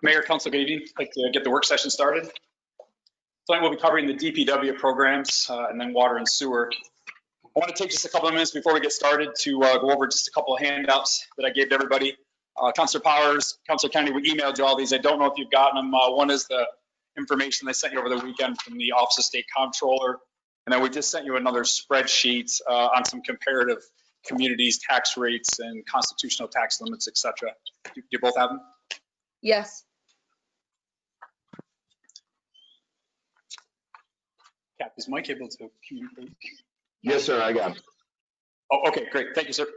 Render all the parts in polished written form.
Mayor, Council, good evening. I'd like to get the work session started. Tonight we'll be covering the DPW programs and then water and sewer. I want to take just a couple of minutes before we get started to go over just a couple of handouts that I gave to everybody. Councilor Powers, Councilor Kennedy, we emailed you all these. I don't know if you've gotten them. One is the information they sent you over the weekend from the Office of State Comptroller. And then we just sent you another spreadsheet on some comparative communities, tax rates, and constitutional tax limits, et cetera. Do you both have them? Yes. Cap, is Mike able to communicate? Yes, sir, I got it. Oh, okay, great. Thank you, sir.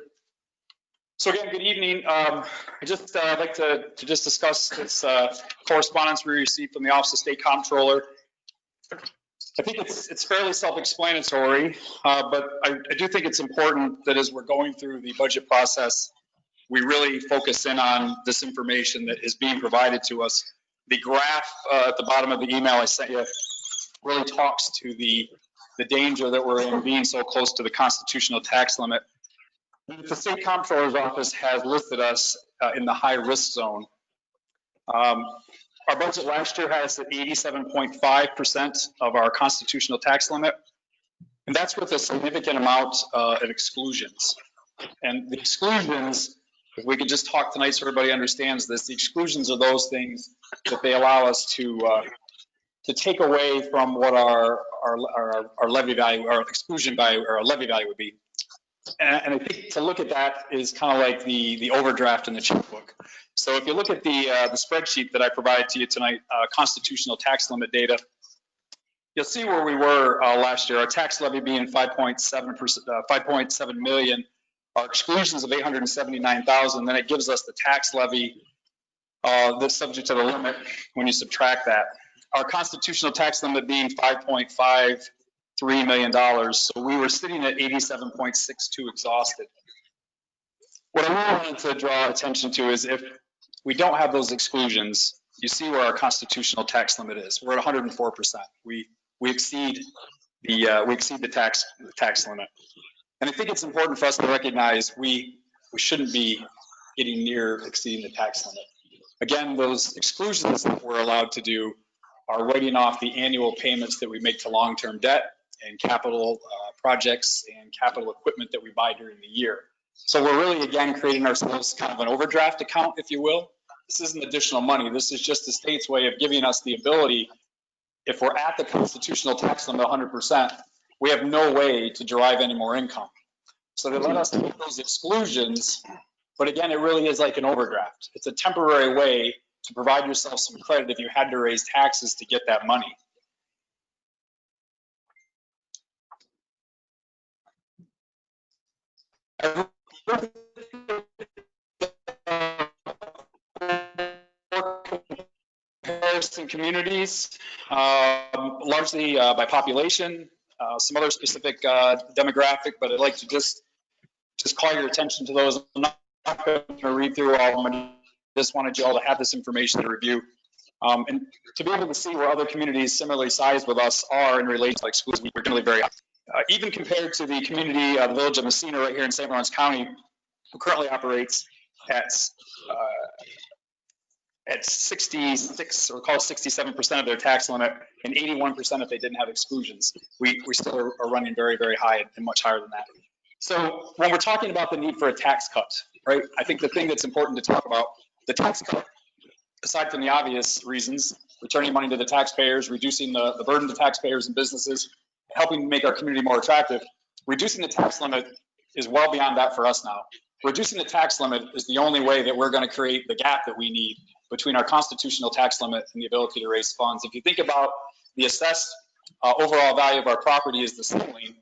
So again, good evening. I'd like to just discuss this correspondence we received from the Office of State Comptroller. I think it's fairly self-explanatory, but I do think it's important that as we're going through the budget process, we really focus in on this information that is being provided to us. The graph at the bottom of the email I sent you really talks to the danger that we're in being so close to the constitutional tax limit. The State Comptroller's Office has listed us in the high risk zone. Our budget last year has 87.5% of our constitutional tax limit, and that's with a significant amount of exclusions. And the exclusions, if we could just talk tonight so everybody understands this, the exclusions are those things that they allow us to take away from what our levy value, our exclusion value, or our levy value would be. And I think to look at that is kind of like the overdraft in the checkbook. So if you look at the spreadsheet that I provided to you tonight, constitutional tax limit data, you'll see where we were last year. Our tax levy being 5.7 million, our exclusions of 879,000. Then it gives us the tax levy that's subject to the limit when you subtract that. Our constitutional tax limit being $5.53 million. So we were sitting at 87.62 exhausted. What I really wanted to draw attention to is if we don't have those exclusions, you see where our constitutional tax limit is. We're at 104%. We exceed the tax limit. And I think it's important for us to recognize we shouldn't be getting near exceeding the tax limit. Again, those exclusions that we're allowed to do are writing off the annual payments that we make to long-term debt and capital projects and capital equipment that we buy during the year. So we're really, again, creating ourselves kind of an overdraft account, if you will. This isn't additional money. This is just the state's way of giving us the ability, if we're at the constitutional tax limit 100%, we have no way to derive any more income. So they let us take those exclusions, but again, it really is like an overdraft. It's a temporary way to provide yourself some credit if you had to raise taxes to get that money. Comparison communities, largely by population, some other specific demographic, but I'd like to just call your attention to those. I'm not going to read through all of them. I just wanted you all to have this information to review. And to be able to see where other communities similarly sized with us are in relation to exclusion, we're generally very high. Even compared to the community, the village of Messina right here in St. Lawrence County, who currently operates at 66 or call it 67% of their tax limit and 81% if they didn't have exclusions. We still are running very, very high and much higher than that. So when we're talking about the need for a tax cut, right, I think the thing that's important to talk about, the tax cut, aside from the obvious reasons, returning money to the taxpayers, reducing the burden to taxpayers and businesses, helping make our community more attractive, reducing the tax limit is well beyond that for us now. Reducing the tax limit is the only way that we're going to create the gap that we need between our constitutional tax limit and the ability to raise funds. If you think about the assessed overall value of our property is the ceiling,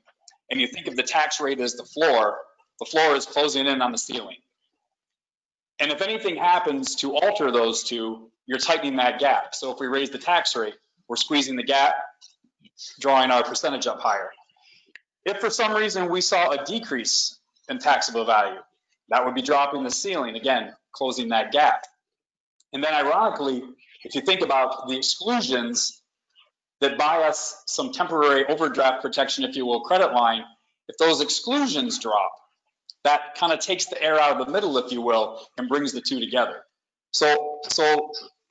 and you think of the tax rate as the floor is closing in on the ceiling. And if anything happens to alter those two, you're tightening that gap. So if we raise the tax rate, we're squeezing the gap, drawing our percentage up higher. If for some reason we saw a decrease in taxable value, that would be dropping the ceiling, again, closing that gap. And then ironically, if you think about the exclusions that buy us some temporary overdraft protection, if you will, credit line, if those exclusions drop, that kind of takes the air out of the middle, if you will, and brings the two together. So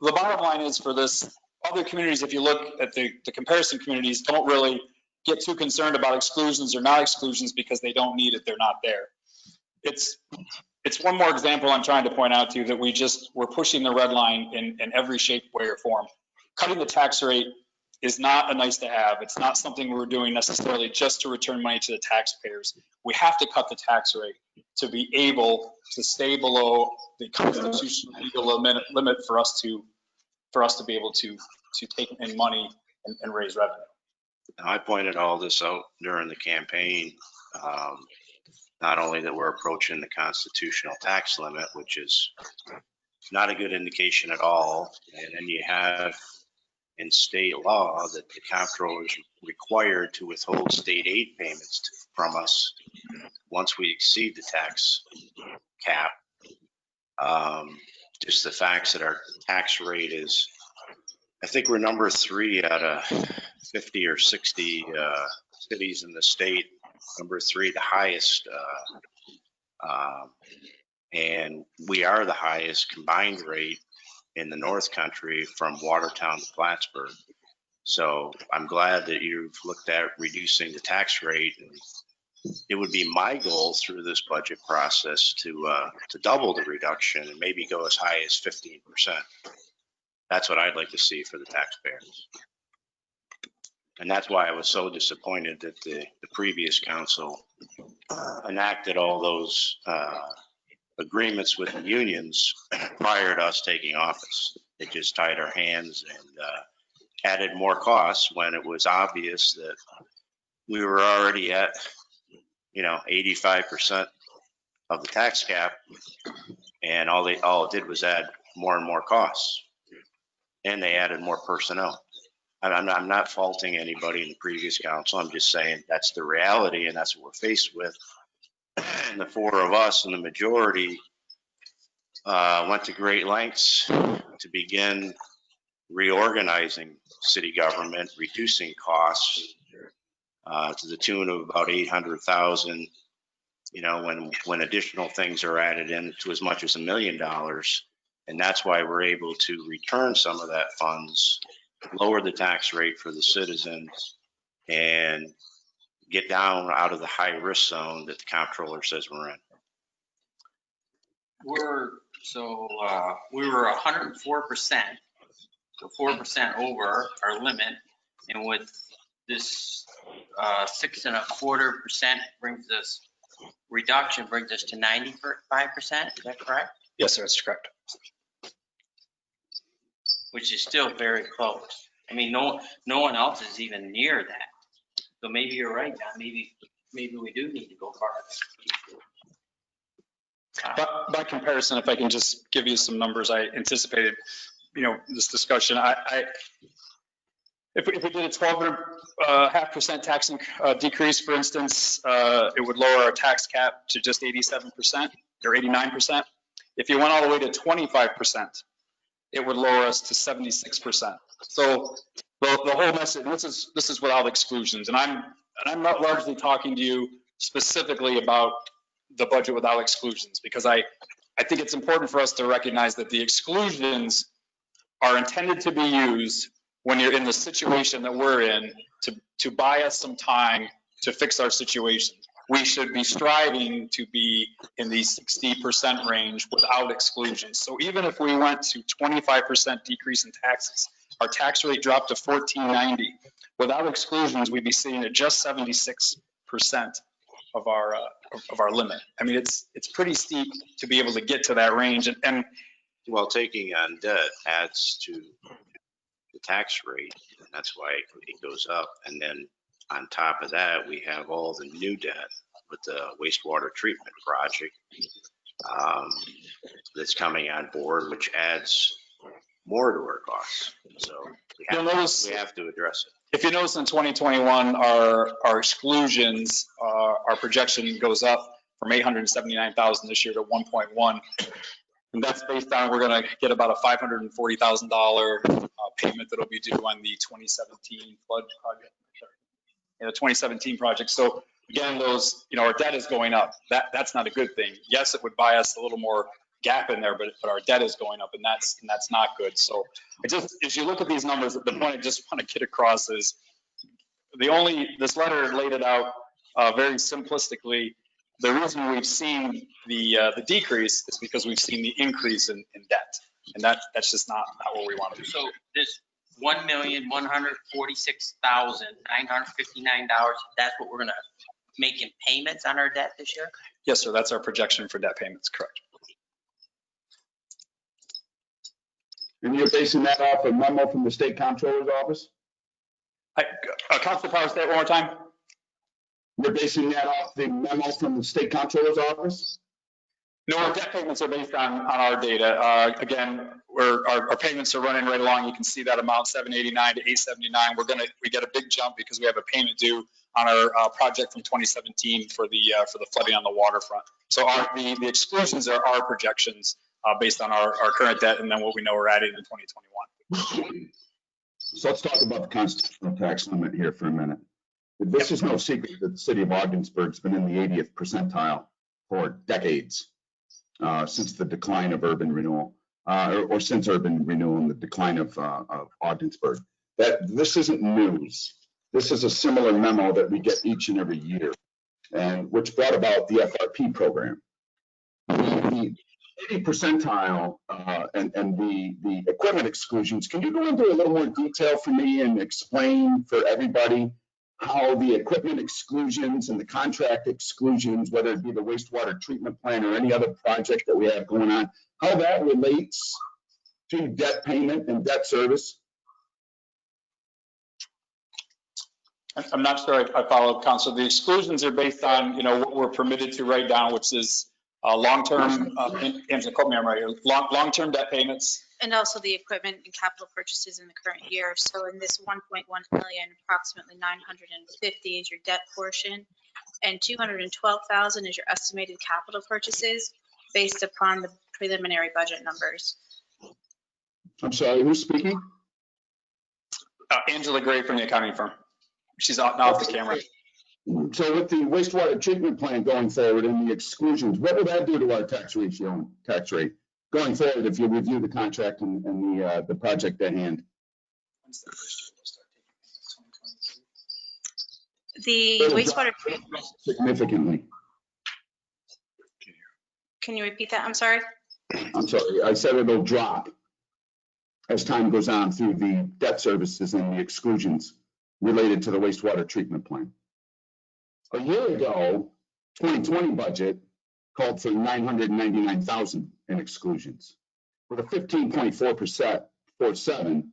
the bottom line is for this, other communities, if you look at the comparison communities, don't really get too concerned about exclusions or not exclusions because they don't need it, they're not there. It's one more example I'm trying to point out to you that we're pushing the red line in every shape, way, or form. Cutting the tax rate is not a nice to have. It's not something we're doing necessarily just to return money to the taxpayers. We have to cut the tax rate to be able to stay below the constitutional legal limit for us to be able to take in money and raise revenue. I pointed all this out during the campaign. Not only that we're approaching the constitutional tax limit, which is not a good indication at all, and then you have in state law that the comptroller is required to withhold state aid payments from us once we exceed the tax cap. Just the facts that our tax rate is, I think we're number 3 out of 50 or 60 cities in the state. Number 3, the highest, and we are the highest combined rate in the North Country from Watertown to Plattsburgh. So I'm glad that you've looked at reducing the tax rate. And it would be my goal through this budget process to double the reduction and maybe go as high as 15%. That's what I'd like to see for the taxpayers. And that's why I was so disappointed that the previous council enacted all those agreements with the unions prior to us taking office. It just tied our hands and added more costs when it was obvious that we were already at, 85% of the tax cap, and all it did was add more and more costs, and they added more personnel. I'm not faulting anybody in the previous council. I'm just saying that's the reality, and that's what we're faced with. And the 4 of us in the majority went to great lengths to begin reorganizing city government, reducing costs to the tune of about $800,000. When additional things are added in to as much as $1 million, and that's why we're able to return some of that funds, lower the tax rate for the citizens, and get down out of the high risk zone that the comptroller says we're in. We were 104%, so 4% over our limit, and with this 6.25% reduction brings us to 95%. Is that correct? Yes, sir, that's correct. Which is still very close. I mean, no one else is even near that. So maybe you're right, John. Maybe we do need to go farther. By comparison, if I can just give you some numbers, I anticipated, this discussion. If we did a 12.5% tax decrease, for instance, it would lower our tax cap to just 87% or 89%. If you went all the way to 25%, it would lower us to 76%. So the whole message, this is without exclusions, and I'm not largely talking to you specifically about the budget without exclusions, because I think it's important for us to recognize that the exclusions are intended to be used when you're in the situation that we're in to buy us some time to fix our situation. We should be striving to be in the 60% range without exclusions. So even if we went to 25% decrease in taxes, our tax rate dropped to 1490. Without exclusions, we'd be sitting at just 76% of our limit. I mean, it's pretty steep to be able to get to that range. And well, taking on debt adds to the tax rate, and that's why it goes up. And then on top of that, we have all the new debt with the wastewater treatment project that's coming on board, which adds more to our costs. So we have to address it. If you notice in 2021, our exclusions, our projection goes up from 879,000 this year to 1.1. And that's based on, we're going to get about a $540,000 payment that'll be due on the 2017 flood project. The 2017 project. So again, our debt is going up. That's not a good thing. Yes, it would buy us a little more gap in there, but our debt is going up, and that's not good. So as you look at these numbers, the point I just want to get across is this letter laid it out very simplistically. The reason we've seen the decrease is because we've seen the increase in debt, and that's just not what we want to do. So this $1,146,959, that's what we're gonna make in payments on our debt this year? Yes, sir. That's our projection for debt payments. Correct. And you're basing that off a memo from the state comptroller's office? Council Power, say it one more time. You're basing that off the memo from the state comptroller's office? No, our debt payments are based on our data. Again, our payments are running right along. You can see that amount, 789 to 879. We get a big jump because we have a payment due on our project from 2017 for the flooding on the waterfront. So the exclusions are our projections based on our current debt and then what we know we're adding in 2021. So let's talk about the constitutional tax limit here for a minute. This is no secret that the city of Ogdensburg's been in the 80th percentile for decades, since the decline of urban renewal, or since urban renewal and the decline of Ogdensburg. This isn't news. This is a similar memo that we get each and every year, and which brought about the FRP program. The 80 percentile and the equipment exclusions, can you go into a little more detail for me and explain for everybody how the equipment exclusions and the contract exclusions, whether it be the wastewater treatment plant or any other project that we have going on, how that relates to debt payment and debt service? I'm not sure I followed, Council. The exclusions are based on, what we're permitted to write down, which is long-term, Angela, quote me, I'm right here, long-term debt payments. And also the equipment and capital purchases in the current year. So in this 1.1 million, approximately 950 is your debt portion, and 212,000 is your estimated capital purchases based upon the preliminary budget numbers. I'm sorry, who's speaking? Angela Gray from the accounting firm. She's off the camera. So with the wastewater treatment plant going forward and the exclusions, what will that do to our tax ratio and tax rate going forward if you review the contract and the project at hand? The wastewater treatment. Significantly. Can you repeat that? I'm sorry. I'm sorry. I said it'll drop as time goes on through the debt services and the exclusions related to the wastewater treatment plant. A year ago, 2020 budget called for 999,000 in exclusions with a 15.4%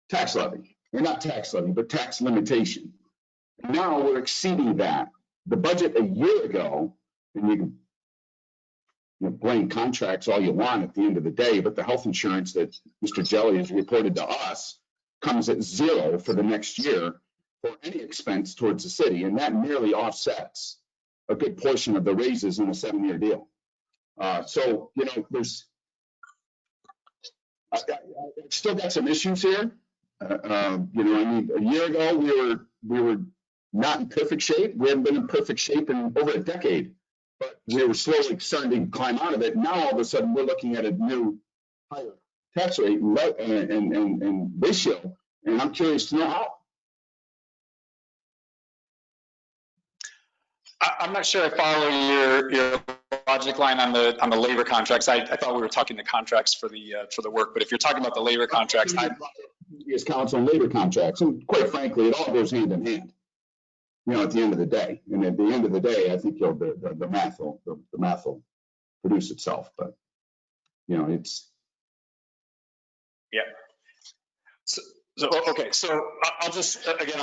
tax levy, or not tax levy, but tax limitation. And now we're exceeding that. The budget a year ago, and you can blame contracts all you want at the end of the day, but the health insurance that Mr. Jelly has reported to us comes at zero for the next year for any expense towards the city, and that merely offsets a good portion of the raises in a 7-year deal. So, there's I still got some issues here. A year ago we were not in perfect shape. We haven't been in perfect shape in over a decade, but we were slowly starting to climb out of it. Now all of a sudden we're looking at a new higher tax rate and ratio, and I'm curious to know how. I'm not sure I follow your logic line on the labor contracts. I thought we were talking the contracts for the work, but if you're talking about the labor contracts, is council and labor contracts, and quite frankly, it all goes hand in hand. At the end of the day, and at the end of the day, I think the math will produce itself. But it's yeah. So okay, so I'll just again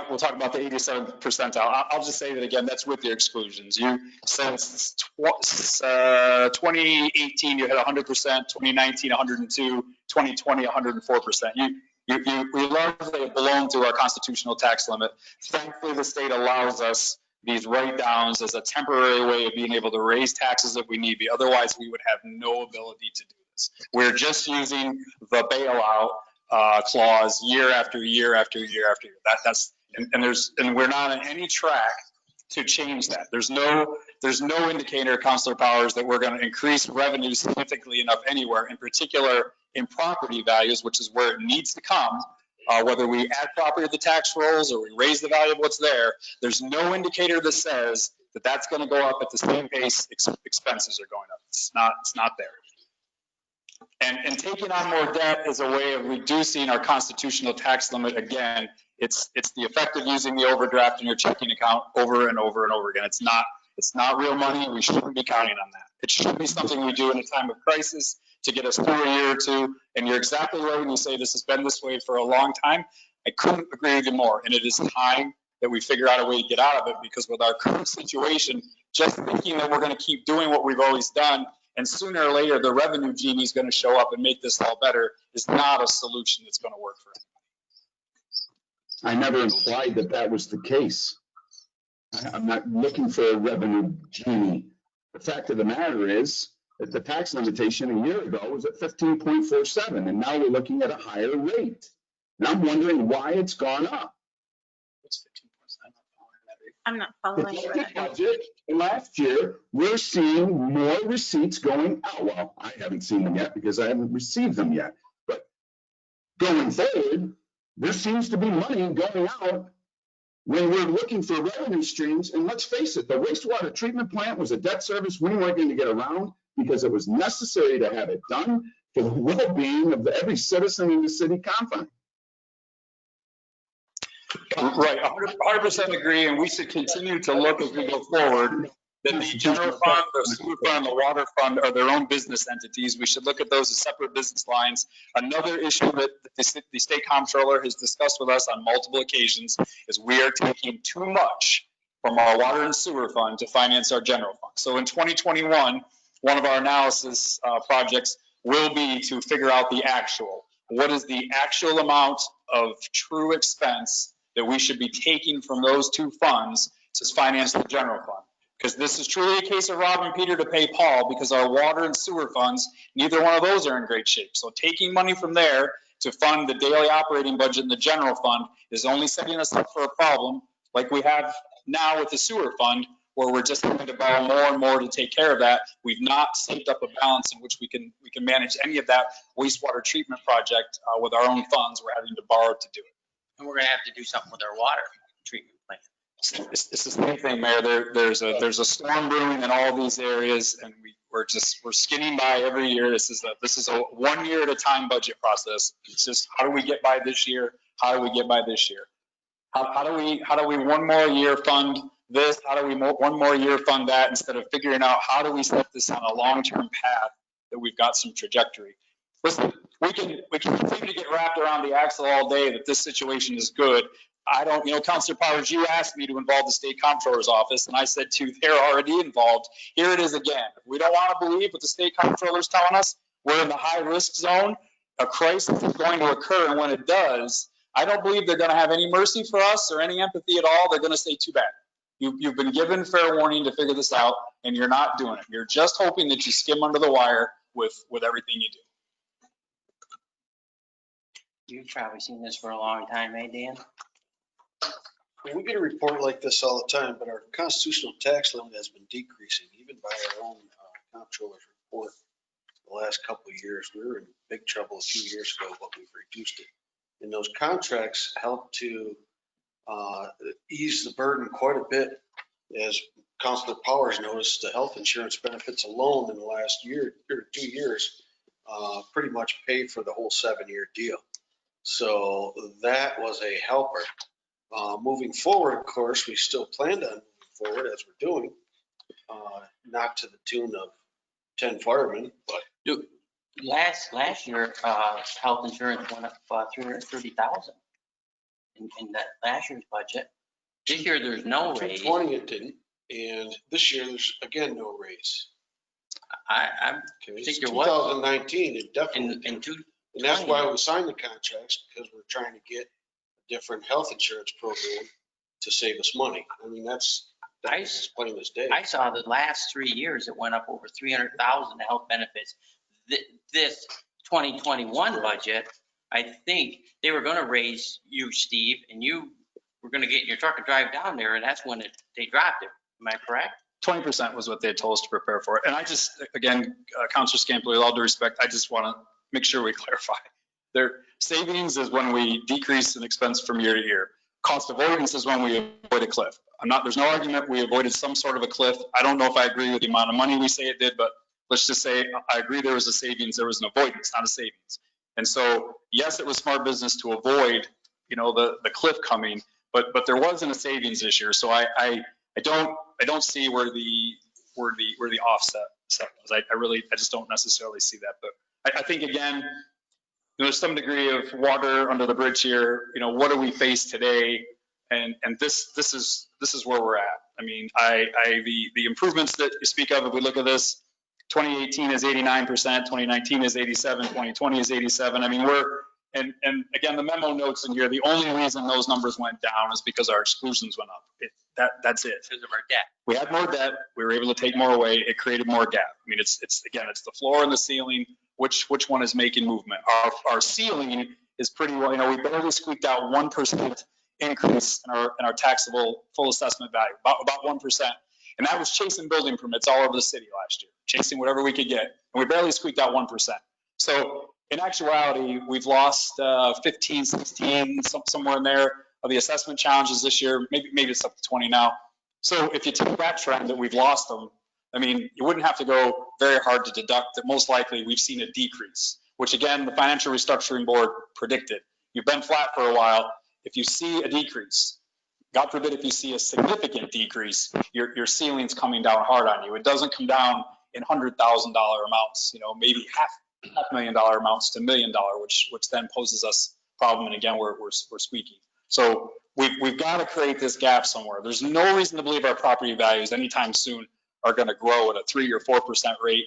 we'll talk about the 87th percentile. I'll just say that again, that's with the exclusions. You since 2018 you had 100%, 2019 102, 2020 104%. We largely belong to our constitutional tax limit. Thankfully, the state allows us these write-downs as a temporary way of being able to raise taxes if we need be. Otherwise, we would have no ability to do this. We're just using the bailout clause year after year after year after year. And we're not on any track to change that. There's no indicator, Councilor Powers, that we're going to increase revenue significantly enough anywhere, in particular in property values, which is where it needs to come. Whether we add property to the tax rolls or we raise the value of what's there, there's no indicator that says that that's going to go up at the same pace expenses are going up. It's not there. And taking on more debt is a way of reducing our constitutional tax limit. Again, it's the effect of using the overdraft in your checking account over and over and over again. It's not real money. We shouldn't be counting on that. It should be something we do in a time of crisis to get us through a year or two. And you're exactly right when you say this has been this way for a long time. I couldn't agree with you more. And it is time that we figure out a way to get out of it, because with our current situation, just thinking that we're going to keep doing what we've always done and sooner or later the revenue genie is going to show up and make this all better is not a solution that's going to work for us. I never implied that that was the case. I'm not looking for a revenue genie. The fact of the matter is that the tax limitation a year ago was at 15.47, and now we're looking at a higher rate. And I'm wondering why it's gone up. I'm not following you. Budget, and last year, we're seeing more receipts going out. Well, I haven't seen them yet because I haven't received them yet. But going forward, there seems to be money going out when we're looking for revenue streams. And let's face it, the wastewater treatment plant was a debt service we weren't going to get around because it was necessary to have it done for the well-being of every citizen in the city confines. Right, 100% agree, and we should continue to look as we go forward that the general fund, the sewer fund, the water fund are their own business entities. We should look at those as separate business lines. Another issue that the state comptroller has discussed with us on multiple occasions is we are taking too much from our water and sewer fund to finance our general fund. So in 2021, one of our analysis projects will be to figure out the actual. What is the actual amount of true expense that we should be taking from those two funds to finance the general fund? Because this is truly a case of robbing Peter to pay Paul, because our water and sewer funds, neither one of those are in great shape. So taking money from there to fund the daily operating budget in the general fund is only setting us up for a problem like we have now with the sewer fund, where we're just having to borrow more and more to take care of that. We've not saved up a balance in which we can manage any of that wastewater treatment project with our own funds. We're having to borrow to do it. And we're gonna have to do something with our water treatment plant. It's the same thing, Mayor. There's a storm brewing in all these areas, and we're skinning by every year. This is a 1 year at a time budget process. It's just, how do we get by this year? How do we get by this year? How do we 1 more year fund this? How do we 1 more year fund that, instead of figuring out how do we set this on a long-term path that we've got some trajectory? Listen, we can continue to get wrapped around the axle all day that this situation is good. Councilor Powers, you asked me to involve the state comptroller's office, and I said to you, they're already involved. Here it is again. If we don't want to believe what the state comptroller's telling us, we're in the high risk zone. A crisis is going to occur, and when it does, I don't believe they're going to have any mercy for us or any empathy at all. They're going to say, too bad. You've been given fair warning to figure this out, and you're not doing it. You're just hoping that you skim under the wire with everything you do. You've probably seen this for a long time, eh, Dan? We get a report like this all the time, but our constitutional tax limit has been decreasing, even by our own comptroller's report. The last couple of years, we were in big trouble a few years ago, but we've reduced it. And those contracts help to ease the burden quite a bit. As Councilor Powers noticed, the health insurance benefits alone in the last year or 2 years pretty much pay for the whole 7-year deal. So that was a helper. Moving forward, of course, we still planned on moving forward as we're doing, not to the tune of 10 firemen, but. Dude, last year, health insurance went up 330,000 in that last year's budget. This year, there's no raise. 2020 it didn't, and this year there's again no raise. I think there was. 2019, it definitely And that's why we signed the contracts, because we're trying to get a different health insurance program to save us money. I mean, that's plain as day. I saw the last 3 years, it went up over 300,000 to health benefits. This 2021 budget, I think they were going to raise you, Steve, and you were gonna get in your truck and drive down there, and that's when they dropped it. Am I correct? 20% was what they had told us to prepare for. And I just, again, Counselor Scampley, with all due respect, I just want to make sure we clarify. Their savings is when we decrease an expense from year to year. Cost avoidance is when we avoid a cliff. There's no argument we avoided some sort of a cliff. I don't know if I agree with the amount of money we say it did, but let's just say I agree there was a savings, there was an avoidance, not a savings. And so, yes, it was smart business to avoid, the cliff coming, but there wasn't a savings this year. So I don't see where the offset was. I just don't necessarily see that. But I think, again, there's some degree of water under the bridge here. What do we face today? And this is where we're at. I mean, the improvements that you speak of, if we look at this, 2018 is 89%, 2019 is 87, 2020 is 87. I mean, and again, the memo notes in here, the only reason those numbers went down is because our exclusions went up. That's it. Because of our debt. We had more debt. We were able to take more away. It created more gap. I mean, it's the floor and the ceiling. Which one is making movement? Our ceiling is pretty well. We barely squeaked out 1% increase in our taxable full assessment value, about 1%, and that was chasing building permits all over the city last year, chasing whatever we could get, and we barely squeaked out 1%. So in actuality, we've lost 15, 16, somewhere in there of the assessment challenges this year. Maybe it's up to 20 now. So if you take that trend that we've lost them, I mean, you wouldn't have to go very hard to deduct that most likely we've seen a decrease, which again, the Financial Restructuring Board predicted. You've been flat for a while. If you see a decrease, God forbid if you see a significant decrease, your ceiling's coming down hard on you. It doesn't come down in $100,000 amounts, maybe $500,000 amounts to $1 million, which then poses us a problem. And again, we're squeaky. So we've got to create this gap somewhere. There's no reason to believe our property values anytime soon are going to grow at a 3 or 4% rate,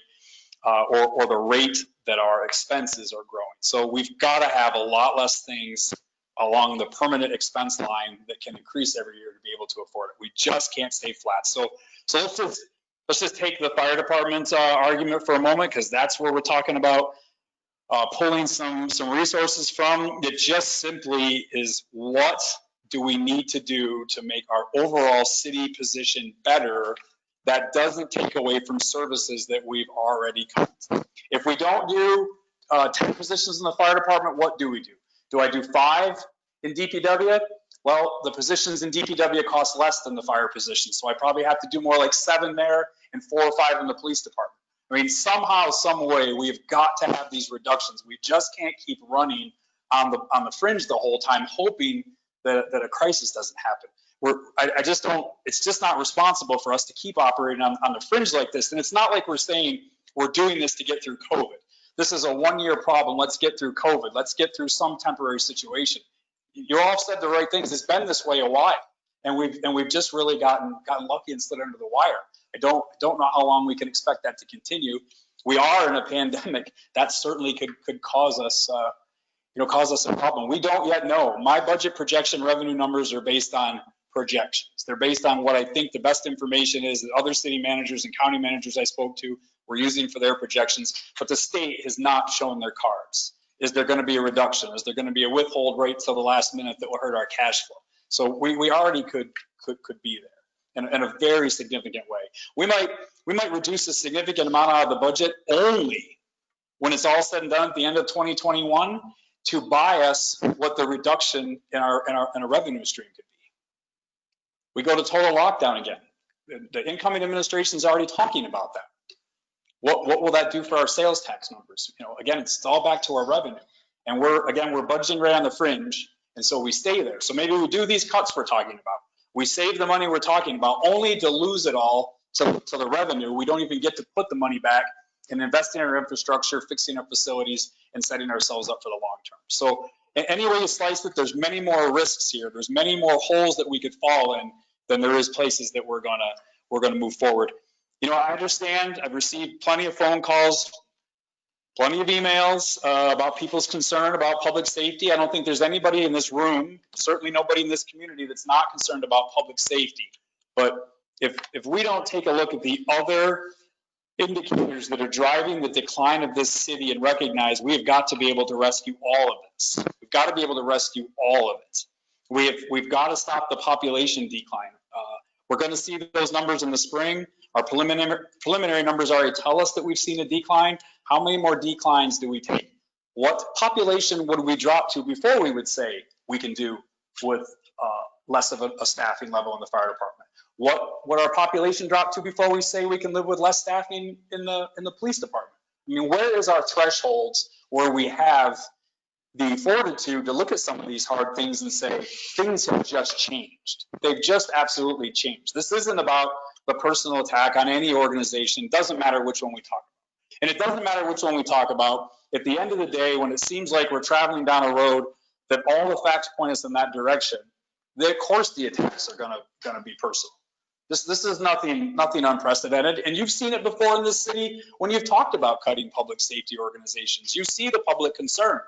or the rate that our expenses are growing. So we've got to have a lot less things along the permanent expense line that can increase every year to be able to afford it. We just can't stay flat. So let's just take the fire department's argument for a moment, because that's where we're talking about pulling some resources from. It just simply is, what do we need to do to make our overall city position better that doesn't take away from services that we've already cut? If we don't do 10 positions in the fire department, what do we do? Do I do 5 in DPW? Well, the positions in DPW cost less than the fire positions, so I probably have to do more like 7 there and 4 or 5 in the police department. I mean, somehow, some way, we've got to have these reductions. We just can't keep running on the fringe the whole time, hoping that a crisis doesn't happen. I just don't. It's just not responsible for us to keep operating on the fringe like this. And it's not like we're saying we're doing this to get through COVID. This is a 1-year problem. Let's get through COVID. Let's get through some temporary situation. You all said the right things. It's been this way a while, and we've just really gotten lucky and slid under the wire. I don't know how long we can expect that to continue. We are in a pandemic. That certainly could cause us a problem. We don't yet know. My budget projection revenue numbers are based on projections. They're based on what I think the best information is that other city managers and county managers I spoke to were using for their projections, but the state has not shown their cards. Is there going to be a reduction? Is there going to be a withhold right till the last minute that will hurt our cash flow? So we already could be there in a very significant way. We might reduce a significant amount out of the budget only when it's all said and done at the end of 2021 to buy us what the reduction in our revenue stream could be. We go to total lockdown again. The incoming administration is already talking about that. What will that do for our sales tax numbers? Again, it's all back to our revenue. And we're budgeting right on the fringe. And so we stay there. So maybe we do these cuts we're talking about. We save the money we're talking about only to lose it all to the revenue. We don't even get to put the money back and invest in our infrastructure, fixing our facilities, and setting ourselves up for the long term. So any way you slice it, there's many more risks here. There's many more holes that we could fall in than there is places that we're gonna move forward. I understand. I've received plenty of phone calls, plenty of emails about people's concern about public safety. I don't think there's anybody in this room, certainly nobody in this community, that's not concerned about public safety. But if we don't take a look at the other indicators that are driving the decline of this city and recognize we have got to be able to rescue all of this. We've got to be able to rescue all of it. We've got to stop the population decline. We're going to see those numbers in the spring. Our preliminary numbers already tell us that we've seen a decline. How many more declines do we take? What population would we drop to before we would say we can do with less of a staffing level in the fire department? What would our population drop to before we say we can live with less staffing in the police department? I mean, where is our thresholds where we have the fortitude to look at some of these hard things and say, things have just changed. They've just absolutely changed. This isn't about the personal attack on any organization. It doesn't matter which one we talk about. And it doesn't matter which one we talk about. At the end of the day, when it seems like we're traveling down a road that all the facts point us in that direction, then of course the attacks are gonna be personal. This is nothing unprecedented. And you've seen it before in this city when you've talked about cutting public safety organizations. You see the public concern.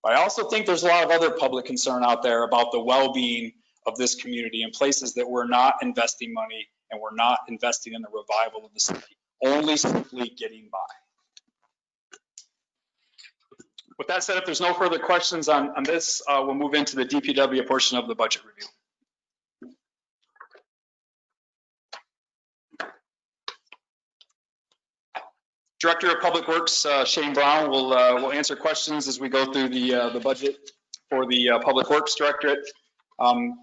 But I also think there's a lot of other public concern out there about the well-being of this community in places that we're not investing money and we're not investing in the revival of the city, only simply getting by. With that said, if there's no further questions on this, we'll move into the DPW portion of the budget review. Director of Public Works, Shane Brown, will answer questions as we go through the budget for the Public Works Directorate. We'll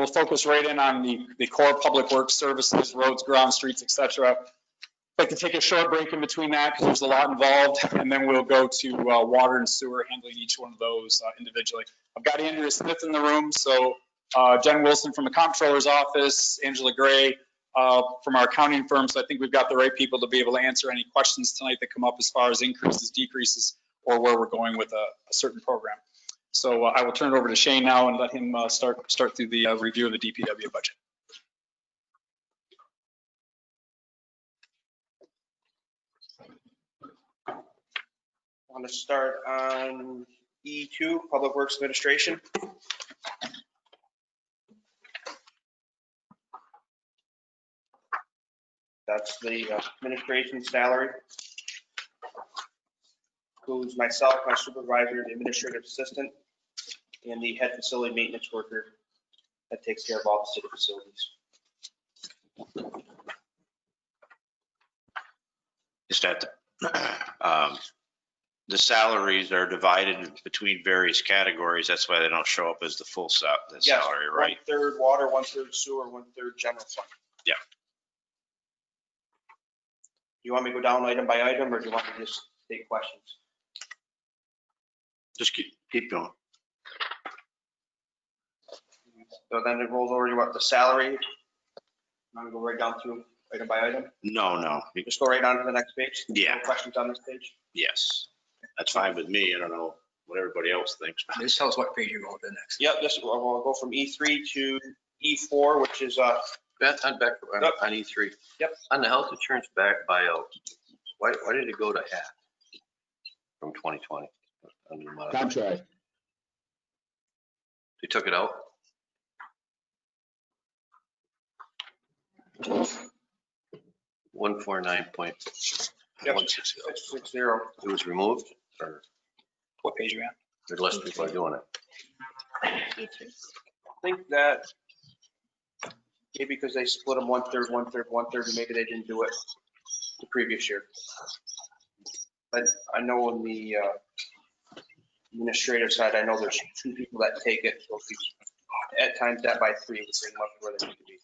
focus right in on the core public works services, roads, ground, streets, et cetera. I'd like to take a short break in between that because there's a lot involved, and then we'll go to water and sewer, handling each one of those individually. I've got Andrea Smith in the room, so Jen Wilson from the Comptroller's Office, Angela Gray from our accounting firm, so I think we've got the right people to be able to answer any questions tonight that come up as far as increases, decreases, or where we're going with a certain program. So I will turn it over to Shane now and let him start through the review of the DPW budget. I want to start on E2, Public Works Administration. That's the administration salary. Includes myself, my supervisor, the administrative assistant, and the head facility maintenance worker that takes care of all the city facilities. Is that the salaries are divided between various categories? That's why they don't show up as the full salary, right? 1/3 water, 1/3 sewer, 1/3 general fund. Yeah. You want me to go down item by item, or do you want me to just take questions? Just keep going. So then it rolls over to what, the salary? I'm gonna go right down through item by item. No. Just go right on to the next page. Yeah. No questions on this page? Yes, that's fine with me. I don't know what everybody else thinks. Just tell us what page you're going to next. Yep, we'll go from E3 to E4, which is, Back on E3. Yep. On the health insurance buyout, why did it go to half from 2020? Contract. They took it out? $149.160. yep, 660. It was removed, or What page are you on? there's less people are doing it? I think that maybe because they split them 1/3, 1/3, 1/3, and maybe they didn't do it the previous year. But I know on the administrative side, I know there's 2 people that take it. So if you at times that by 3 would bring them up where they need to be.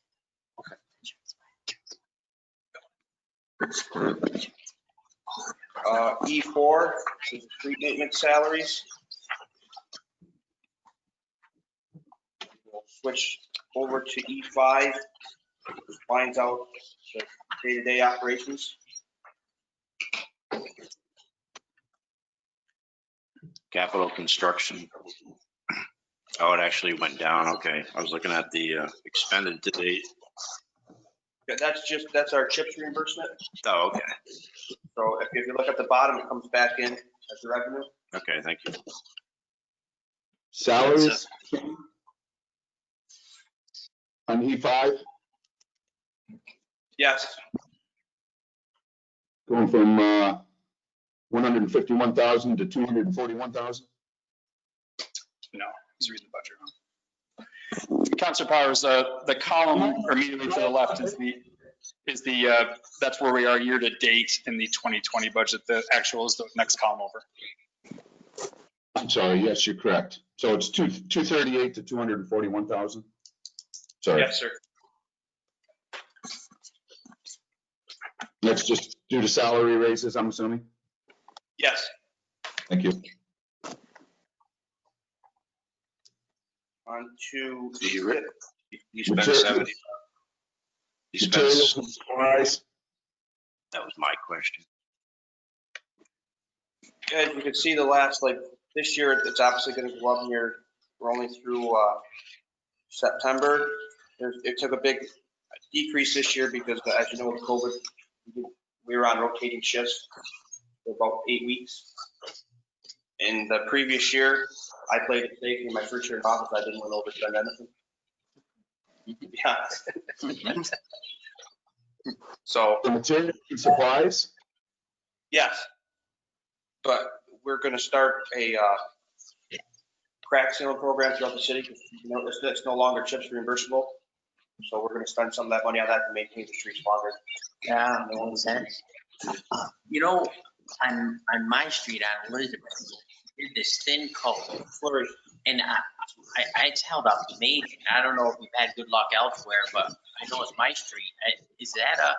E4 is street maintenance salaries. We'll switch over to E5, which finds out the day-to-day operations. Capital construction. Oh, it actually went down. Okay. I was looking at the expended to date. Yeah, that's our CHIPS reimbursement. Oh, okay. So if you look at the bottom, it comes back in as the revenue. Okay, thank you. Salaries on E5, Yes, going from 151,000 to 241,000. No, He's reading the budget wrong. Counselor Powers, the column immediately to the left is that's where we are year to date in the 2020 budget. The actual is the next column over. I'm sorry, yes, you're correct. So it's 238 to 241,000? Sorry. Yes, sir. That's just due to salary raises, I'm assuming? Yes. Thank you. On to. You spent Materials. 70. You spent, Materials and supplies. that was my question. As you can see, the last, like, this year, it's obviously going to go up here. We're only through September. It took a big decrease this year because, as you know, with COVID, we were on rotating shifts for about 8 weeks. In the previous year, I played it safe. In my first year in office, I didn't want to overspend anything. Yeah. So, The materials and supplies? yes. But we're going to start a crack sealing program throughout the city. You know, it's no longer chips reimbursable. So we're going to spend some of that money on that to maintain the streets longer. Yeah, makes sense. You know, on my street on Elizabeth, did this thin coat, Flurry. and it's held up amazing. I don't know if we've had good luck elsewhere, but I know it's my street. Is that a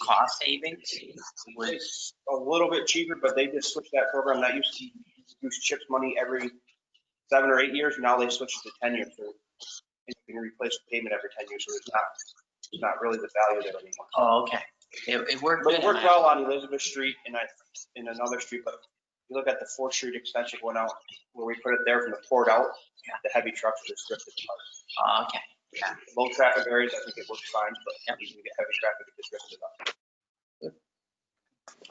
cost savings? It's a little bit cheaper, but they just switched that program. That used to use chips money every 7 or 8 years. Now they switched to 10 years. So you can replace the payment every 10 years. So there's not really the value there anymore. Oh, okay. It worked But good. it worked well on Elizabeth Street and in another street. But you look at the 4th Street extension going out, where we put it there from the port out, the heavy trucks are restricted. Oh, okay. Yeah. Low traffic areas, I think it works fine, but you can get heavy traffic, it's restricted up.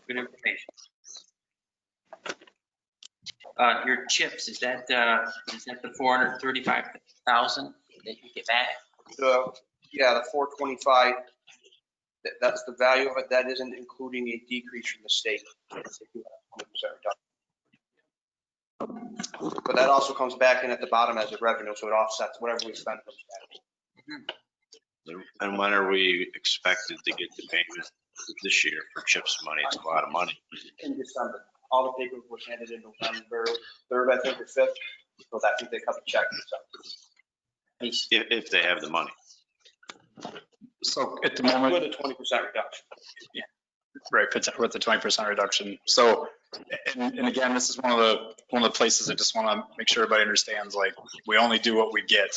Good information. Your chips, is that the 435,000 that you get back? Yeah, the 425, that's the value of it. That isn't including a decrease from the state. But that also comes back in at the bottom as a revenue, so it offsets whatever we spend comes back. And when are we expected to get the payment this year for CHIPS money? It's a lot of money. In December, all the paperwork was handed in November 3rd, I think, or 5th. So I think they cut the check in December. If they have the money. So at the moment. With a 20% reduction. Yeah, right, with the 20% reduction. So, and again, this is one of the places I just want to make sure everybody understands, like, we only do what we get.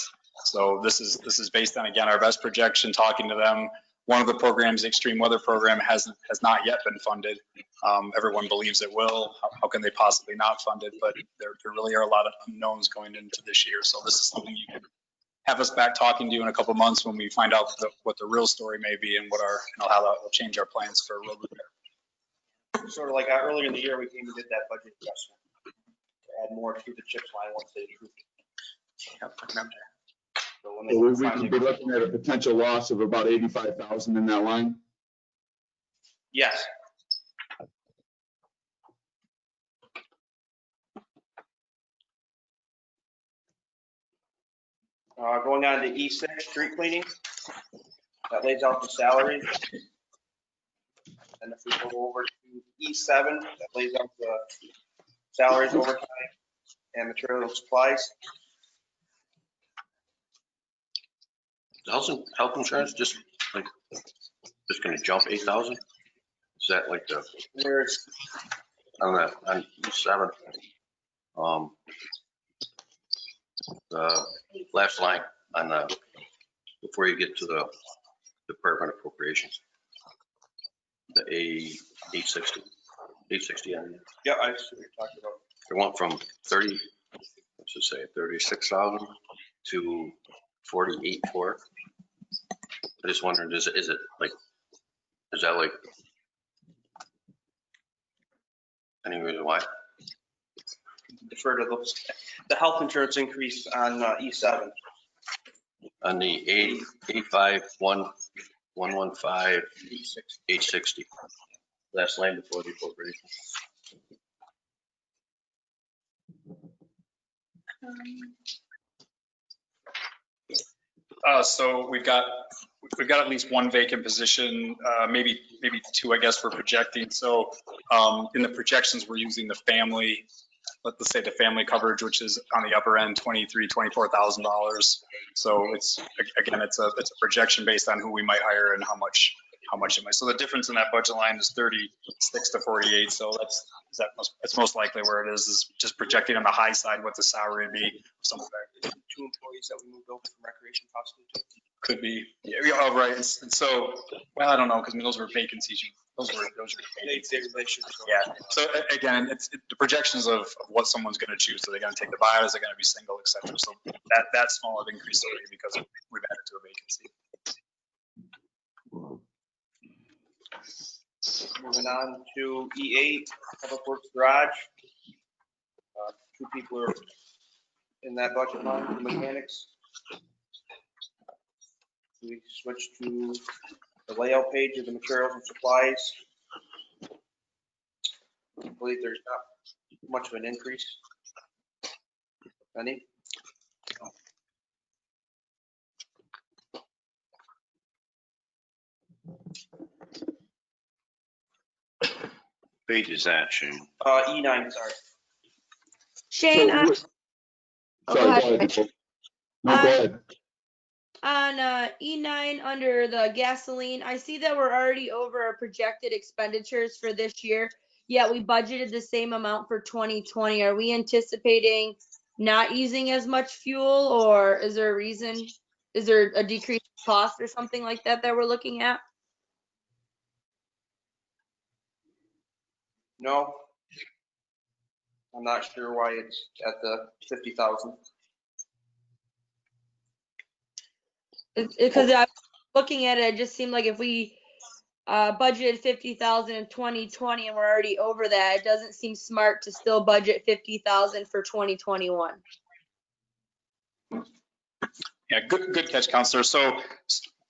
So this is based on, again, our best projection, talking to them. One of the programs, the extreme weather program, has not yet been funded. Everyone believes it will. How can they possibly not fund it? But there really are a lot of unknowns going into this year. So this is something you can have us back talking to you in a couple months when we find out what the real story may be and what how that will change our plans for road repair. Sort of like earlier in the year, we came and did that budget adjustment to add more to the CHIPS line once they approved it. Yep, I remember that. So when So we finally- could be looking at a potential loss of about 85,000 in that line? Yes. Going on to E6, street cleaning. That lays out the salaries. And if we go over to E7, that lays out the salaries, overtime, and material and supplies. Health insurance, just gonna jump 8,000? Is that like the, There's, on E7? The last line on the, before you get to the Department of Appropriations. The 860 on there. yeah, I see what you're talking about. It went from 36,000 to 48,400. I just wondered, is it like, is that like any reason why? Defer to those. The health insurance increase on E7. On the 851,115, 860. Last line before the appropriation. So we've got at least one vacant position, maybe two, I guess, we're projecting. So in the projections, we're using the family, let's say the family coverage, which is on the upper end, $24,000. So it's a projection based on who we might hire and how much it might. So the difference in that budget line is 36 to 48. So that's most likely where it is just projecting on the high side what the salary would be. Some of that. 2 employees that we moved over from recreation possibly too. Could be. Yeah, oh, right. And so, well, I don't know, because those were vacancies. Those were vacancies. They should. Yeah. So again, the projections of what someone's going to choose. So they're going to take the buyout, is they're going to be single, et cetera. So that small of increase already because we've added to a vacancy. Moving on to E8, Public Works Garage. 2 people are in that budget line for mechanics. We switch to the layout page of the materials and supplies. I believe there's not much of an increase. Any? Page is that, Shane? E9, sorry. Shane, So, oh, Sorry, go go ahead. ahead. No, go ahead. On E9 under the gasoline, I see that we're already over our projected expenditures for this year, yet we budgeted the same amount for 2020. Are we anticipating not using as much fuel, or is there a reason? Is there a decreased cost or something like that we're looking at? No. I'm not sure why it's at the 50,000. Because I'm looking at it, it just seemed like if we budgeted 50,000 in 2020 and we're already over that, it doesn't seem smart to still budget 50,000 for 2021. Yeah, good catch, Counselor. So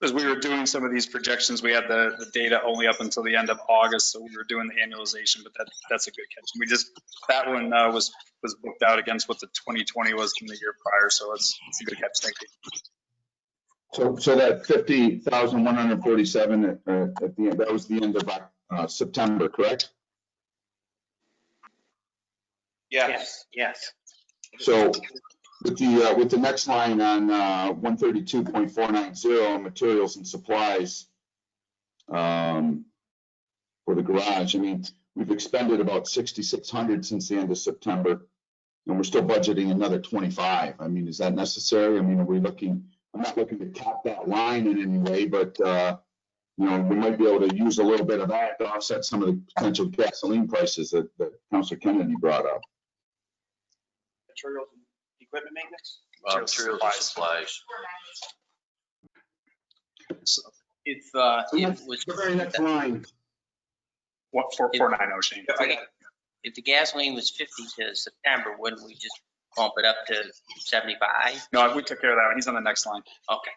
as we were doing some of these projections, we had the data only up until the end of August, so we were doing the annualization, but that's a good catch. That one was booked out against what the 2020 was from the year prior, so it's a good catch. Thank you. So that 50,147 at the end, that was the end of September, correct? Yes. Yes. So with the next line on 132.490 materials and supplies for the garage, I mean, we've expended about 6,600 since the end of September, and we're still budgeting another 25. I mean, is that necessary? I mean, I'm not looking to cap that line in any way, but we might be able to use a little bit of that to offset some of the potential gasoline prices that Councilor Kennedy brought up. Materials and equipment maintenance? Materials and supplies. So It was. The very next line. what 490, Shane? If the gasoline was 50 to September, wouldn't we just bump it up to 75? No, we took care of that one. He's on the next line. Okay.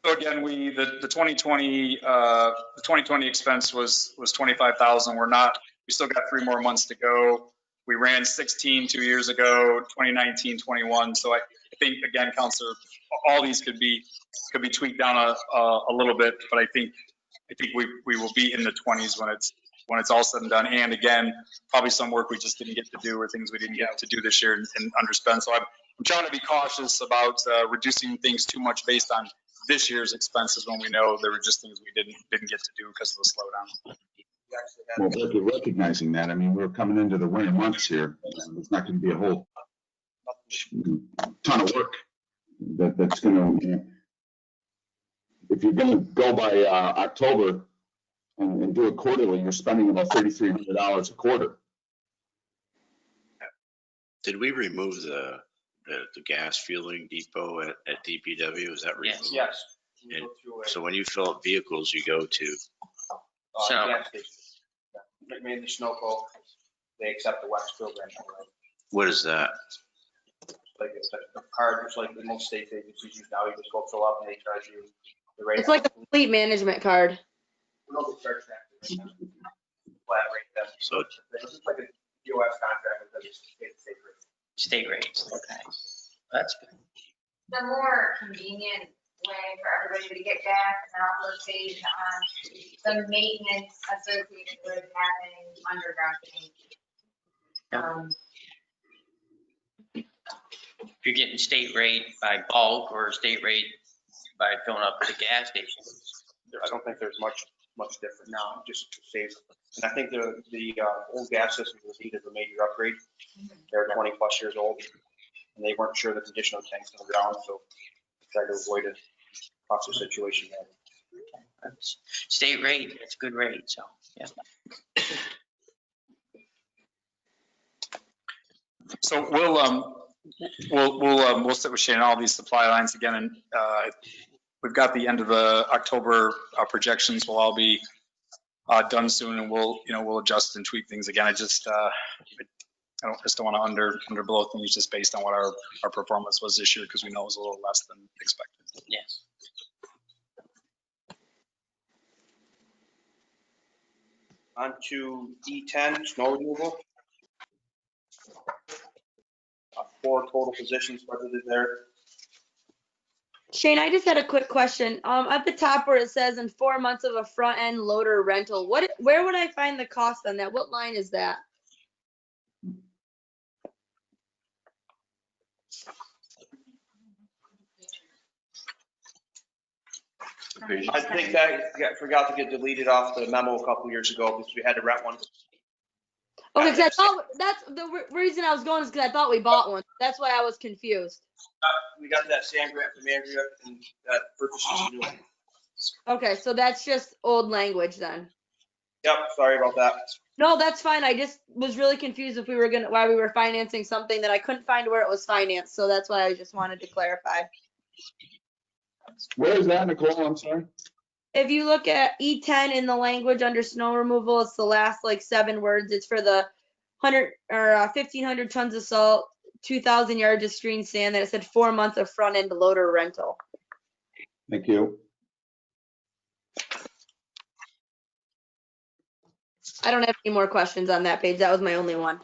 So again, the 2020 expense was 25,000. We still got 3 more months to go. We ran 16 2 years ago, 2019, 21. So I think, again, Counselor, all these could be tweaked down a little bit, but I think we will be in the 20s when it's all said and done. And again, probably some work we just didn't get to do or things we didn't get to do this year and underspend. So I'm trying to be cautious about reducing things too much based on this year's expenses when we know there were just things we didn't get to do because of the slowdown. Well, we're recognizing that. I mean, we're coming into the winter months here. There's not going to be a whole ton of work that's going to, if you're going to go by October and do it quarterly, you're spending about $3,300 a quarter. Did we remove the gas fueling depot at DPW? Is that removed? Yes. And so when you fill up vehicles, you go to, Gas station. Mainly the snow coal. They accept the wax program. what is that? Like it's a card, just like the most state agencies use now. You just go fill up and they charge you the rate. It's like a fleet management card. No, they charge that. Flat rate. So It's just like a POS contract, but it's state rate. State rates, okay. That's good. The more convenient way for everybody to get gas and also save on the maintenance associated with having underground tanks. If you're getting state rate by bulk or state rate by filling up at the gas station. I don't think there's much different now, just to save. And I think the old gas systems was needed a major upgrade. They're 20 plus years old, and they weren't sure the condition of the tanks on the ground, so tried to avoid a toxic situation there. State rate, it's a good rate, so, yeah. So we'll sit with Shane on all these supply lines again, and we've got the end of the October projections will all be done soon, and we'll adjust and tweak things again. I just don't want to underblow things just based on what our performance was this year, because we know it was a little less than expected. Yes. On to E10, snow removal. 4 total positions budgeted there. Shane, I just had a quick question. At the top where it says in 4 months of a front end loader rental, where would I find the cost on that? What line is that? I think that forgot to get deleted off the memo a couple years ago because we had to rent one. Okay, because I thought that's the reason I was going is because I thought we bought one. That's why I was confused. We got that sand grant from Andrea and that purchase is new. Okay, so that's just old language then. Yep, sorry about that. No, that's fine. I just was really confused if why we were financing something that I couldn't find where it was financed. So that's why I just wanted to clarify. Where is that, Nicole? I'm sorry. If you look at E10 in the language under snow removal, it's the last like 7 words. It's for the 1,500 tons of salt, 2,000 yards of screen sand. That it said 4 months of front end loader rental. Thank you. I don't have any more questions on that page. That was my only one.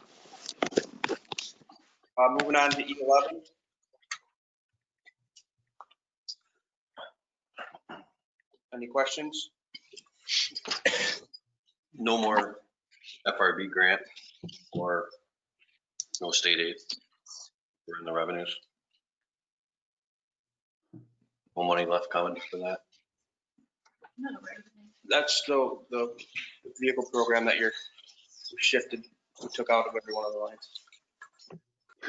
Moving on to E11. Any questions? No more FRB grant or no state aid. We're in the revenues. No money left coming for that. That's the vehicle program that we shifted, we took out of every one of the lines.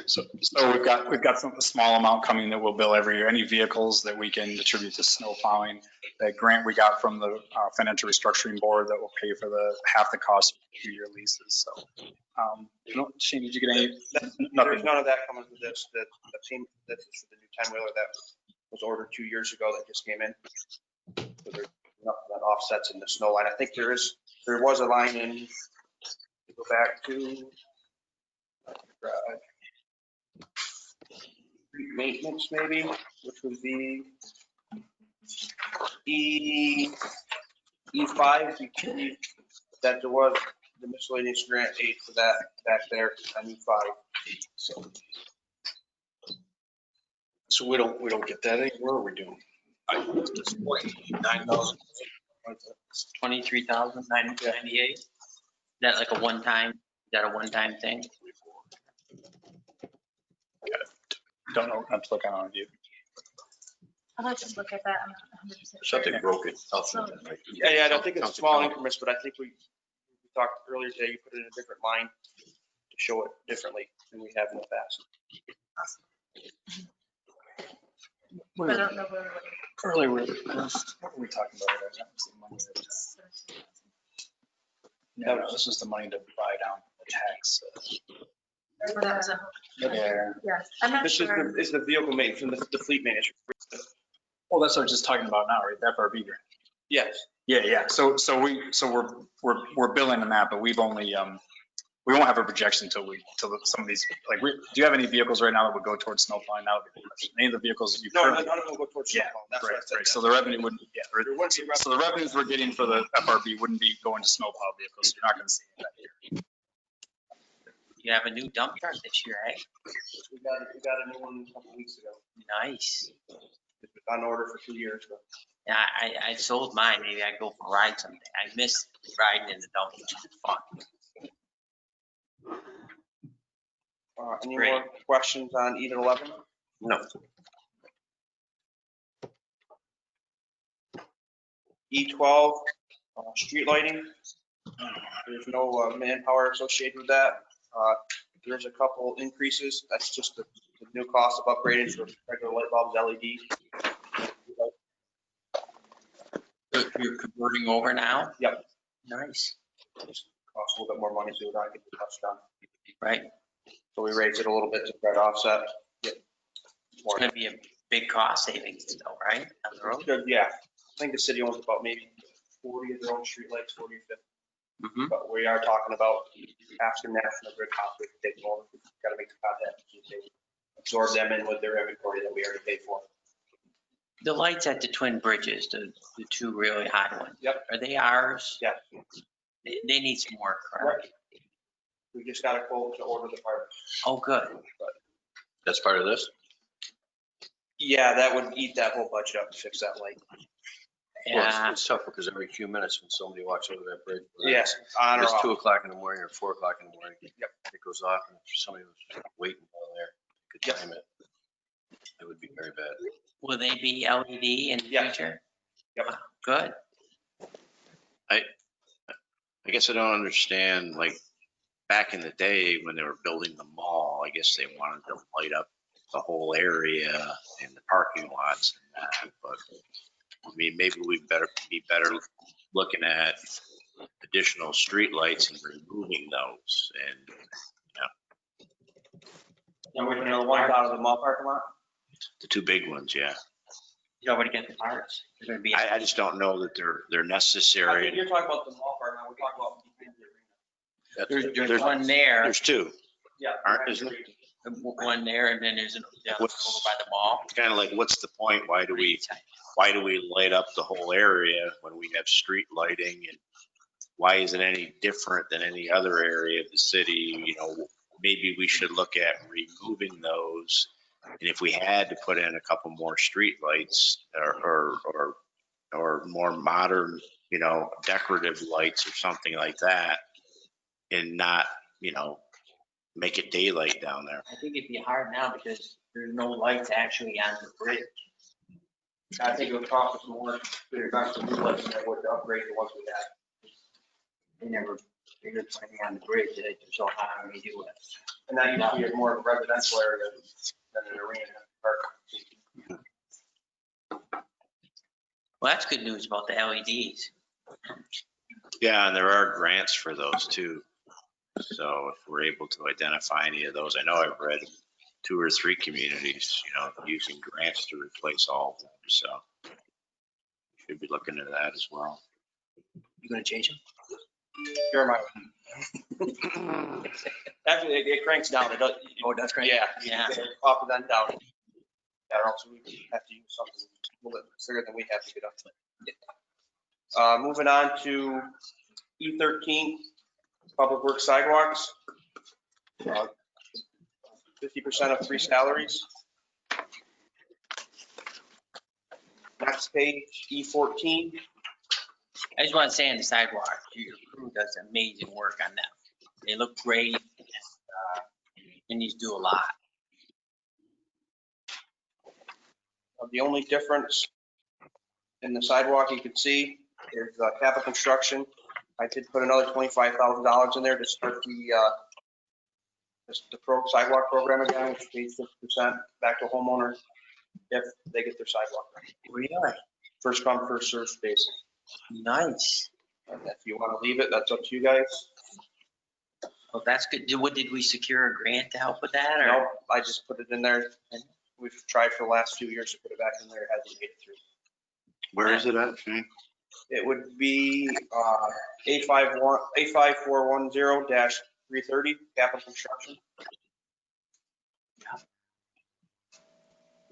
So we've got a small amount coming that we'll bill every year. Any vehicles that we can attribute to snow plowing, that grant we got from the financial restructuring board that will pay for half the cost of 2-year leases. So, Shane, did you get any? Nothing. There's none of that coming with this. The team that's for the new 10-wheeler that was ordered 2 years ago that just came in. So there's nothing that offsets in the snow line. I think there was a line in. Go back to. Maintenance maybe, which would be E5, that there was the miscellaneous grant aid for that back there on E5. So we don't get that anymore, we do. This point, 9,000. 23,998. Is that like a one-time? Is that a one-time thing? Don't know. I'm looking on you. I'll just look at that. I'm not 100% sure. Something broken. Yeah, I don't think it's small increments, but I think we talked earlier today, you put it in a different line to show it differently than we have in the past. I don't know where. Earlier, what were we talking about? That was the money no, this was the money to buy down the tax. Well, that was a. Yeah. Yes, I'm not This sure. is the vehicle maintenance from the fleet manager. Well, that's what we're just talking about now, right? The FRB grant. Yes. Yeah. So we're billing on that, but we've only we won't have a projection until some of these, like, do you have any vehicles right now that would go towards snow plowing? That would be the question. Any of the vehicles you No, currently? none of them will go towards Yeah, snowplow. That's what I said. right. So the revenue wouldn't, There wouldn't be so the revenues we're getting for the FRB wouldn't be going to snowplow vehicles. You're not going to see that here. You have a new dump truck this year, eh? We got a new one a couple weeks ago. Nice. It's been on order for 2 years, but Yeah, I sold mine. Maybe I'd go for a ride someday. I miss riding in the dump. It's fun. any Great. more questions on E11? No. E12, street lighting. There's no manpower associated with that. There's a couple increases. That's just the new cost of upgrading from regular light bulbs, LED. So you're converting over now? Yep. Nice. Just costs a little bit more money to not get the touch done. Right. So we raised it a little bit to try to offset. It's gonna be a big cost savings though, right? On the road? Good, yeah. I think the city owns about maybe 40 of their own streetlights, 40 or 50. Mhm. But we are talking about asking National Grid Company to take them over. Got to make the contact. They absorb them in with their inventory that we already paid for. The lights at the Twin Bridges, the two really high ones. Yep. Are they ours? Yeah. They need some work, correct? We just got a quote to order the part. Oh, good. That's part of this? Yeah, that would eat that whole budget up to fix that light. Well, Yeah. it's tough because every few minutes when somebody walks over that bridge. Yes, on or It's off. 2 o'clock in the morning or 4 o'clock in the morning. Yep. It goes off and if somebody was waiting down there, could Yep. time it. It would be very bad. Will they be LED in the Yeah. future? Yep. Wow, good. I guess I don't understand, like, back in the day when they were building the mall, I guess they wanted to light up the whole area and the parking lots and that, but I mean, maybe we be better looking at additional streetlights and removing those and, And we're gonna one out of the mall parking lot. the two big ones, yeah. You already get the parts. They're gonna be. I just don't know that they're I think necessary. you're talking about the mall parking lot. We're talking about behind the arena. There's one there, There's two, Yeah. aren't, behind isn't the it? arena. one there, and then there's the other over by the mall. It's kind of like, what's the point? Why do we light up the whole area when we have street lighting? And why is it any different than any other area of the city? You know, maybe we should look at removing those. And if we had to put in a couple more street lights or more modern, you know, decorative lights or something like that and not, you know, make it daylight down there. I think it'd be hard now because there's no lights actually on the bridge. I think it would cost us more to invest in new lights than it would to upgrade the ones we have. They were putting on the bridge, they just so high when they do it. And that used to be a more residential area than an arena. Well, that's good news about the LEDs. Yeah, and there are grants for those too. So if we're able to identify any of those, I know I've read 2 or 3 communities, you know, using grants to replace all of them. So should be looking into that as well. You gonna change them? Sure, my. Actually, it cranks down. It does. Oh, that's great. Yeah. Yeah. Up and then down. Yeah, or else we have to use something a little bit bigger than we have to get up to. Moving on to E13, Public Works Sidewalks. 50% of 3 salaries. Next page, E14. I just want to say on the sidewalk, your crew does amazing work on them. They look great and you do a lot. The only difference in the sidewalk you can see is capital construction. I did put another $25,000 in there to start the pro sidewalk program again, which pays 50% back to homeowners if they get their sidewalk. Really? First come, first served basis. Nice. And if you want to leave it, that's up to you guys. Well, that's good. Did we secure a grant to help with that or? No, I just put it in there. We've tried for the last few years to put it back in there. It hasn't made it through. Where is it at, Shane? It would be A5410-330, capital construction.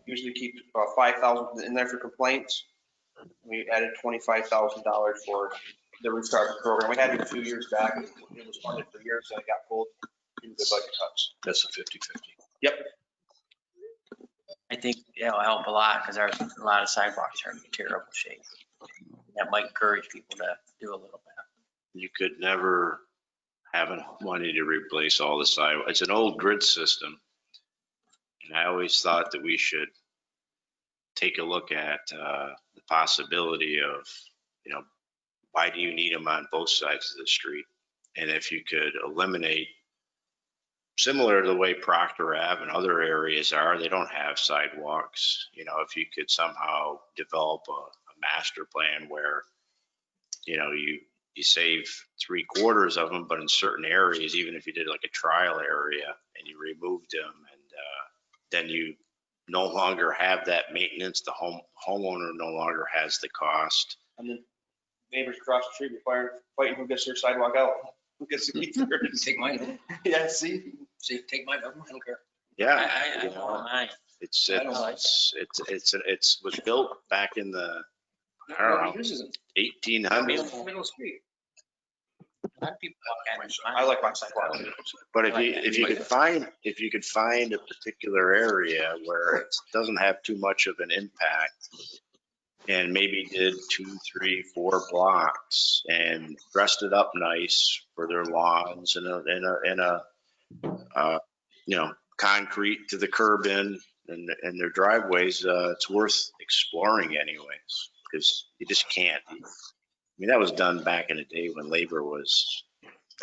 Usually keep 5,000 in there for complaints. We added $25,000 for the restart program. We had it a few years back. It was funded for years and it got pulled. in the budget cuts. That's a 50/50. Yep. I think it'll help a lot because there's a lot of sidewalks are in terrible shape. That might encourage people to do a little bit. You could never have enough money to replace all the sidewalks. It's an old grid system. And I always thought that we should take a look at the possibility of, why do you need them on both sides of the street? And if you could eliminate, similar to the way Proctor Ave and other areas are, they don't have sidewalks. If you could somehow develop a master plan where, you save 3/4 of them, but in certain areas, even if you did like a trial area and you removed them, and then you no longer have that maintenance, the homeowner no longer has the cost. And then neighbors across the street fighting who gets their sidewalk out. Who gets to keep theirs? Take mine. Yeah, see? Take mine. I don't care. Yeah. I don't mind. It's I don't like was built back in the, I don't Nobody know, uses it. 1800s. Middle street. A lot of people walk on it. I like my sidewalk. But if you could find a particular area where it doesn't have too much of an impact, and maybe did 2, 3, 4 blocks and dressed it up nice for their lawns and concrete to the curb in and their driveways, it's worth exploring anyways, because you just can't. I mean, that was done back in the day when labor was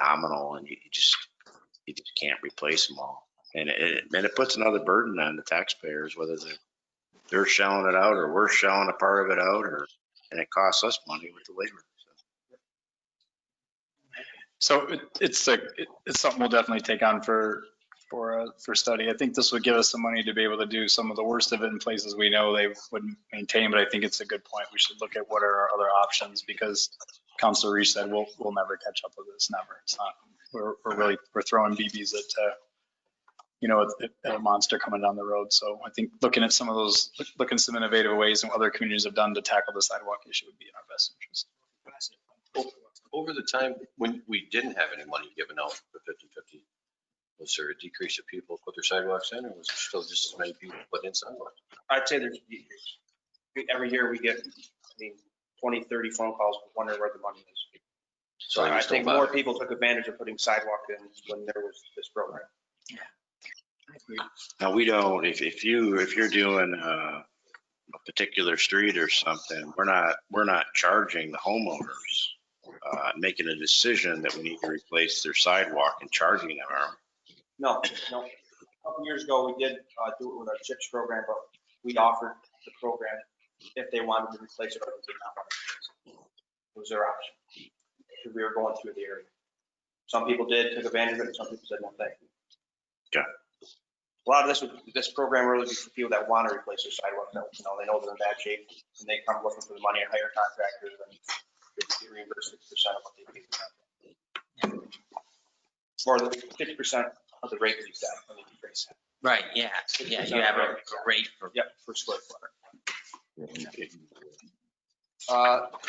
nominal, and you just can't replace them all. And it puts another burden on the taxpayers, whether they're shelling it out or we're shelling a part of it out, and it costs us money with the labor. So it's something we'll definitely take on for study. I think this would give us some money to be able to do some of the worst of it in places we know they wouldn't maintain, but I think it's a good point. We should look at what are our other options, because Councilor Reach said we'll never catch up with this, never. It's not, we're throwing BBs at a monster coming down the road. So I think looking at some innovative ways and what other communities have done to tackle the sidewalk issue would be in our best interest. Over the time when we didn't have any money given out for 50/50, was there a decrease of people put their sidewalks in, or was there still just as many people put in sidewalks? I'd say there's a decrease. Every year we get, 20, 30 phone calls wondering where the money is. So I think more people took advantage of putting sidewalk in when there was this program. Now we don't, if you're doing a particular street or something, we're not charging the homeowners, making a decision that we need to replace their sidewalk and charging them. No. A couple years ago, we did do it with our CHIPS program, but we offered the program if they wanted to replace it or if they did not want to replace it. It was their option. Because we were going through the area. Some people took advantage of it, and some people said no thank you. Okay. A lot of this program really is for people that want to replace their sidewalk. They know they're in bad shape, and they come looking for the money and hire contractors, and get reimbursed 50% of what they pay for that. Or the 50% of the rate that you've got when you replace it. Right, yeah. Yeah, you have a rate for. Yep, for square foot.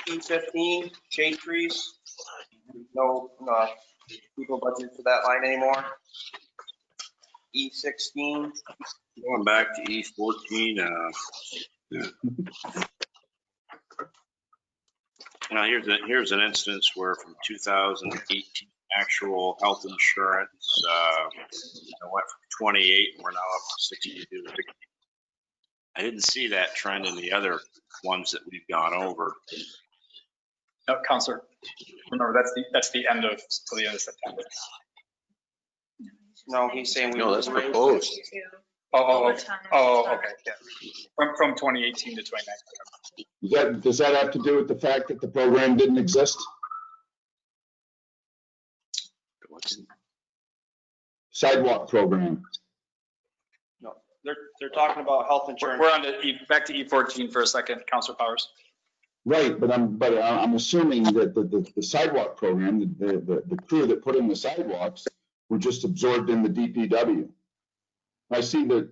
E15, shade trees. No people budgeted for that line anymore. E16. Going back to E14, now here's an instance where from 2018 actual health insurance went from 28 and we're now up to 62. I didn't see that trend in the other ones that we've gone over. No, Councilor, remember that's the end of September. No, he's saying we. No, that's proposed. Oh, okay. Yeah. From 2018 to 2019. Does that have to do with the fact that the program didn't exist? Sidewalk program. No, they're talking about health insurance. We're on to back to E14 for a second, Councilor Powers. Right, but I'm assuming that the sidewalk program, the crew that put in the sidewalks were just absorbed in the DPW. I see that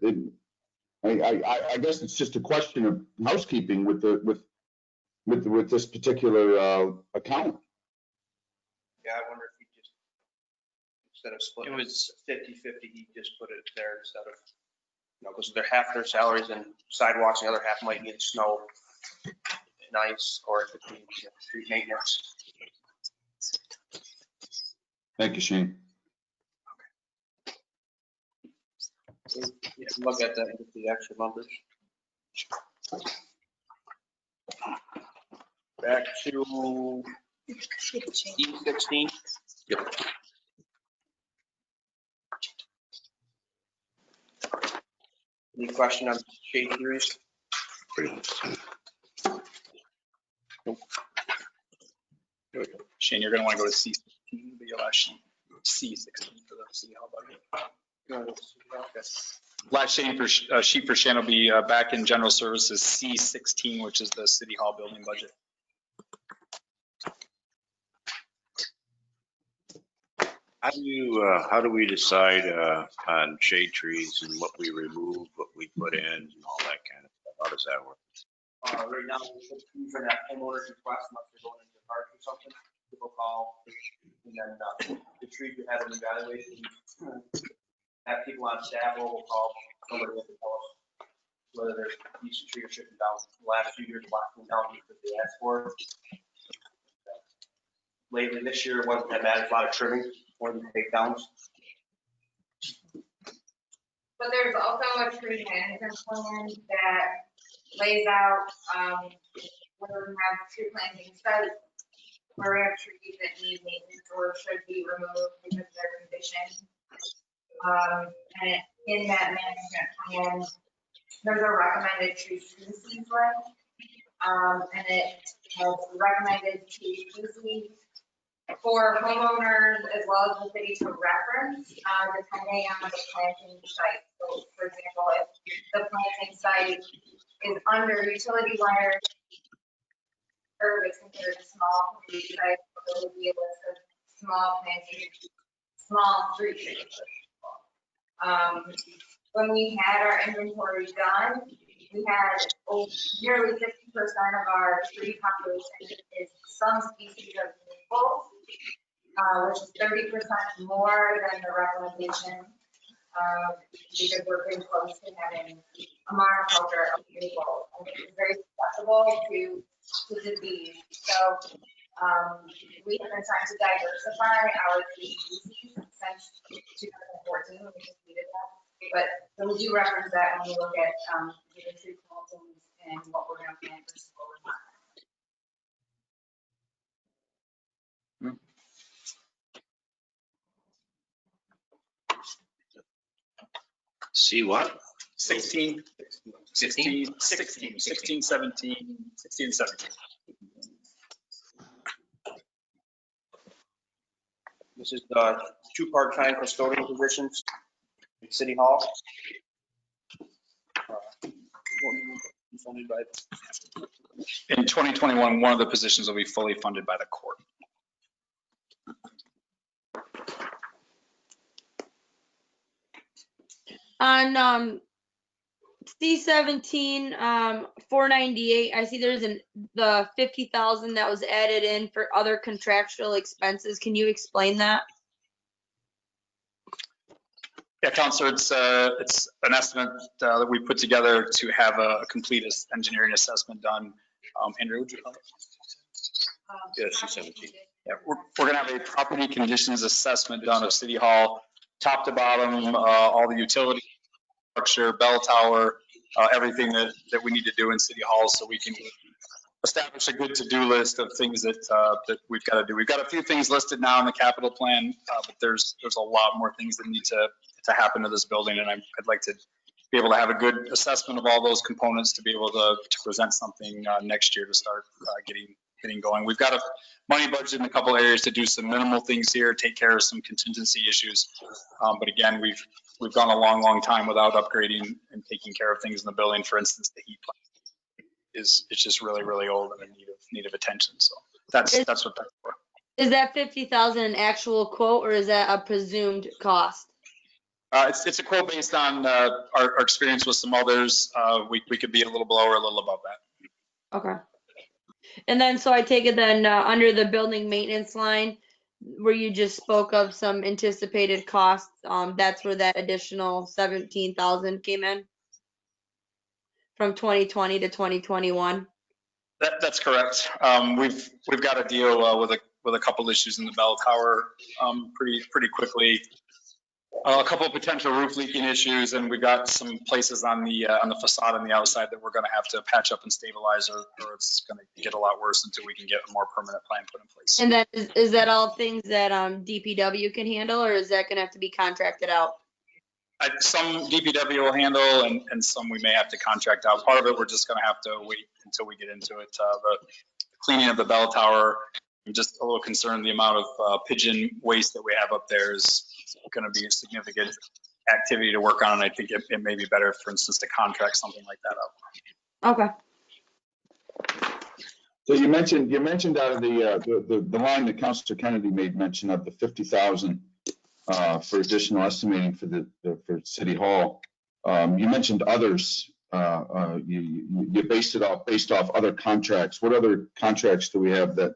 I guess it's just a question of housekeeping with this particular account. Yeah, I wonder if we just Instead of splitting It it was- 50/50, he just put it there instead of, because they're half their salaries and sidewalks, and the other half might need snow and ice, or it could be street maintenance. Thank you, Shane. Yeah, look at that, and get the actual numbers. Back to E16. Yep. Any question on shade trees? Pretty much. Shane, you're gonna wanna go to C16, but your last sheet, C16 for the city hall budget. Okay. Last sheet for Shane will be back in general services, C16, which is the city hall building budget. How do we decide on shade trees and what we remove, what we put in, and all that kind of stuff? How does that work? Right now, we're for that homeowner's request, unless they're going into park or something, people call, and then the trees we have in evaluation, have people on staff or will call, somebody will tell us whether there's a decent tree or shouldn't down. The last few years, blocking down because they asked for it. Lately, this year, it wasn't that bad, it's a lot of trimming, more than takedowns. But there's also a tree management plan that lays out, where we have tree planting sites, where we have trees that need maintenance or should be removed because of their condition. And in that management plan, there's a recommended tree species list. And it has recommended tree species for homeowners as well as the city to reference, depending on the planting site. So for example, if the planting site is under utility wire, or it's considered a small community site, there would be a list of small planting, small street trees. When we had our inventory done, we had nearly 50% of our tree population is some species of maples, which is 30% more than the recommendation, because we're pretty close to having a monoculture of maples, and it's very susceptible to disease. So we have been trying to diversify our tree species since 2014 when we completed that. But so we do reference that when we look at the tree plantings and what we're going to plant versus what we're not. See what? 16, 17. 16, 17. This is the 2 part-time custodian positions at City Hall. Funded by. In 2021, one of the positions will be fully funded by the court. On C17, 498, I see there's the 50,000 that was added in for other contractual expenses. Can you explain that? Yeah, Counselor, it's an estimate that we put together to have a complete engineering assessment done. Andrew, would you call it? Yes, C17. Yeah, we're gonna have a property conditions assessment done of City Hall, top to bottom, all the utility structure, bell tower, everything that we need to do in City Hall, so we can establish a good to-do list of things that we've got to do. We've got a few things listed now in the capital plan, but there's a lot more things that need to happen to this building, and I'd like to be able to have a good assessment of all those components to be able to present something next year to start getting going. We've got a money budget in a couple areas to do some minimal things here, take care of some contingency issues. But again, we've gone a long time without upgrading and taking care of things in the building. For instance, the heat plant it's just really old and in need of attention. So that's what that's for. Is that 50,000 an actual quote, or is that a presumed cost? It's a quote based on our experience with some others. We could be a little below or a little above that. Okay. And then, so I take it then under the building maintenance line, where you just spoke of some anticipated costs, that's where that additional 17,000 came in from 2020 to 2021. That's correct. We've got to deal with a couple issues in the bell tower pretty quickly. A couple of potential roof leaking issues, and we've got some places on the facade on the outside that we're going to have to patch up and stabilize, or it's going to get a lot worse until we can get a more permanent plan put in place. And then is that all things that DPW can handle, or is that going to have to be contracted out? Some DPW will handle, and some we may have to contract out. Part of it, we're just going to have to wait until we get into it. The cleaning of the bell tower, I'm just a little concerned the amount of pigeon waste that we have up there is going to be a significant activity to work on. And I think it may be better, for instance, to contract something like that out. Okay. So you mentioned out of the line that Councilor Kennedy made mention of the 50,000 for additional estimating for City Hall. You mentioned others. You based off other contracts. What other contracts do we have that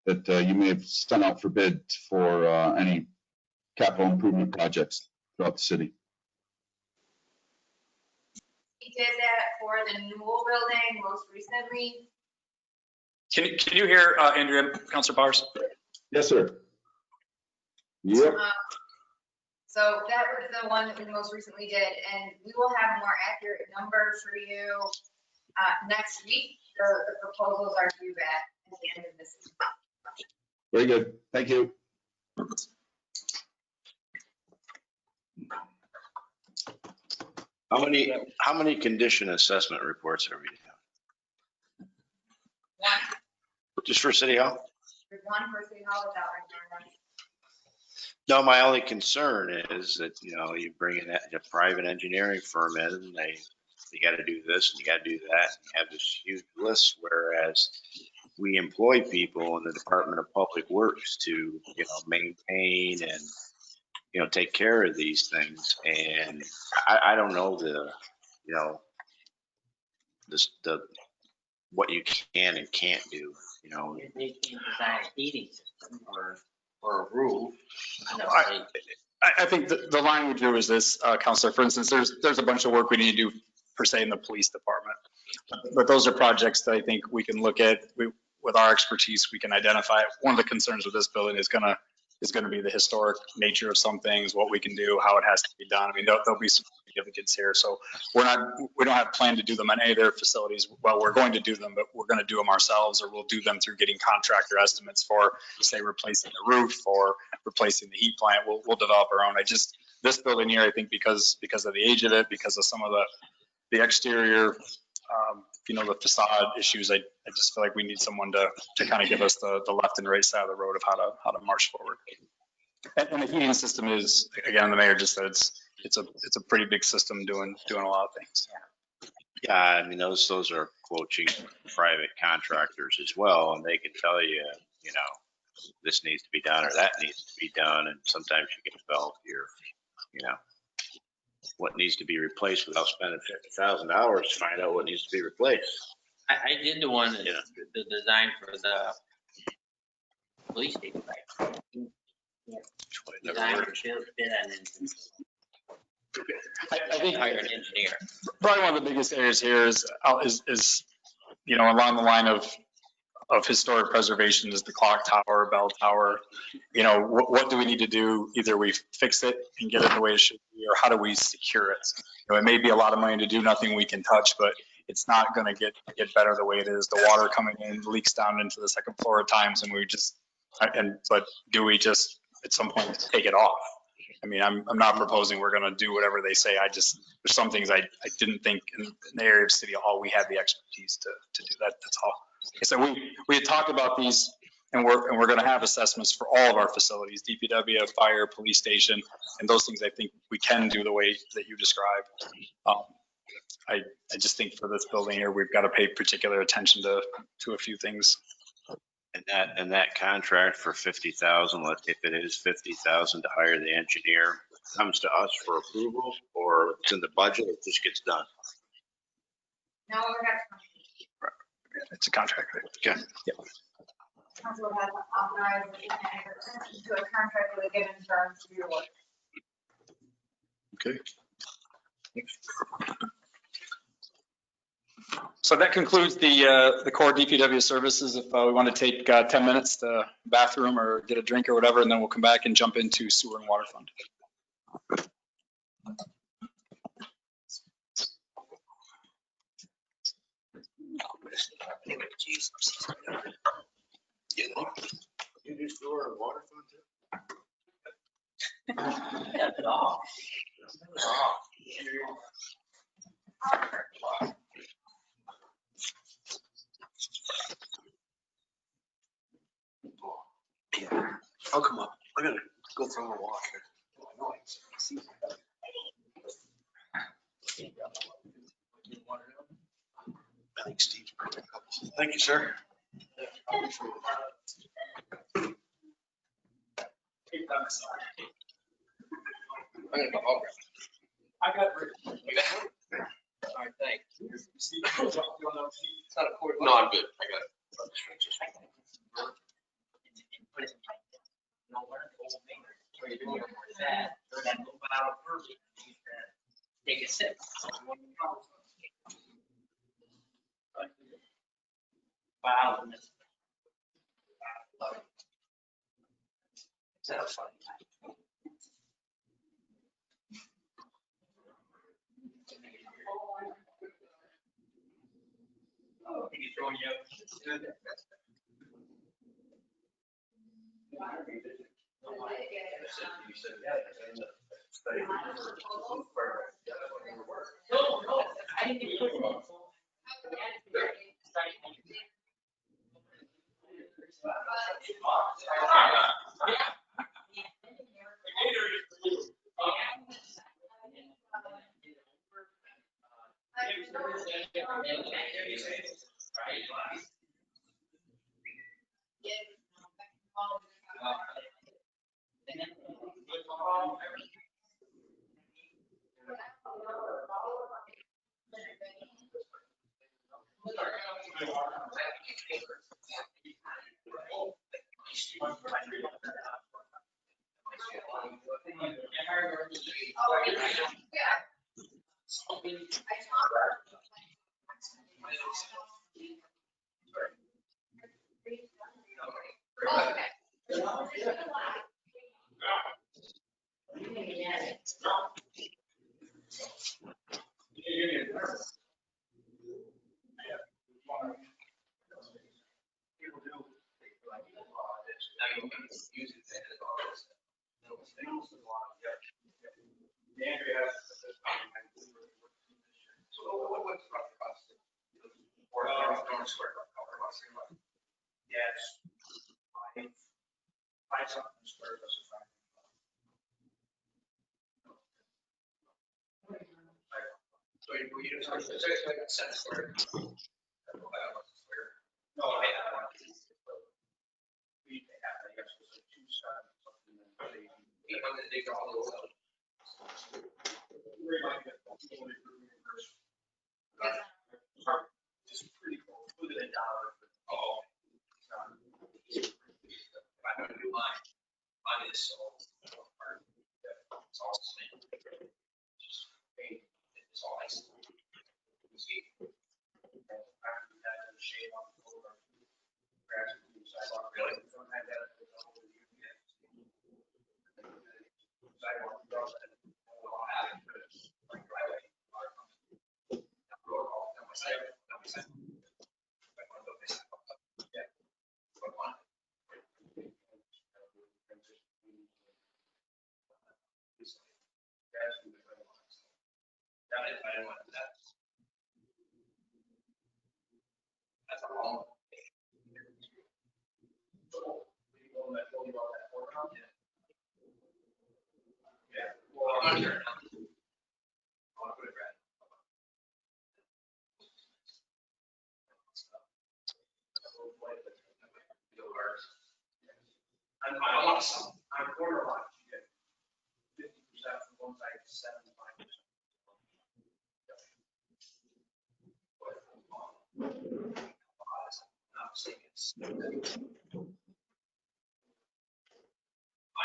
you may have sent out for bid for any capital improvement projects throughout the city? We did that for the Newell building most recently. Can you hear Andrea, Councilor Powers? Yes, sir. Yep. So that was the one that we most recently did, and we will have more accurate numbers for you next week. The proposals are due back at the end of this week. Very good. Thank you. How many condition assessment reports are we doing? One. Just for City Hall? There's one for City Hall without right now. No, my only concern is that, you bring in a private engineering firm in, and you got to do this and you got to do that. And you have this huge list, whereas we employ people in the Department of Public Works to, maintain and, take care of these things. And I don't know what you can and can't do, They can design a heating system or a roof. I think the line we drew is this, Councilor. For instance, there's a bunch of work we need to do per se in the police department, but those are projects that I think we can look at. With our expertise, we can identify. One of the concerns with this building is going to be the historic nature of some things, what we can do, how it has to be done. I mean, there'll be some significance here. So we don't have a plan to do them on any of their facilities. Well, we're going to do them, but we're going to do them ourselves, or we'll do them through getting contractor estimates for, say, replacing the roof or replacing the heat plant. We'll develop our own. This building here, I think because of the age of it, because of some of the exterior, the facade issues, I just feel like we need someone to kind of give us the left and right side of the road of how to march forward. And the heating system is, again, the mayor just said it's a pretty big system doing a lot of things. Yeah, I mean, those are quoting private contractors as well, and they can tell you, this needs to be done or that needs to be done, and sometimes you get developed here, what needs to be replaced without spending $50,000 to find out what needs to be replaced. I did the one, the design for the police station. Design for bid on it. I think Hire an engineer. probably one of the biggest areas here is along the line of historic preservation is the clock tower, bell tower. What do we need to do? Either we fix it and get it the way it should be, or how do we secure it? It may be a lot of money to do nothing we can touch, but it's not going to get better the way it is. The water coming in leaks down into the second floor at times, but do we just at some point take it off? I mean, I'm not proposing we're going to do whatever they say. There's some things I didn't think in the area of City Hall we had the expertise to do that. That's all. So we had talked about these, and we're going to have assessments for all of our facilities, DPW, fire, police station, and those things I think we can do the way that you described. I just think for this building here, we've got to pay particular attention to a few things. And that contract for 50,000, if it is 50,000 to hire the engineer, comes to us for approval, or it's in the budget, it just gets done? No, we're not. It's a contract. Okay. Yep. council has authorized the manager to enter into a contract with a given firm to do work. Okay. So that concludes the core DPW services. If we want to take 10 minutes to bathroom or get a drink or whatever, and then we'll come back and jump into sewer and water fund. You do sewer and water fund too? Cut it off. I'll come up. I'm gonna go for a little walk here. I think Steve's brought a couple. Thank you, sir. I got it. All right, thanks. It's not a court. No, I'm good. I got it. Take a sip. Wow. That's funny. Oh, he's throwing you out.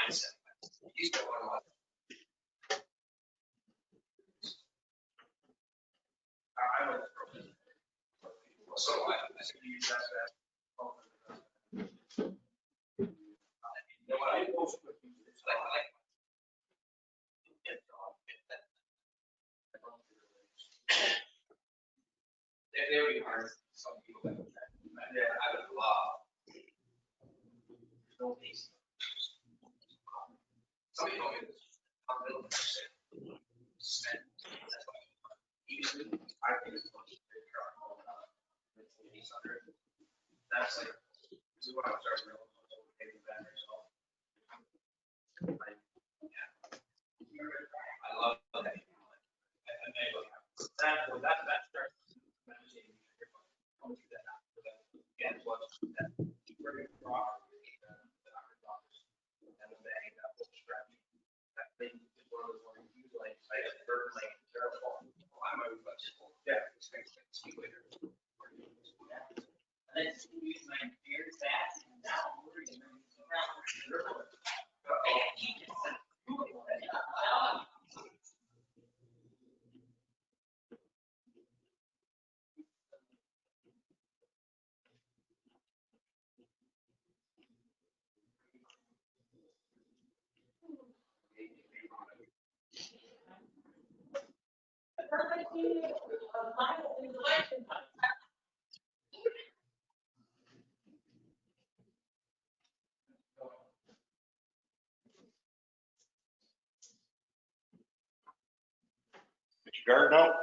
mindset. He's got one of my. I went through it. So I think you use that. You know what I most with you is like. They would be hard. Some people that I would love. No peace. Some people get spend. That's why. Even I think it's much bigger. That's like, this is what I'm starting to maybe better. So I love that. That's starts. Again, what that we're going to draw and the bag that whole stretch. That thing is one of those ones you like third lane, terrible. I'm over yeah, it's going to speak later. And then use my beard fast and now we're going to Garden out?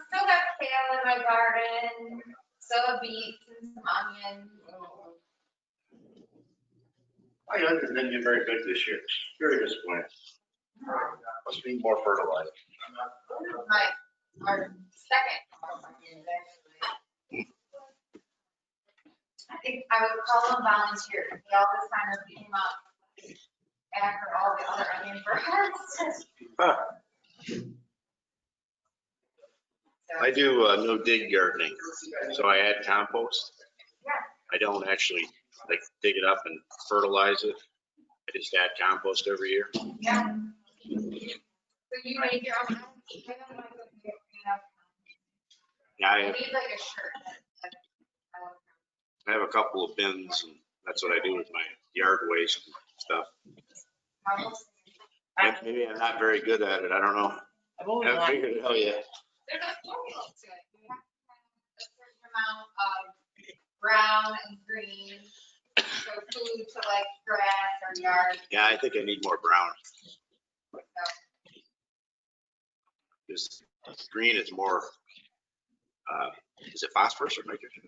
Still got kale in my garden, still have beets and some onions. My onions didn't do very good this year. Very disappointed. Must be more fertilizer. Our second. I think I would call them volunteers. They all just kind of came up after all the other onions were harvested. I do no dig gardening, so I add compost. Yeah. I don't actually like dig it up and fertilize it. I just add compost every year. Yeah. So you make your own. Yeah, I You need like a shirt. have a couple of bins, and that's what I do with my yard waste and stuff. Maybe I'm not very good at it. I don't know. I've always I haven't wanted, figured it out yet. There's a formula to it. You have to have a certain amount of brown and green. So food to like grass or yard. Yeah, I think I need more brown. So, Because green is more, is it phosphorus or nitrogen?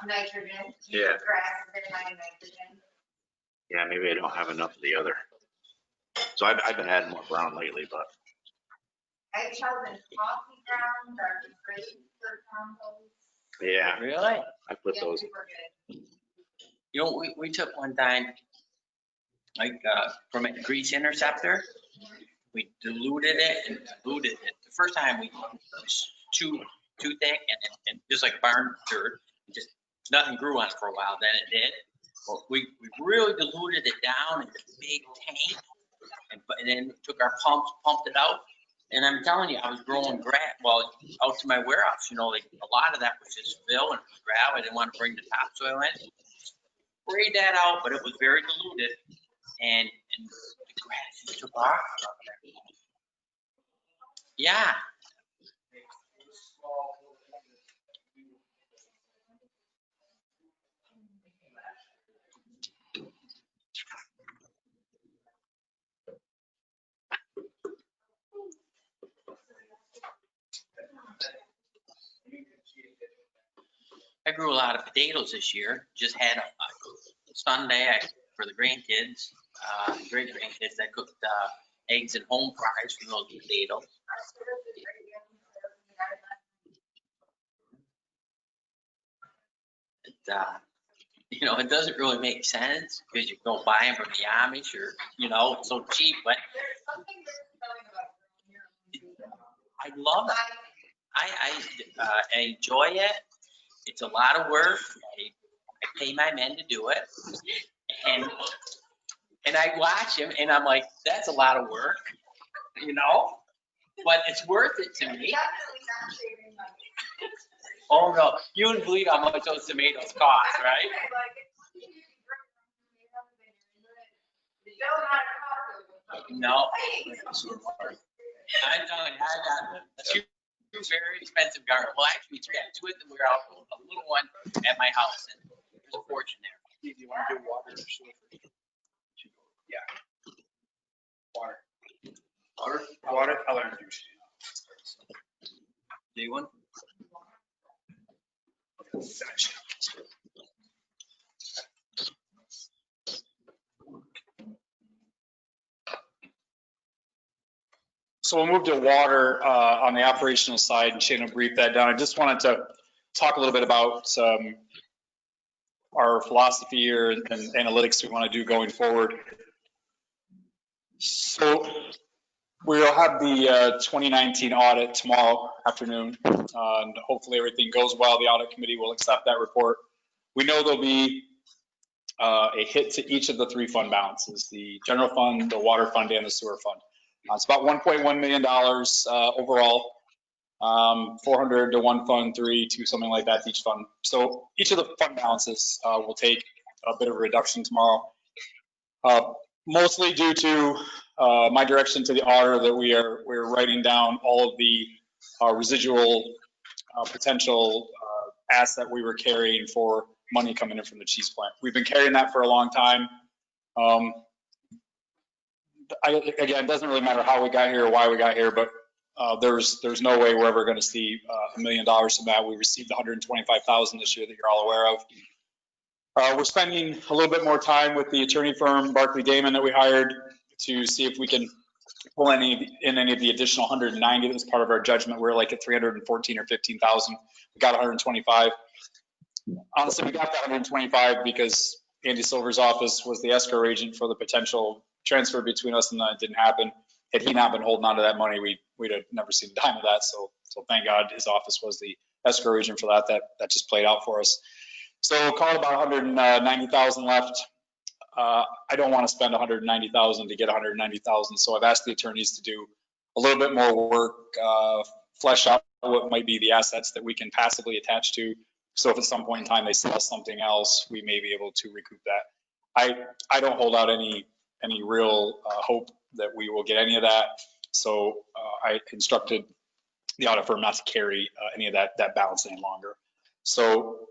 nitrogen. Yeah. Grass is very high in nitrogen. Yeah, maybe I don't have enough of the other. So I've been adding more brown lately, but I've chosen coffee grounds are great for compost. yeah, really? I put Yeah, those. super good. You know, we took one time, like, from a grease interceptor, we diluted it and diluted it. The first time it was too thick and just like barn dirt, just nothing grew on it for a while, then it did. Well, we really diluted it down in a big tank and then took our pumps, pumped it out. And I'm telling you, I was growing grass, well, out to my warehouse, you know, like a lot of that was just fill and gravel. I didn't want to bring the topsoil in. Sprayed that out, but it was very diluted and the grass just took off. Yeah. I grew a lot of potatoes this year. Just had a Sunday for the grandkids, great grandkids. I cooked eggs and home fries from those potatoes. You know, it doesn't really make sense because you go buy them from the Amish or, you know, it's so cheap, but I love it. I enjoy it. It's a lot of work. I pay my men to do it. And I watch him and I'm like, that's a lot of work, you know? But it's worth it to me. Definitely not saving money. Oh no, you wouldn't believe how much those tomatoes cost, right? No. I'm telling you, I got two very expensive gardens. Well, actually, three. I had two of them. We were out a little one at my house, and there's a fortune there. Do you want to do water or sewer? Yeah. Water. Water? Watercolor and juice. Do you want? So we'll move to water on the operational side, and Shane will brief that down. I just wanted to talk a little bit about our philosophy here and analytics we want to do going forward. So we'll have the 2019 audit tomorrow afternoon, and hopefully everything goes well. The audit committee will accept that report. We know there'll be a hit to each of the three fund balances, the general fund, the water fund, and the sewer fund. It's about $1.1 million overall, 400 to one fund, 3, 2, something like that to each fund. So each of the fund balances will take a bit of a reduction tomorrow, mostly due to my direction to the auditor that we're writing down all of the residual potential asset we were carrying for money coming in from the cheese plant. We've been carrying that for a long time. Again, it doesn't really matter how we got here or why we got here, but there's no way we're ever going to see $1 million from that. We received $125,000 this year that you're all aware of. We're spending a little bit more time with the attorney firm, Barclay Damon, that we hired to see if we can pull any of the additional 190 that was part of our judgment. We're like at 314 or 15,000. We got 125. Honestly, we got that 125 because Andy Silver's office was the escrow agent for the potential transfer between us, and that didn't happen. Had he not been holding on to that money, we'd have never seen a dime of that. So thank God his office was the escrow agent for that. That just played out for us. So call it about 190,000 left. I don't want to spend 190,000 to get 190,000. So I've asked the attorneys to do a little bit more work, flesh out what might be the assets that we can passively attach to. So if at some point in time they sell something else, we may be able to recoup that. I don't hold out any real hope that we will get any of that. So I instructed the audit firm not to carry any of that balance any longer. So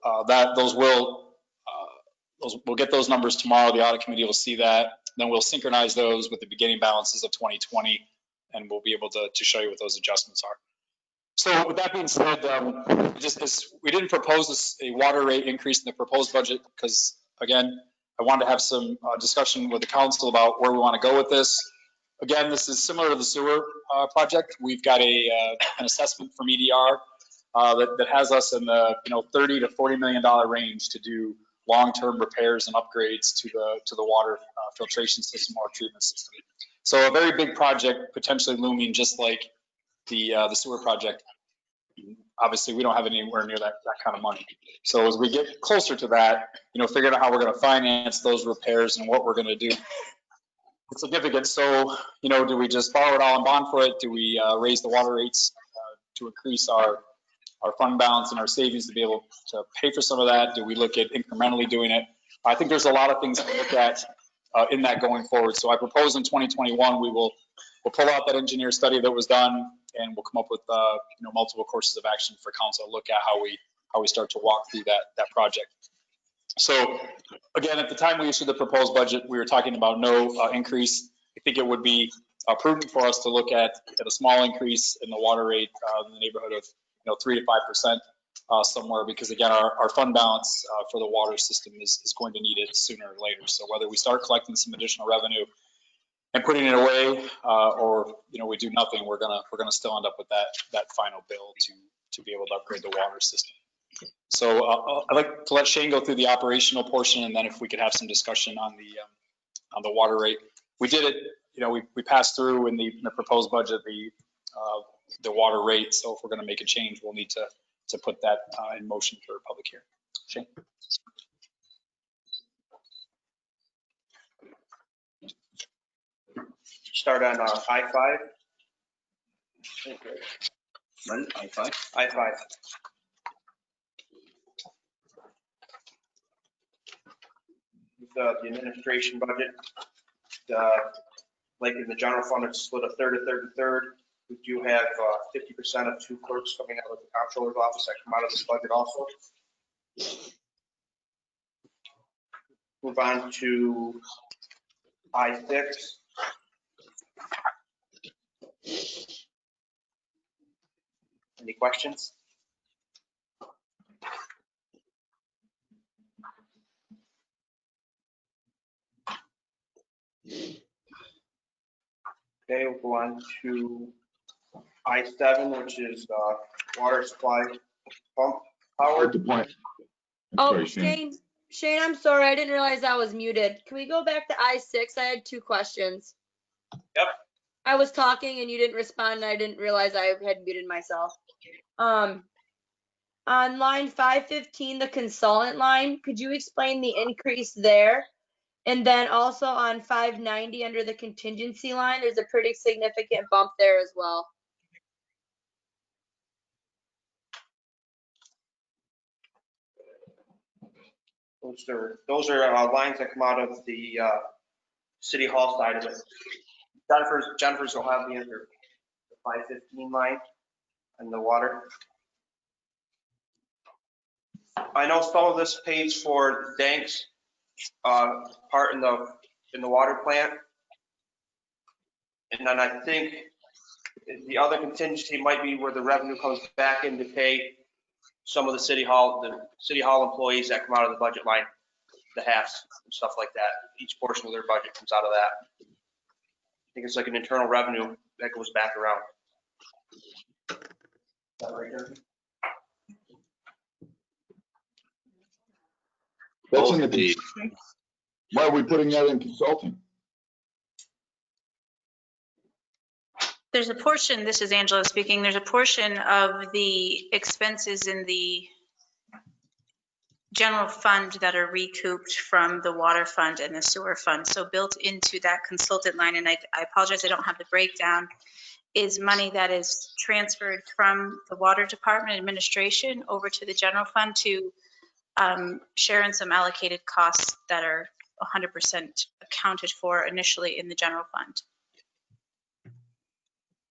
we'll get those numbers tomorrow. The audit committee will see that. Then we'll synchronize those with the beginning balances of 2020, and we'll be able to show you what those adjustments are. So with that being said, we didn't propose a water rate increase in the proposed budget because, again, I wanted to have some discussion with the council about where we want to go with this. Again, this is similar to the sewer project. We've got an assessment from EDR that has us in the $30 to $40 million range to do long-term repairs and upgrades to the water filtration system or treatment system. So a very big project potentially looming, just like the sewer project. Obviously, we don't have anywhere near that kind of money. So as we get closer to that, figuring out how we're going to finance those repairs and what we're going to do, it's significant. So, do we just borrow it all and bond for it? Do we raise the water rates to increase our fund balance and our savings to be able to pay for some of that? Do we look at incrementally doing it? I think there's a lot of things to look at in that going forward. So I propose in 2021, we'll pull out that engineer study that was done, and we'll come up with multiple courses of action for council to look at how we start to walk through that project. So again, at the time we issued the proposed budget, we were talking about no increase. I think it would be prudent for us to look at a small increase in the water rate in the neighborhood of 3 to 5% somewhere, because again, our fund balance for the water system is going to need it sooner or later. So whether we start collecting some additional revenue and putting it away, or we do nothing, we're gonna still end up with that final bill to be able to upgrade the water system. So I'd like to let Shane go through the operational portion, and then if we could have some discussion on the water rate. We did it, we passed through in the proposed budget the water rate. So if we're going to make a change, we'll need to put that in motion for a public hearing. Shane. start on I-5. I-5. I-5. The administration budget, like in the general fund, it's split a third, a third, a third. We do have 50% of 2 clerks coming out of the comptroller's office that come out of this budget also. Move on to I-6. Any questions? Okay, we'll go on to I-7, which is water supply pump power. Good point. Oh, Sorry, Shane. Shane, I'm sorry. I didn't realize I was muted. Can we go back to I-6? I had 2 questions. Yep. I was talking and you didn't respond and I didn't realize I had muted myself. On line 515, the consultant line, could you explain the increase there? And then also on 590 under the contingency line, there's a pretty significant bump there as well. Those are lines that come out of the city hall side of it. Jennifer's will have the answer. The 515 line and the water. I know some of this pays for Dank's part in the water plant. And then I think the other contingency might be where the revenue comes back in to pay some of the city hall employees that come out of the budget line, the halves and stuff like that. Each portion of their budget comes out of that. I think it's like an internal revenue that goes back around. Is that right, Jeremy? That's in the, why are we putting that in consulting? There's a portion, this is Angela speaking, there's a portion of the expenses in the general fund that are recouped from the water fund and the sewer fund. So built into that consultant line, and I apologize, I don't have the breakdown, is money that is transferred from the water department administration over to the general fund to share in some allocated costs that are 100% accounted for initially in the general fund.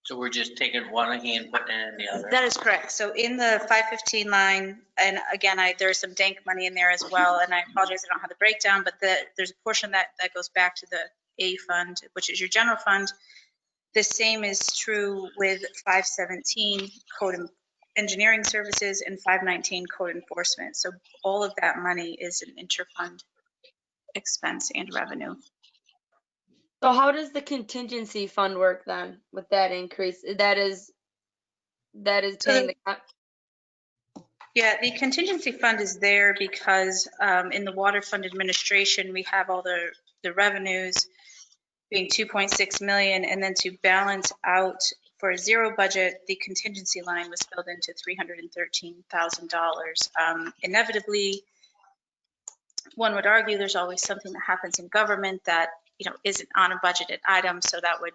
So we're just taking one hand, putting it in the other? That is correct. So in the 515 line, and again, there's some dank money in there as well, and I apologize, I don't have the breakdown, but there's a portion that goes back to the A fund, which is your general fund. The same is true with 517 code engineering services and 519 code enforcement. So all of that money is an interfund expense and revenue. So how does the contingency fund work then with that increase? That is paying the. Yeah, the contingency fund is there because in the water fund administration, we have all the revenues being 2.6 million, and then to balance out for a zero budget, the contingency line was filled into $313,000. Inevitably, one would argue there's always something that happens in government that isn't on a budgeted item, so that would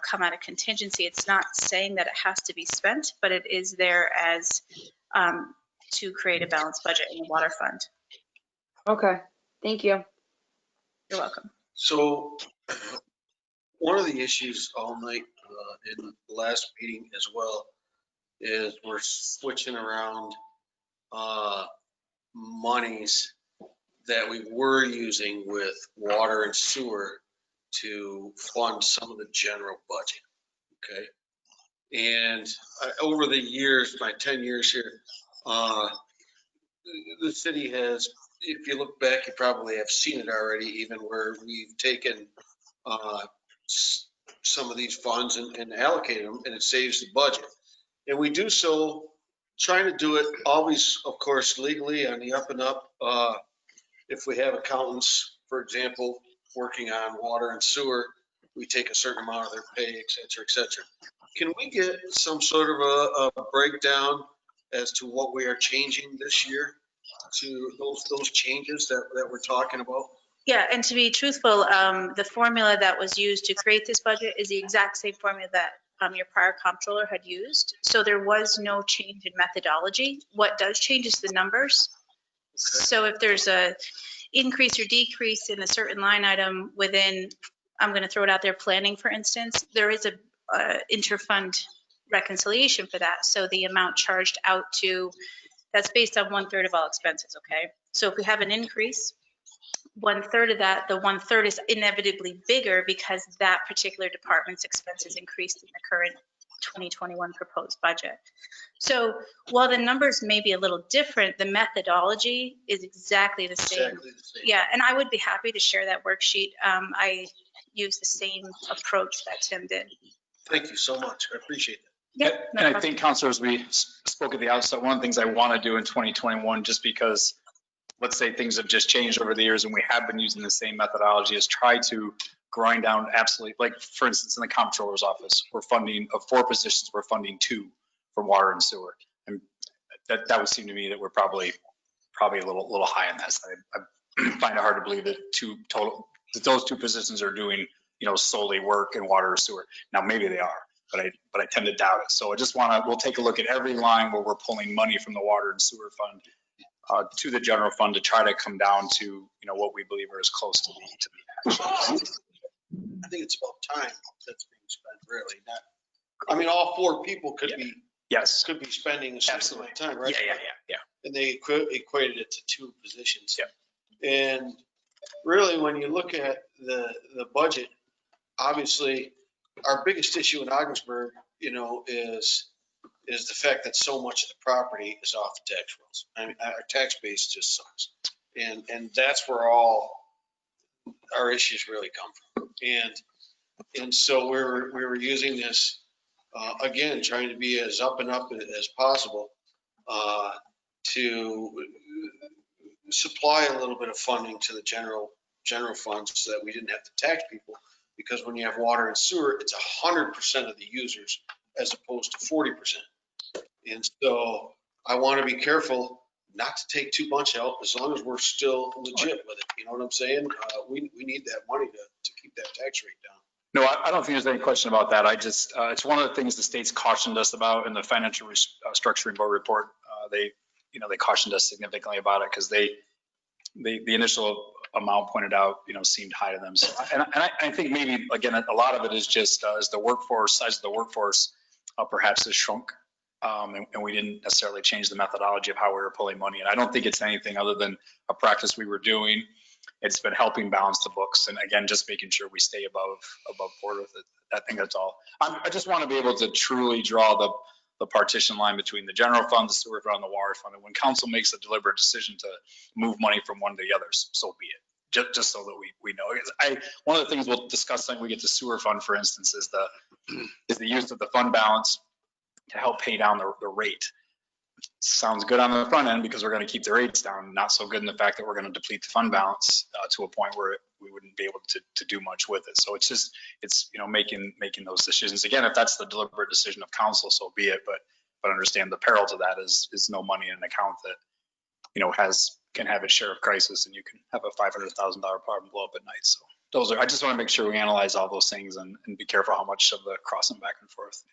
come out of contingency. It's not saying that it has to be spent, but it is there as to create a balanced budget in the water fund. Okay, thank you. You're welcome. So one of the issues all night in the last meeting as well is we're switching around monies that we were using with water and sewer to fund some of the general budget, okay? And over the years, my 10 years here, the city has, if you look back, you probably have seen it already, even where we've taken some of these funds and allocated them, and it saves the budget. And we do so trying to do it always, of course, legally on the up and up. If we have accountants, for example, working on water and sewer, we take a certain amount of their pay, et cetera, et cetera. Can we get some sort of a breakdown as to what we are changing this year to those changes that we're talking about? Yeah, and to be truthful, the formula that was used to create this budget is the exact same formula that your prior comptroller had used. So there was no change in methodology. What does change is the numbers. So if there's a increase or decrease in a certain line item within, I'm going to throw it out there, planning, for instance, there is a interfund reconciliation for that. So the amount charged out to, that's based on 1/3 of all expenses, okay? So if we have an increase, 1/3 of that, the 1/3 is inevitably bigger because that particular department's expenses increased in the current 2021 proposed budget. So while the numbers may be a little different, the methodology is exactly the same. Exactly the same. Yeah, and I would be happy to share that worksheet. I use the same approach that Tim did. Thank you so much. I appreciate that. Yep, no And I problem. think, councilors, we spoke at the outset, one of the things I want to do in 2021, just because, let's say things have just changed over the years and we have been using the same methodology, is try to grind down absolutely, like, for instance, in the comptroller's office, we're funding, of 4 positions, we're funding 2 for water and sewer. And that would seem to me that we're probably a little high on that side. I find it hard to believe that those 2 positions are doing, solely work in water or sewer. Now, maybe they are, but I tend to doubt it. So I just we'll take a look at every line where we're pulling money from the water and sewer fund to the general fund to try to come down to, what we believe are as close to the actual. I think it's about time that's being spent, really. All 4 people could be Yes. could be spending a certain amount of time, right? Yeah. And they equated it to 2 positions. Yeah. And really, when you look at the budget, obviously, our biggest issue in Ogdensburg, is the fact that so much of the property is off the tax rolls. Our tax base just sucks. And that's where all our issues really come from. And so we were using this, again, trying to be as up and up as possible to supply a little bit of funding to the general funds so that we didn't have to tax people. Because when you have water and sewer, it's 100% of the users as opposed to 40%. And so I want to be careful not to take too much out as long as we're still legit with it. You know what I'm saying? We need that money to keep that tax rate down. No, I don't think there's any question about that. I just, it's one of the things the state's cautioned us about in the financial structuring board report. They cautioned us significantly about it because the initial amount pointed out, seemed high to them. So, and I think maybe, again, a lot of it is just as the size of the workforce perhaps has shrunk. And we didn't necessarily change the methodology of how we were pulling money. And I don't think it's anything other than a practice we were doing. It's been helping balance the books. And again, just making sure we stay above board with it. I think that's all. I just want to be able to truly draw the partition line between the general fund, the sewer fund, and the water fund. And when council makes a deliberate decision to move money from one to the others, so be it. Just so that we know. One of the things we'll discuss when we get to sewer fund, for instance, is the use of the fund balance to help pay down the rate. Sounds good on the front end because we're going to keep the rates down. Not so good in the fact that we're going to deplete the fund balance to a point where we wouldn't be able to do much with it. So it's making those decisions. Again, if that's the deliberate decision of council, so be it. But understand the peril to that is no money in an account that can have its share of crisis, and you can have a $500,000 problem blow up at night. So I just want to make sure we analyze all those things and be careful how much of the crossing back and forth.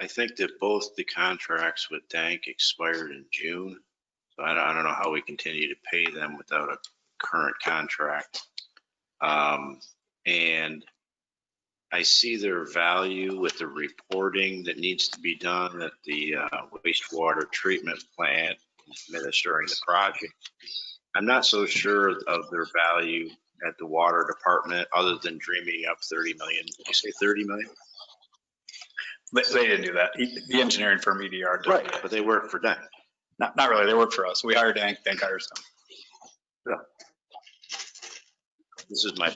I think that both the contracts with Dank expired in June. So I don't know how we continue to pay them without a current contract. And I see their value with the reporting that needs to be done at the wastewater treatment plant administering the project. I'm not so sure of their value at the water department other than dreaming up 30 million. Did you say 30 million? They didn't do that. The engineering firm EDR did. Right, but they work for Dank. Not really. They work for us. We hire Dank hires them. Yeah. This is my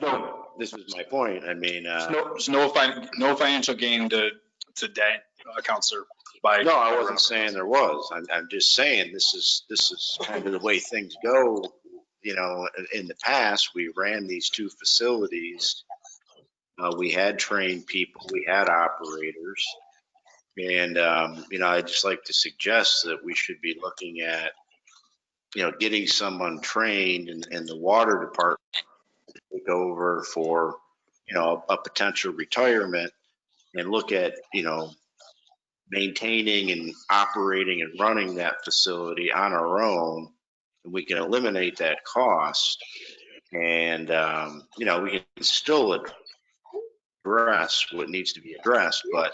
point. I mean, there's no financial gain to Dank, Counselor. No, I wasn't saying there was. I'm just saying this is kind of the way things go. In the past, we ran these 2 facilities. We had trained people. We had operators. And, I'd just like to suggest that we should be looking at, getting someone trained in the water department to take over for, a potential retirement and look at, maintaining and operating and running that facility on our own, and we can eliminate that cost. And, we can still address what needs to be addressed, but,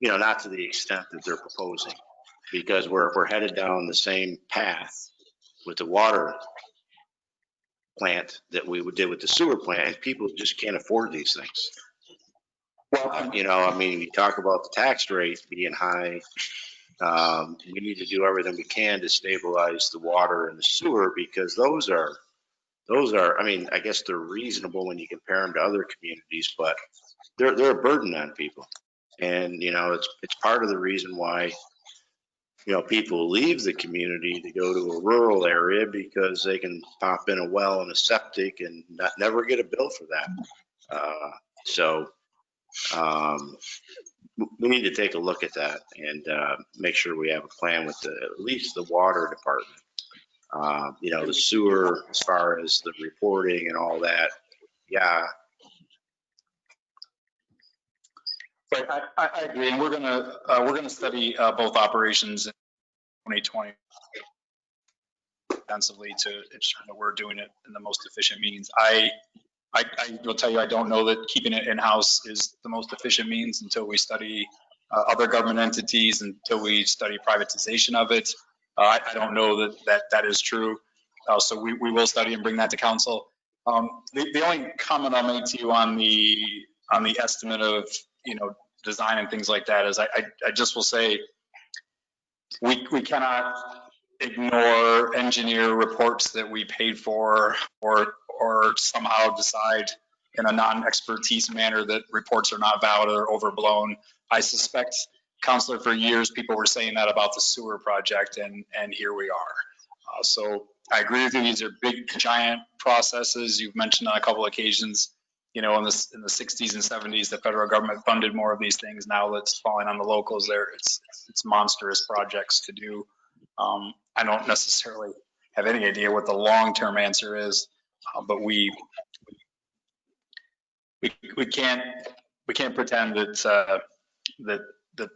not to the extent that they're proposing, because we're headed down the same path with the water plant that we did with the sewer plant, and people just can't afford these things. You talk about the tax rate being high. We need to do everything we can to stabilize the water and the sewer, because those are, I guess they're reasonable when you compare them to other communities, but they're a burden on people. And, it's part of the reason why, people leave the community to go to a rural area, because they can pop in a well and a septic and never get a bill for that. So we need to take a look at that and make sure we have a plan with at least the water department. The sewer, as far as the reporting and all that. Yeah. Right, I agree, and we're gonna study both operations in 2020 extensively to ensure that we're doing it in the most efficient means. I will tell you, I don't know that keeping it in-house is the most efficient means until we study other government entities, until we study privatization of it. I don't know that is true. So we will study and bring that to council. The only comment I'll make to you on the estimate of, design and things like that is I just will say we cannot ignore engineer reports that we paid for, or somehow decide in a non-expertise manner that reports are not valid or overblown. I suspect, Counselor, for years people were saying that about the sewer project, and here we are. So I agree with you. These are big, giant processes. You've mentioned on a couple of occasions, in the 60s and 70s, the federal government funded more of these things. Now that's falling on the locals. It's monstrous projects to do. I don't necessarily have any idea what the long-term answer is, but we can't pretend that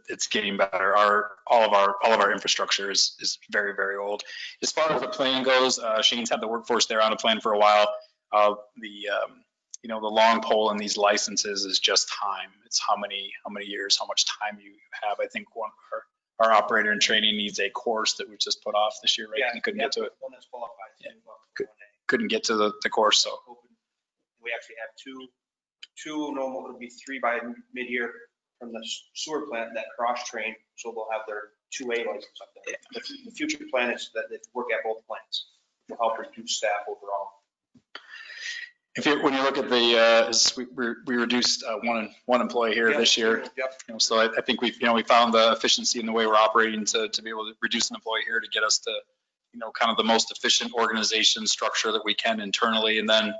it's getting better. All of our infrastructure is very, very old. As far as the plan goes, Shane's had the workforce there on a plan for a while. The long pole in these licenses is just time. It's how many years, how much time you have. I think our operator in training needs a course that we just put off this year, right? Yeah, He couldn't get to it. One that's qualified. Yeah. Couldn't get to the course, so. We actually have two normal, it'll be 3 by mid-year from the sewer plant that cross-train, so they'll have their 2A license up there. The future plan is that they work at both plants to help reduce staff overall. When you look at we reduced one employee here this year. Yep. So I think we found the efficiency in the way we're operating to be able to reduce an employee here to get us to, kind of the most efficient organization structure that we can internally. And then,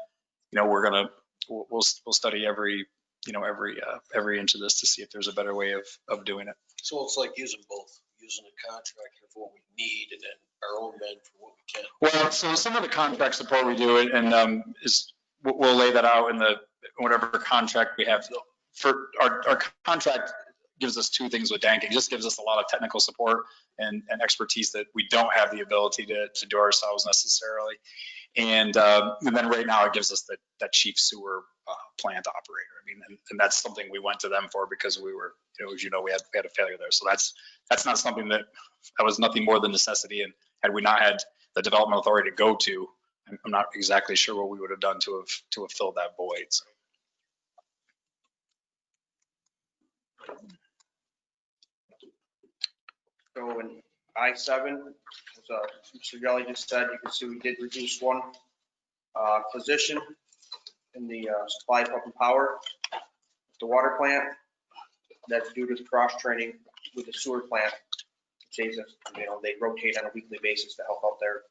we'll study every inch of this to see if there's a better way of doing it. So it's like using both, using a contractor for what we need and then our own men for what we can. Well, so some of the contract support we do it, and we'll lay that out in whatever contract we have. For our contract gives us two things with Dank. It just gives us a lot of technical support and expertise that we don't have the ability to do ourselves necessarily. And then right now it gives us that chief sewer plant operator. I mean, and that's something we went to them for because we were, as we had a failure there. So that's not something that was nothing more than necessity. And had we not had the development authority to go to, I'm not exactly sure what we would have done to have filled that void. So in I-7, as Mr. Gelli just said, you can see we did reduce one position in the supply pump and power, the water plant. That's due to the cross-training with the sewer plant. It saves us, they rotate on a weekly basis to help out there.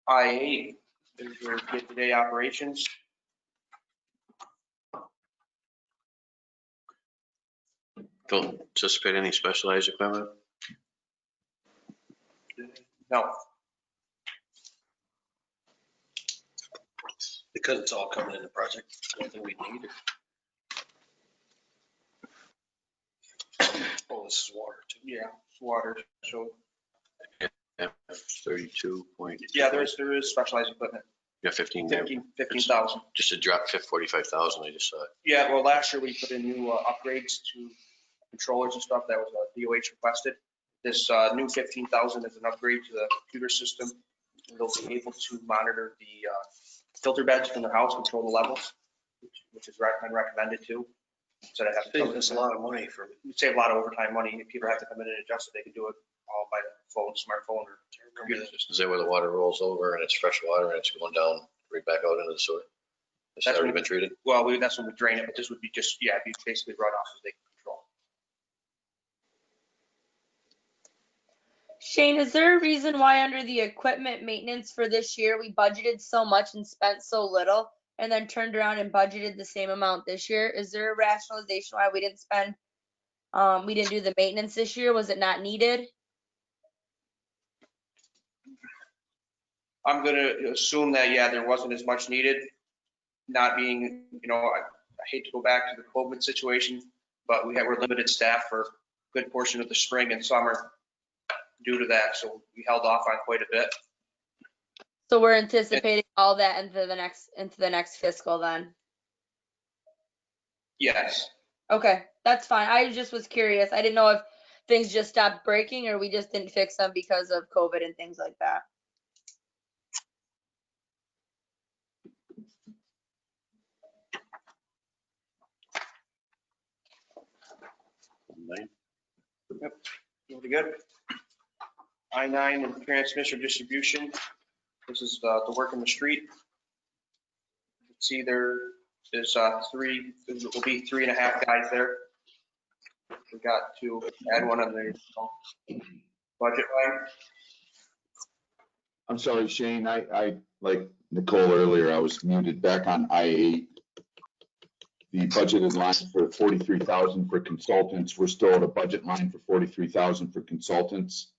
I-8 is your day-to-day operations. Don't anticipate any specialized equipment? No, Because it's all coming in the project, nothing we need. Oh, this is water too. yeah, water, so, Yeah, 32 point. yeah, there is specialized equipment, Yeah, 15. 15,000. Just a drop, 45,000, I just saw it. Yeah, well, last year we put in new upgrades to controllers and stuff that was DOH requested. This new 15,000 is an upgrade to the computer system. They'll be able to monitor the filter beds from their house, control the levels, which has been recommended too. Instead of having to Saving us a lot of money for. we save a lot of overtime money. If people have to come in and adjust it, they can do it all by phone, smartphone, or computer system. Is that where the water rolls over and it's fresh water and it's going down right back out into the sewer? Has that That's already what- been treated? Well, that's when we drain it, but this would be just, yeah, it'd be basically runoff as they can control. Shane, is there a reason why under the equipment maintenance for this year, we budgeted so much and spent so little and then turned around and budgeted the same amount this year? Is there a rationalization why we didn't spend, we didn't do the maintenance this year? Was it not needed? I'm gonna assume that, yeah, there wasn't as much needed, not being, I hate to go back to the COVID situation, but we're limited staff for a good portion of the spring and summer due to that, so we held off on quite a bit. So we're anticipating all that into the next fiscal then? Yes, Okay, that's fine. I just was curious. I didn't know if things just stopped breaking or we just didn't fix them because of COVID and things like that. pretty good. I-9 and transmission distribution. This is the work in the street. See, there is there will be 3.5 guys there. We got to add one on the budget line. I'm sorry, Shane, I, like Nicole earlier, I was muted back on I-8. The budgeted line for 43,000 for consultants, we're still at a budget line for 43,000 for consultants.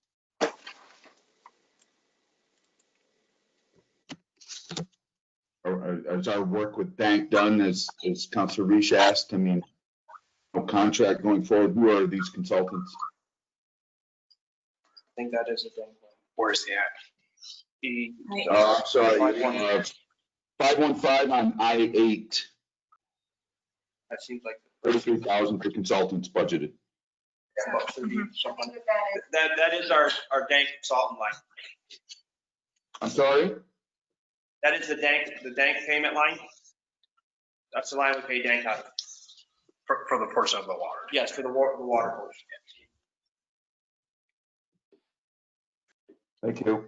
Is our work with Dank done, as Councilor Reach asked? I mean, no contract going forward, who are these consultants? I think that is a thing. Where's the at? The, I'm sorry, 515 on I-8, that seems like. 33,000 for consultants budgeted. About 30 something. That is- That is our dank consultant line. I'm sorry? That is the dank payment line. That's the line we pay dank out of. For the portion of the water. Yes, for the water portion. Thank you.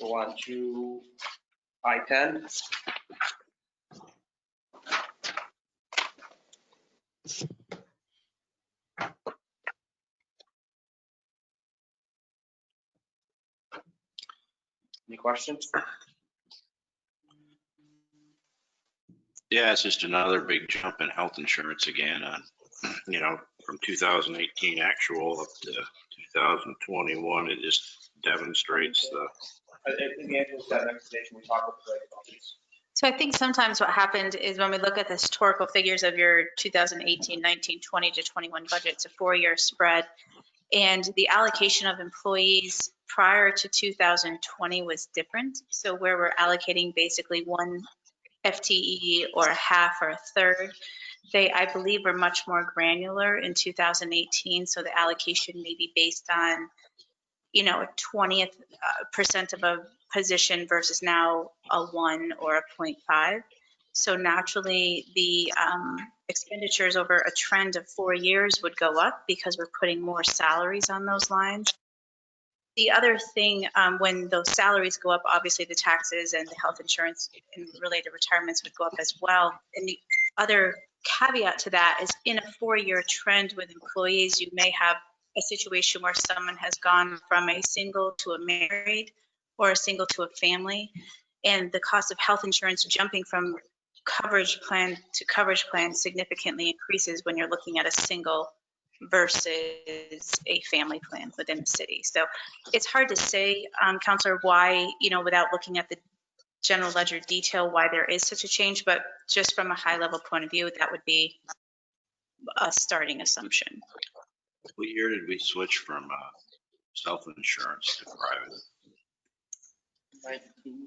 Go on to I-10. Any questions? Yeah, it's just another big jump in health insurance again on, from 2018 actual up to 2021. It just demonstrates the, In the end, that explanation we talked about this. So I think sometimes what happened is when we look at the historical figures of your 2018, 19, 20 to 21 budget, it's a 4-year spread. And the allocation of employees prior to 2020 was different. So where we're allocating basically one FTE or a half or a third, they, I believe, were much more granular in 2018. So the allocation may be based on, a 20th percent of a position versus now a 1 or a 0.5. So naturally, the expenditures over a trend of 4 years would go up because we're putting more salaries on those lines. The other thing, when those salaries go up, obviously the taxes and the health insurance and related retirements would go up as well. And the other caveat to that is in a 4-year trend with employees, you may have a situation where someone has gone from a single to a married or a single to a family, and the cost of health insurance jumping from coverage plan to coverage plan significantly increases when you're looking at a single versus a family plan within the city. So it's hard to say, Counselor, why, without looking at the general ledger detail, why there is such a change, but just from a high level point of view, that would be a starting assumption. What year did we switch from self-insurance to private?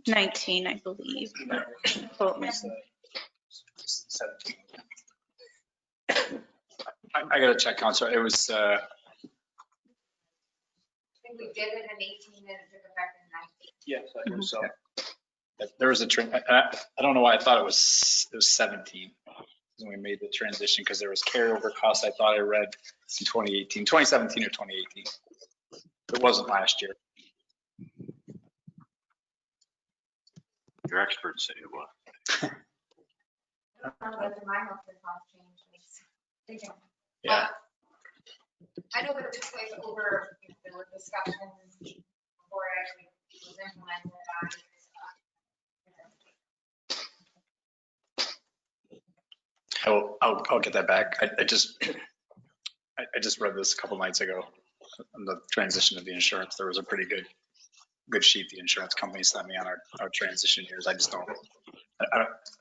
19, I believe. Quote me. 17. I gotta check, Counselor. It was, I think we did it in 18 and it took effect in 19. Yes, I think so. there was a, I don't know why I thought it was 17 when we made the transition, because there was carryover costs I thought I read in 2018, 2017 or 2018. It wasn't last year. Your experts say it was. I don't know whether my healthcare cost changed. Yeah. I know that it took place over, there were discussions before it actually was implemented on. I'll get that back. I just read this a couple nights ago on the transition of the insurance. There was a pretty good sheet the insurance company sent me on our transition years. I just don't.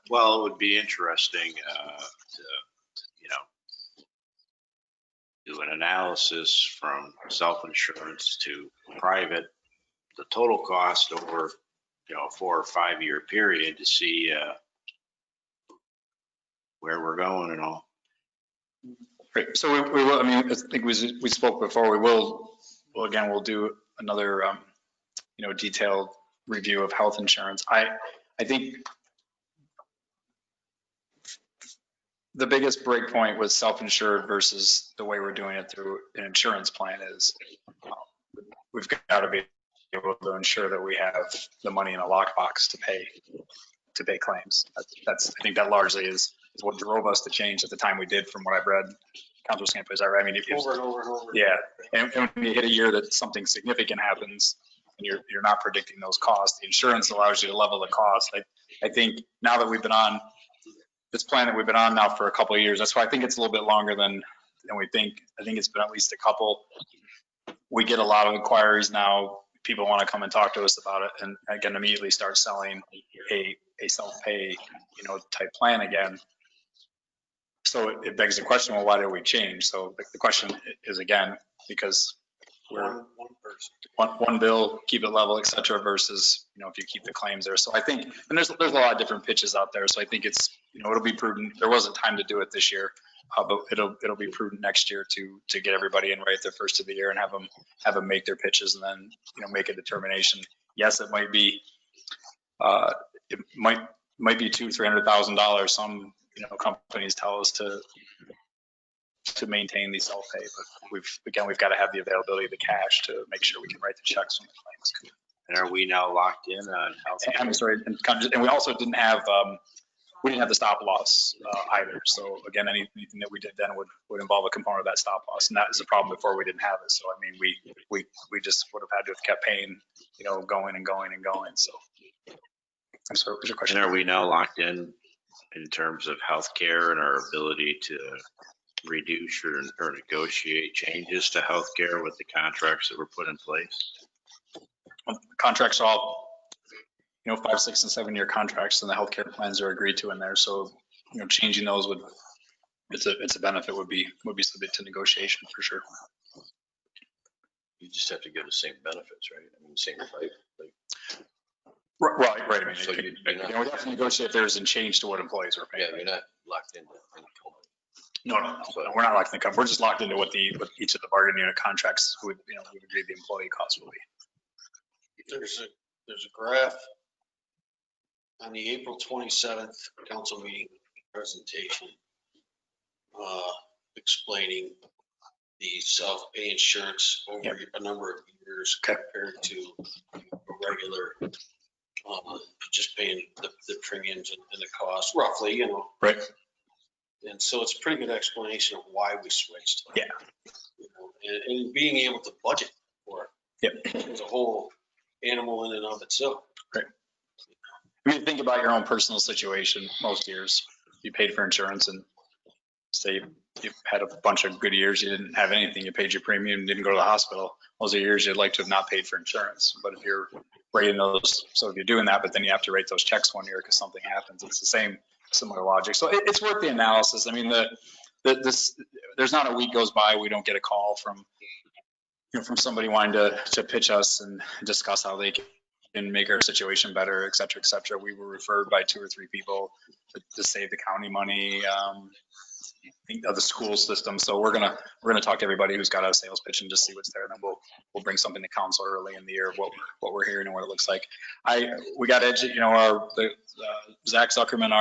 Well, it would be interesting to, do an analysis from self-insurance to private, the total cost over, a 4 or 5 year period to see where we're going and all. Great. So we will, I think we spoke before, we'll do another, detailed review of health insurance. I think the biggest break point with self-insured versus the way we're doing it through an insurance plan is we've got to be able to ensure that we have the money in a lockbox to pay claims. I think that largely is what drove us to change at the time we did, from what I've read. Counselor Scampo, is that right? Over and over and over. Yeah, and when you hit a year that something significant happens and you're not predicting those costs, the insurance allows you to level the cost. I think now that we've been on this plan that we've been on now for a couple of years, that's why I think it's a little bit longer than we think. I think it's been at least a couple. We get a lot of inquiries now. People want to come and talk to us about it, and again, immediately start selling a self-pay, type plan again. So it begs the question, well, why did we change? So the question is, again, because we're one bill, keep it level, et cetera, versus, if you keep the claims there. So I think, and there's a lot of different pitches out there. So I think it's, it'll be prudent. There wasn't time to do it this year, but it'll be prudent next year to get everybody in right at the first of the year and have them make their pitches and then, make a determination. Yes, it might be, it might be $200,000-$300,000. Some, companies tell us to maintain the self-pay, but we've got to have the availability of the cash to make sure we can write the checks when the claims come. And are we now locked in on health? I'm sorry, and we also didn't have the stop loss either. So again, anything that we did then would involve a component of that stop loss, and that is a problem before we didn't have it. So we just would have had to have kept paying, going and going and going. So I'm sorry, what was your question? And are we now locked in terms of healthcare and our ability to reduce or negotiate changes to healthcare with the contracts that were put in place? Contracts are all, 5, 6, and 7 year contracts, and the healthcare plans are agreed to in there. So, changing those it's a benefit would be subject to negotiation for sure. You just have to give the same benefits, right? Same type. Right. So we have to negotiate if there's a change to what employees are paying. Yeah, you're not locked into any company. No. We're not locked in the company. We're just locked into what each of the bargaining unit contracts would agree the employee costs will be. There's a graph on the April 27th council meeting presentation explaining the self-pay insurance over a number of years compared to a regular, just paying the premiums and the cost roughly, Right. And so it's a pretty good explanation of why we switched. Yeah. And being able to budget for it. Yep. As a whole animal in and of itself. Right. I mean, think about your own personal situation. Most years, you paid for insurance, and say you had a bunch of good years, you didn't have anything, you paid your premium, didn't go to the hospital. Those are years you'd like to have not paid for insurance. But if you're writing those, so if you're doing that, but then you have to write those checks one year because something happens, it's the same, similar logic. So it's worth the analysis. I mean, there's not a week goes by we don't get a call from, from somebody wanting to pitch us and discuss how they can make our situation better, et cetera, et cetera. We were referred by 2 or 3 people to save the county money, of the school system. So we're gonna talk to everybody who's got a sales pitch and just see what's there, and then we'll bring something to council early in the year of what we're hearing and what it looks like. We got Zach Zuckerman,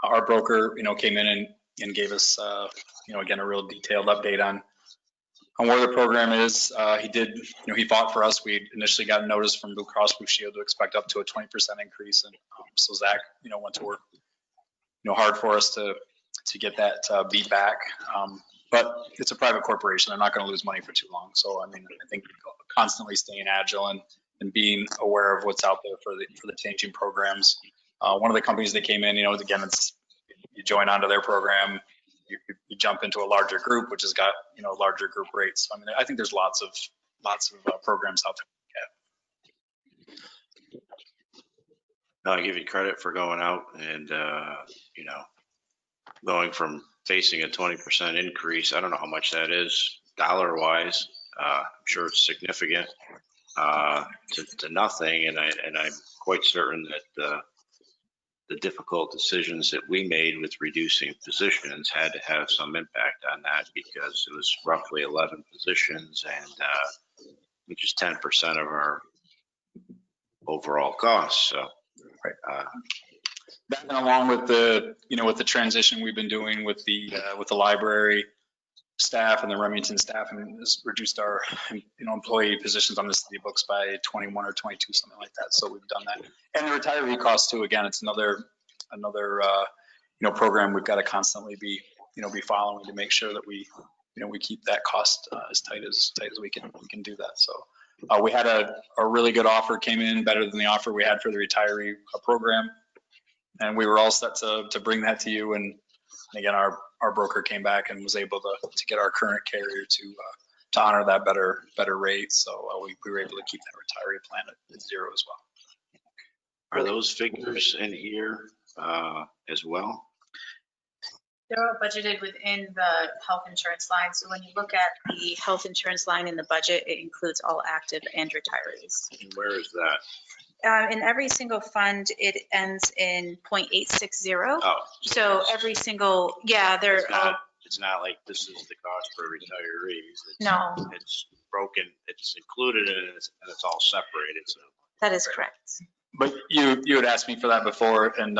our broker, came in and gave us again a real detailed update on where the program is. He did, he fought for us. We initially got a notice from Blue Cross Blue Shield to expect up to a 20% increase, and so Zach went to work hard for us to get that beat back. But it's a private corporation. They're not going to lose money for too long. So, I mean, I think constantly staying agile and being aware of what's out there for the changing programs. One of the companies that came in, again, it's you join onto their program, you jump into a larger group, which has got, larger group rates. So, I mean, I think there's lots of programs out there. No, I give you credit for going out and, going from facing a 20% increase. I don't know how much that is dollar wise. I'm sure it's significant to nothing. And I'm quite certain that the difficult decisions that we made with reducing positions had to have some impact on that, because it was roughly 11 positions, and which is 10% of our overall costs. So, that, and along with the transition we've been doing with the library staff and the Remington staff, and has reduced our employee positions on the city books by 21 or 22, something like that. So we've done that, and the retiree costs too. Again, it's another program we've got to constantly be following to make sure that we keep that cost as tight as we can do that. So we had a really good offer came in, better than the offer we had for the retiree program. And we were all set to bring that to you. And again, our broker came back and was able to get our current carrier to honor that better rate. So we were able to keep that retiree plan at 0 as well. Are those figures in here as well? They're all budgeted within the health insurance line. So when you look at the health insurance line in the budget, it includes all active and retirees. And where is that? In every single fund, it ends in 0.860. Oh. So every single, it's not like this is the cost for retirees. No. It's broken, it's included in it, and it's all separated. So that is correct. But you had asked me for that before, and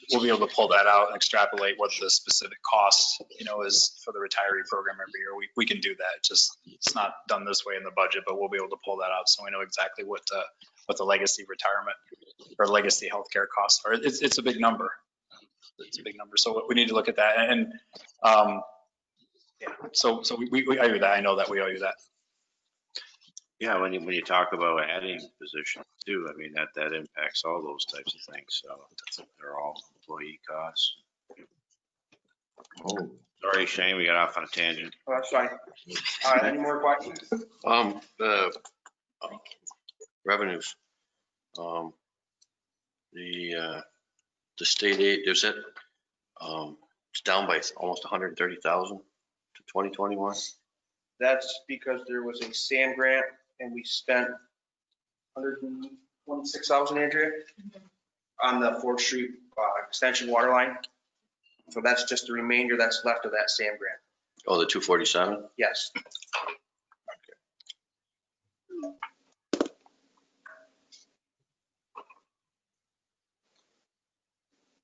we'll be able to pull that out and extrapolate what the specific cost, is for the retiree program every year. We can do that. It's not done this way in the budget, but we'll be able to pull that out so we know exactly what the legacy retirement or legacy healthcare costs are. It's a big number. It's a big number. So we need to look at that. And so we owe you that. I know that we owe you that. Yeah, when you talk about adding positions too, I mean, that impacts all those types of things. So they're all employee costs. Oh, sorry, Shane, we got off on a tangent. Oh, that's fine. Any more questions? The revenues. The state aid, there's it. It's down by almost 130,000 to 2021. That's because there was a SAM grant and we spent 126,000, Andrea, on the 4th Street extension water line. So that's just the remainder that's left of that SAM grant. Oh, the 247? Yes.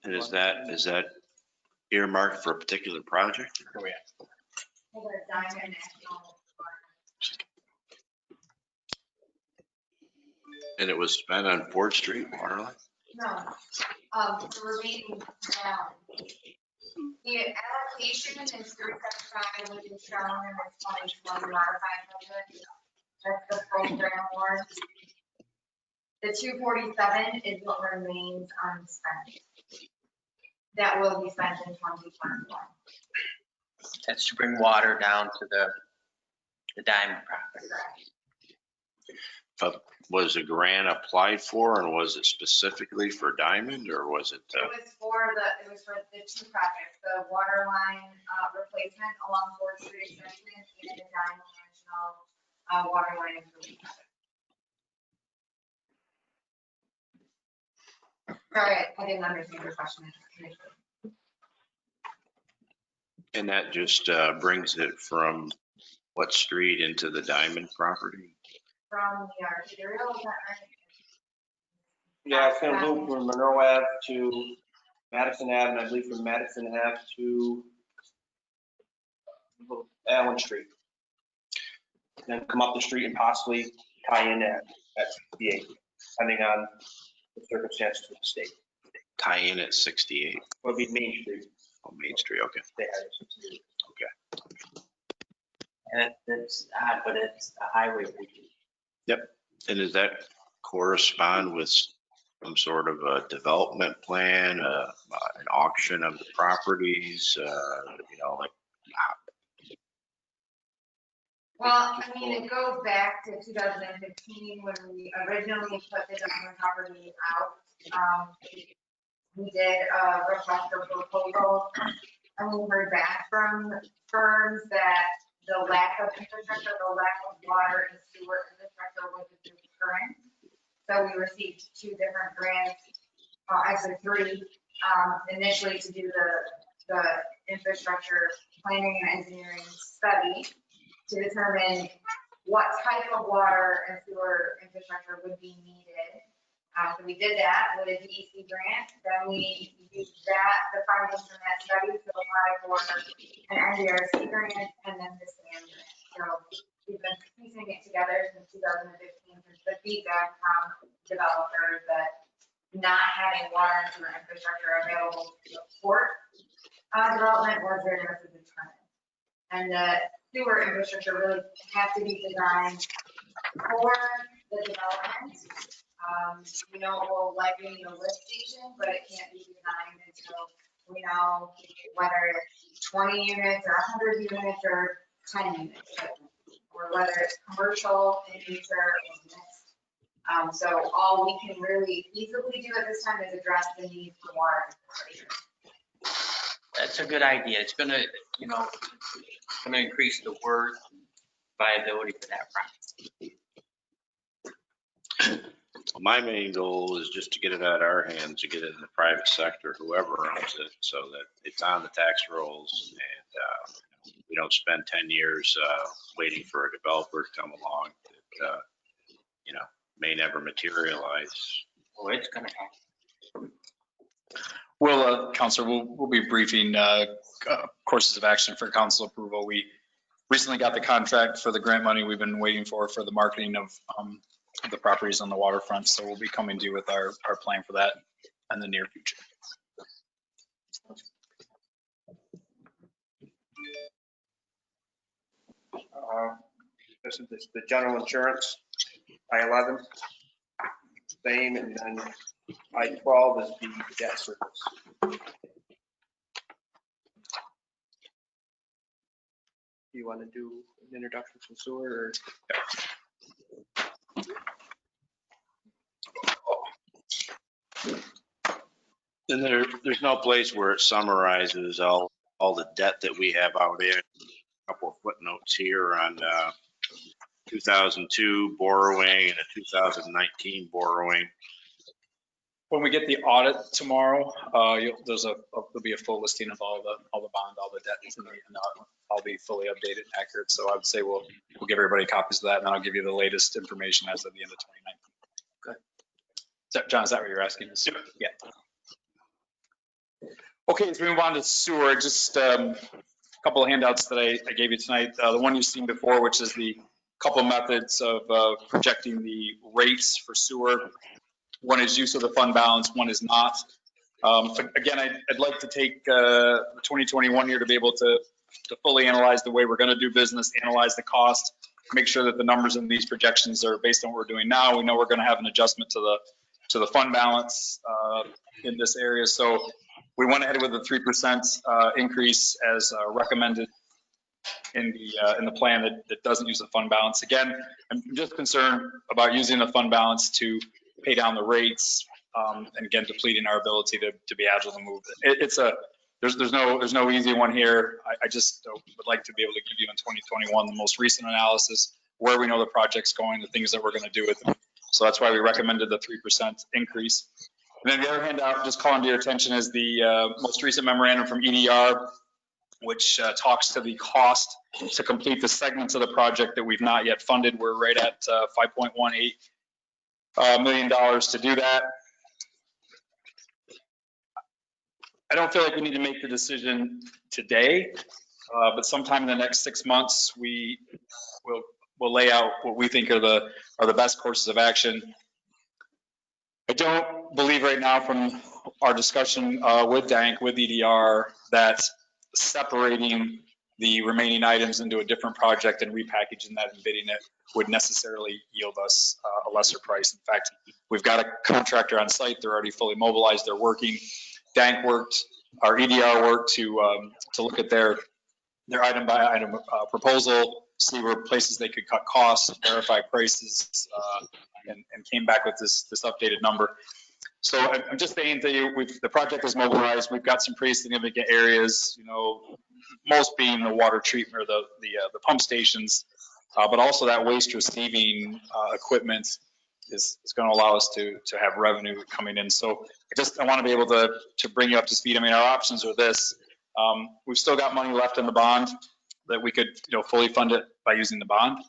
And is that earmarked for a particular project? Oh, yeah. And it was spent on 4th Street water line? No, the remaining, the allocation is 375, which is shown in the 2020 modified budget. That's the program award. The 247 is what remains unspent. That will be spent in 2021. That's to bring water down to the Diamond property. Was a grant applied for, and was it specifically for Diamond, or was it? It was for the two projects, the water line replacement along 4th Street extension and the Diamond National water line improvement project. Sorry, I didn't understand your question. And that just brings it from what street into the Diamond property? From the arterial, is that right? Yeah, it's gonna loop from Monroe Ave to Madison Ave, and I believe from Madison Ave to Allen Street. Then come up the street and possibly tie in at the 8, depending on the circumstances of the state. Tie in at 68. Would be Main Street. Oh, Main Street, okay. They have it 68. Okay. And it's odd, but it's a highway. And does that correspond with some sort of a development plan, an auction of the properties, like? Well, I mean, it goes back to 2015 when we originally put the Diamond property out. We did a request for proposal, and we heard back from firms that the lack of infrastructure, the lack of water and sewer infrastructure was a deterrent. So we received 2 different grants, actually 3, initially to do the infrastructure planning and engineering study to determine what type of water and sewer infrastructure would be needed. So we did that with a DEC grant. Then we used the findings from that study to apply for an NDRC grant and then the SAM grant. So we've been piecing it together since 2015, since the feedback from developers that not having water and sewer infrastructure available to support development was very much a deterrent. And the sewer infrastructure really has to be designed for the development. It will likely need a lift station, but it can't be designed until we know whether it's 20 units or 100 units or 10 units, or whether it's commercial in nature or mixed. So all we can really easily do at this time is address the need for water infrastructure. That's a good idea. It's gonna, increase the worth viability for that project. My main goal is just to get it out of our hands, to get it in the private sector, whoever owns it, so that it's on the tax rolls and we don't spend 10 years waiting for a developer to come along that, may never materialize. Oh, it's gonna happen. Well, Counselor, we'll be briefing courses of action for council approval. We recently got the contract for the grant money we've been waiting for the marketing of the properties on the waterfront. So we'll be coming to you with our plan for that in the near future. This is the general insurance, I-11, same, and then I-12 is the debt service. Do you want to do an introduction from sewer or? And there's no place where it summarizes all the debt that we have out there. A couple of footnotes here on 2002 borrowing and a 2019 borrowing. When we get the audit tomorrow, there'll be a full listing of all the bond, all the debt, and I'll be fully updated and accurate. So I would say we'll give everybody copies of that, and then I'll give you the latest information as of the end of 2019. Good. John, is that what you're asking? Yeah. Okay, as we move on to sewer, just a couple of handouts that I gave you tonight. The one you've seen before, which is the couple methods of projecting the rates for sewer. One is use of the fund balance, one is not. Again, I'd like to take 2021 year to be able to fully analyze the way we're going to do business, analyze the cost, make sure that the numbers in these projections are based on what we're doing now. We know we're going to have an adjustment to the fund balance in this area. So we went ahead with a 3% increase as recommended in the plan that doesn't use the fund balance. Again, I'm just concerned about using the fund balance to pay down the rates, and again, depleting our ability to be agile and move. There's no easy one here. I just would like to be able to give you in 2021 the most recent analysis, where we know the project's going, the things that we're going to do with them. So that's why we recommended the 3% increase. And then the other handout, just calling to your attention, is the most recent memorandum from EDR, which talks to the cost to complete the segments of the project that we've not yet funded. We're right at $5.18 million to do that. I don't feel like we need to make the decision today, but sometime in the next 6 months, we'll lay out what we think are the best courses of action. I don't believe right now from our discussion with DANK, with EDR, that separating the remaining items into a different project and repackaging that and bidding it would necessarily yield us a lesser price. In fact, we've got a contractor on site. They're already fully mobilized. They're working. DANK worked, our EDR worked to look at their item by item proposal, see where places they could cut costs, verify prices, and came back with this updated number. So I'm just saying to you, the project is mobilized. We've got some pretty significant areas, most being the water treatment or the pump stations, but also that waste receiving equipment is going to allow us to have revenue coming in. So I want to be able to bring you up to speed. I mean, our options are this. We've still got money left in the bond that we could fully fund it by using the bond.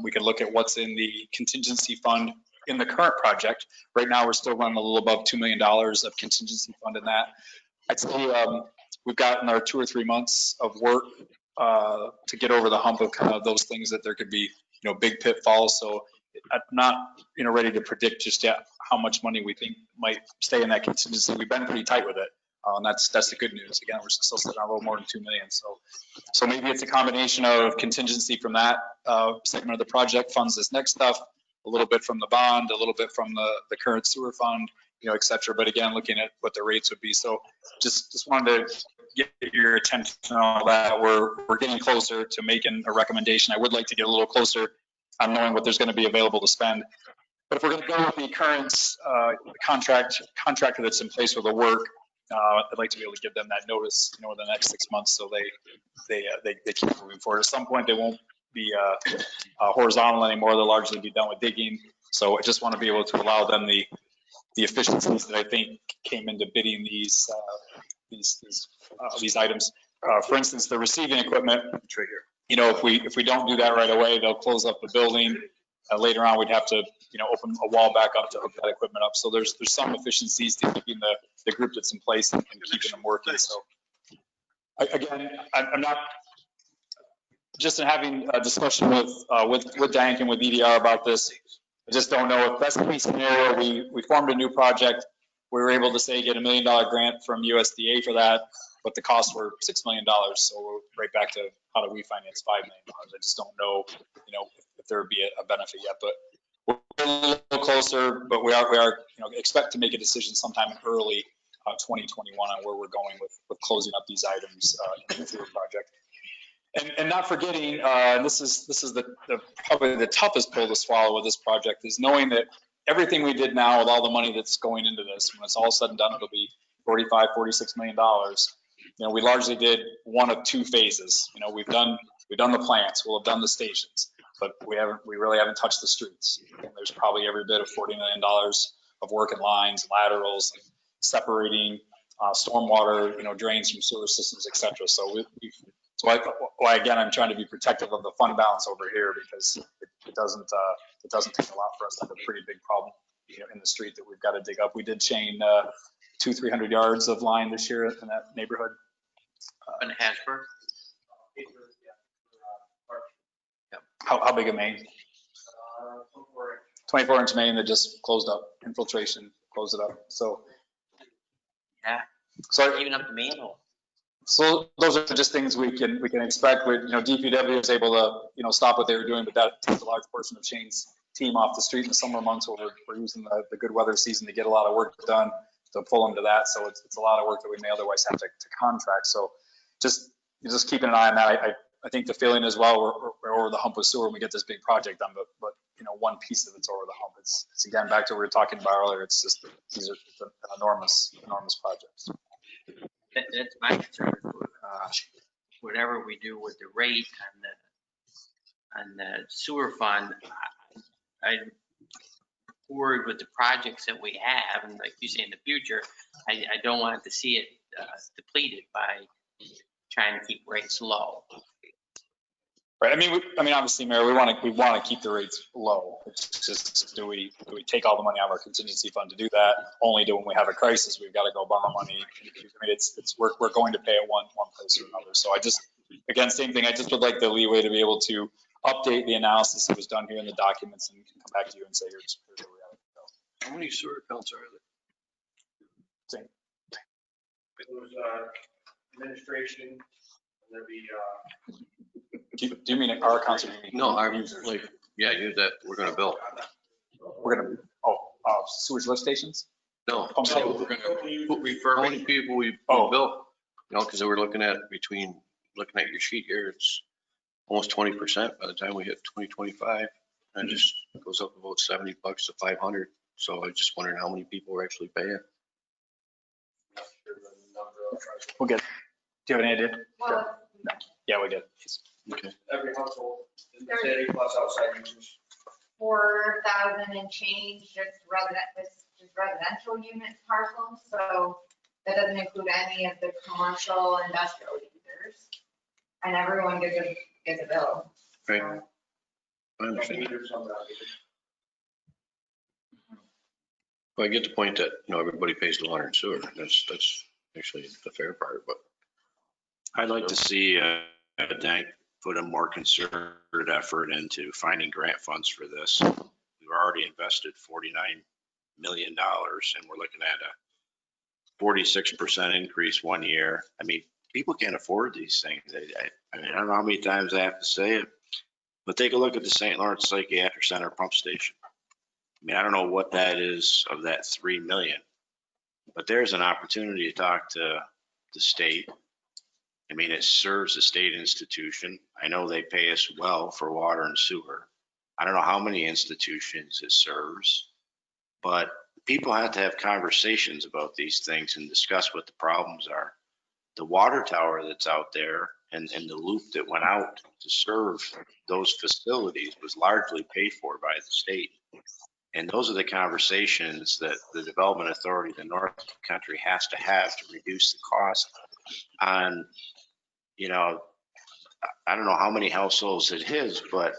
We could look at what's in the contingency fund in the current project. Right now, we're still running a little above $2 million of contingency fund in that. I'd say we've got another 2 or 3 months of work to get over the hump of kind of those things that there could be, big pitfalls. So I'm not, ready to predict just yet how much money we think might stay in that contingency. We've been pretty tight with it. And that's the good news. Again, we're still sitting on a little more than 2 million. So maybe it's a combination of contingency from that segment of the project funds this next stuff, a little bit from the bond, a little bit from the current sewer fund, et cetera. But again, looking at what the rates would be. So just wanted to get your attention on all that. We're getting closer to making a recommendation. I would like to get a little closer on knowing what there's going to be available to spend. But if we're going to go with the current contractor that's in place with the work, I'd like to be able to give them that notice, in the next 6 months, so they keep moving forward. At some point, they won't be horizontal anymore. They'll largely be done with digging. So I just want to be able to allow them the efficiencies that I think came into bidding these items. For instance, the receiving equipment. Right here. If we don't do that right away, they'll close up the building. Later on, we'd have to open a wall back up to hook that equipment up. So there's some efficiencies to keeping the group that's in place and keeping them working. So again, I'm not just in having a discussion with DANK and with EDR about this. I just don't know if best case scenario, we formed a new project. We were able to get $1 million grant from USDA for that, but the costs were $6 million. So we're right back to how do we finance $5 million? I just don't know, if there would be a benefit yet, but we're a little closer, but we are expect to make a decision sometime in early 2021 on where we're going with closing up these items in the sewer project. And not forgetting, this is probably the toughest pill to swallow with this project, is knowing that everything we did now with all the money that's going into this, when it's all said and done, it'll be $46 million. We largely did one of 2 phases. We've done the plants, we'll have done the stations, but we really haven't touched the streets. And there's probably every bit of $40 million of work in lines, laterals, separating stormwater, drains from sewer systems, et cetera. So again, I'm trying to be protective of the fund balance over here, because it doesn't take a lot for us to have a pretty big problem, in the street that we've got to dig up. We did chain 200-300 yards of line this year in that neighborhood. In Hasbro? How big a main? 24-inch main that just closed up, infiltration, closed it up. So. Yeah. So even up the manhole. So those are just things we can expect with, DPW is able to, stop what they were doing, but that takes a large portion of Shane's team off the street in the summer months where we're using the good weather season to get a lot of work done, to pull them to that. So it's a lot of work that we may otherwise have to contract. So just keeping an eye on that. I think the feeling as well, we're over the hump with sewer when we get this big project done, but one piece of it's over the hump. It's again, back to what we were talking about earlier. It's just, these are enormous projects. That's my concern. Whatever we do with the rate on the sewer fund, I'm worried with the projects that we have, and like you say, in the future, I don't want to see it depleted by trying to keep rates low. Right. I mean, obviously, Mayor, we want to keep the rates low. It's just, do we take all the money out of our contingency fund to do that? Only do when we have a crisis, we've got to go borrow money. I mean, we're going to pay it one place or another. So again, same thing. I just would like the leeway to be able to update the analysis that was done here in the documents and come back to you and say, here's where we are. How many sewer accounts are there? Same. It was administration, and there'd be Do you mean our accounts? Or do you mean No, I'm users? like, yeah, you that, we're gonna bill. We're gonna sewage lift stations. No, Pump station. we're gonna, how many people we bill? Because we're looking at your sheet here, it's almost 20% by the time we hit 2025. And it just goes up about $70 to 500. So I was just wondering how many people are actually paying. We'll get. Do you have any idea? Well, Yeah, we get. Okay. every household in the city plus outside users. 4,000 and change just residential unit parcels, so that doesn't include any of the commercial industrial users. And everyone gets a bill. Right. So, I understand. Meters on that. Well, I get the point that, everybody pays the water and sewer. That's actually the fair part, but. I'd like to see Dank put a more concerted effort into finding grant funds for this. We've already invested $49 million and we're looking at a 46% increase one year. I mean, people can't afford these things. I don't know how many times I have to say it, but take a look at the St. Lawrence Psychiatric Center pump station. I mean, I don't know what that is of that 3 million, but there's an opportunity to talk to the state. I mean, it serves a state institution. I know they pay us well for water and sewer. I don't know how many institutions it serves, but people have to have conversations about these things and discuss what the problems are. The water tower that's out there and the loop that went out to serve those facilities was largely paid for by the state. And those are the conversations that the Development Authority of the North Country has to have to reduce the cost on, I don't know how many households it is, but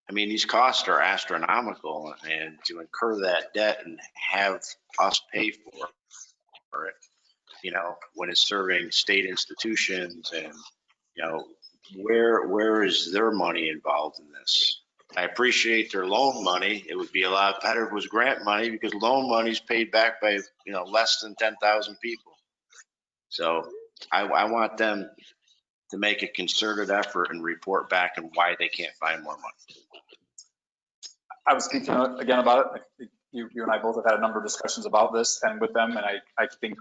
I mean, these costs are astronomical, and to incur that debt and have us pay for it, when it's serving state institutions and, where is their money involved in this? I appreciate their loan money. It would be a lot better if it was grant money because loan money is paid back by, less than 10,000 people. So I want them to make a concerted effort and report back on why they can't find more money. I was speaking again about it. You and I both have had a number of discussions about this and with them, and I think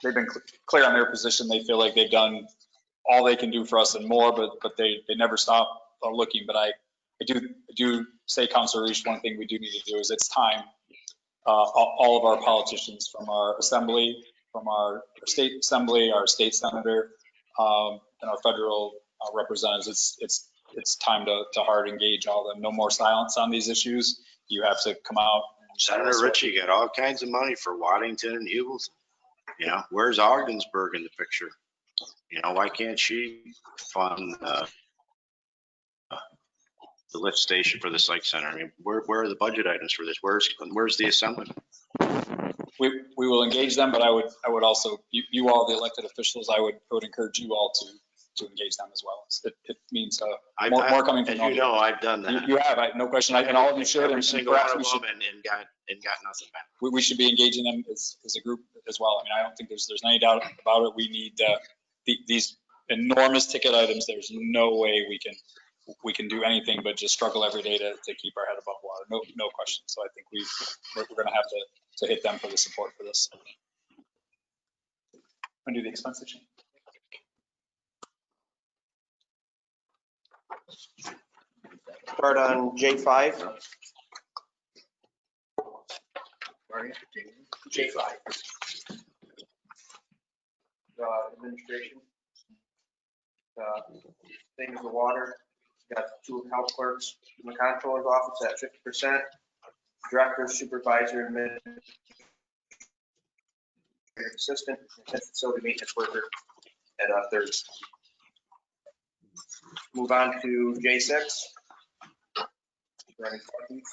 they've been clear on their position. They feel like they've done all they can do for us and more, but they never stop looking. But I do say, Councilor Reach, one thing we do need to do is it's time. All of our politicians from our assembly, from our state assembly, our state senator, and our federal representatives, it's time to hard engage all of them. No more silence on these issues. You have to come out. Senator Ritchie got all kinds of money for Waddington and Hubleton. Where's Ogdensburg in the picture? Why can't she fund the lift station for the psych center? I mean, where are the budget items for this? Where's the assembly? We will engage them, but I would also, you all, the elected officials, I would encourage you all to engage them as well. It means I've- more coming from As all you of you. know, I've done that. You have, no question, and all of you should. Every And single one perhaps of we should, them and got nothing back. we should be engaging them as a group as well. I mean, I don't think there's any doubt about it. We need these enormous ticket items. There's no way we can do anything but just struggle every day to keep our head above water. No question. So I think we're going to have to hit them for the support for this. And do the expense change. Start on J5. J5. Administration. Same as the water. Got 2 account clerks in the comptroller's office at 50%. Director, supervisor, administrative assistant, and facility maintenance worker at a third. Move on to J6. Running questions?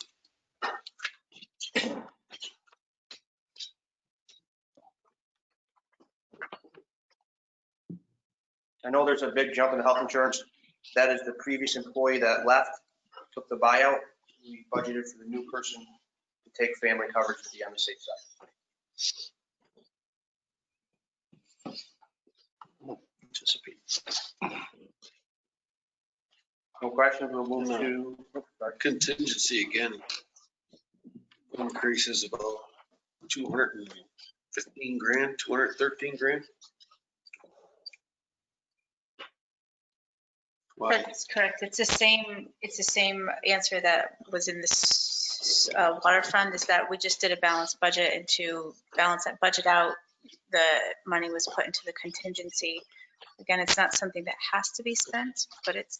I know there's a big jump in the health insurance. That is the previous employee that left, took the buyout. We budgeted for the new person to take family coverage to be on the safe side. Anticipate. No questions, we'll move No. to, Our contingency again increases about 215 grand, 213 grand. Why? That's correct. It's the same answer that was in this water fund, is that we just did a balanced budget, and to balance that budget out, the money was put into the contingency. Again, it's not something that has to be spent, but it's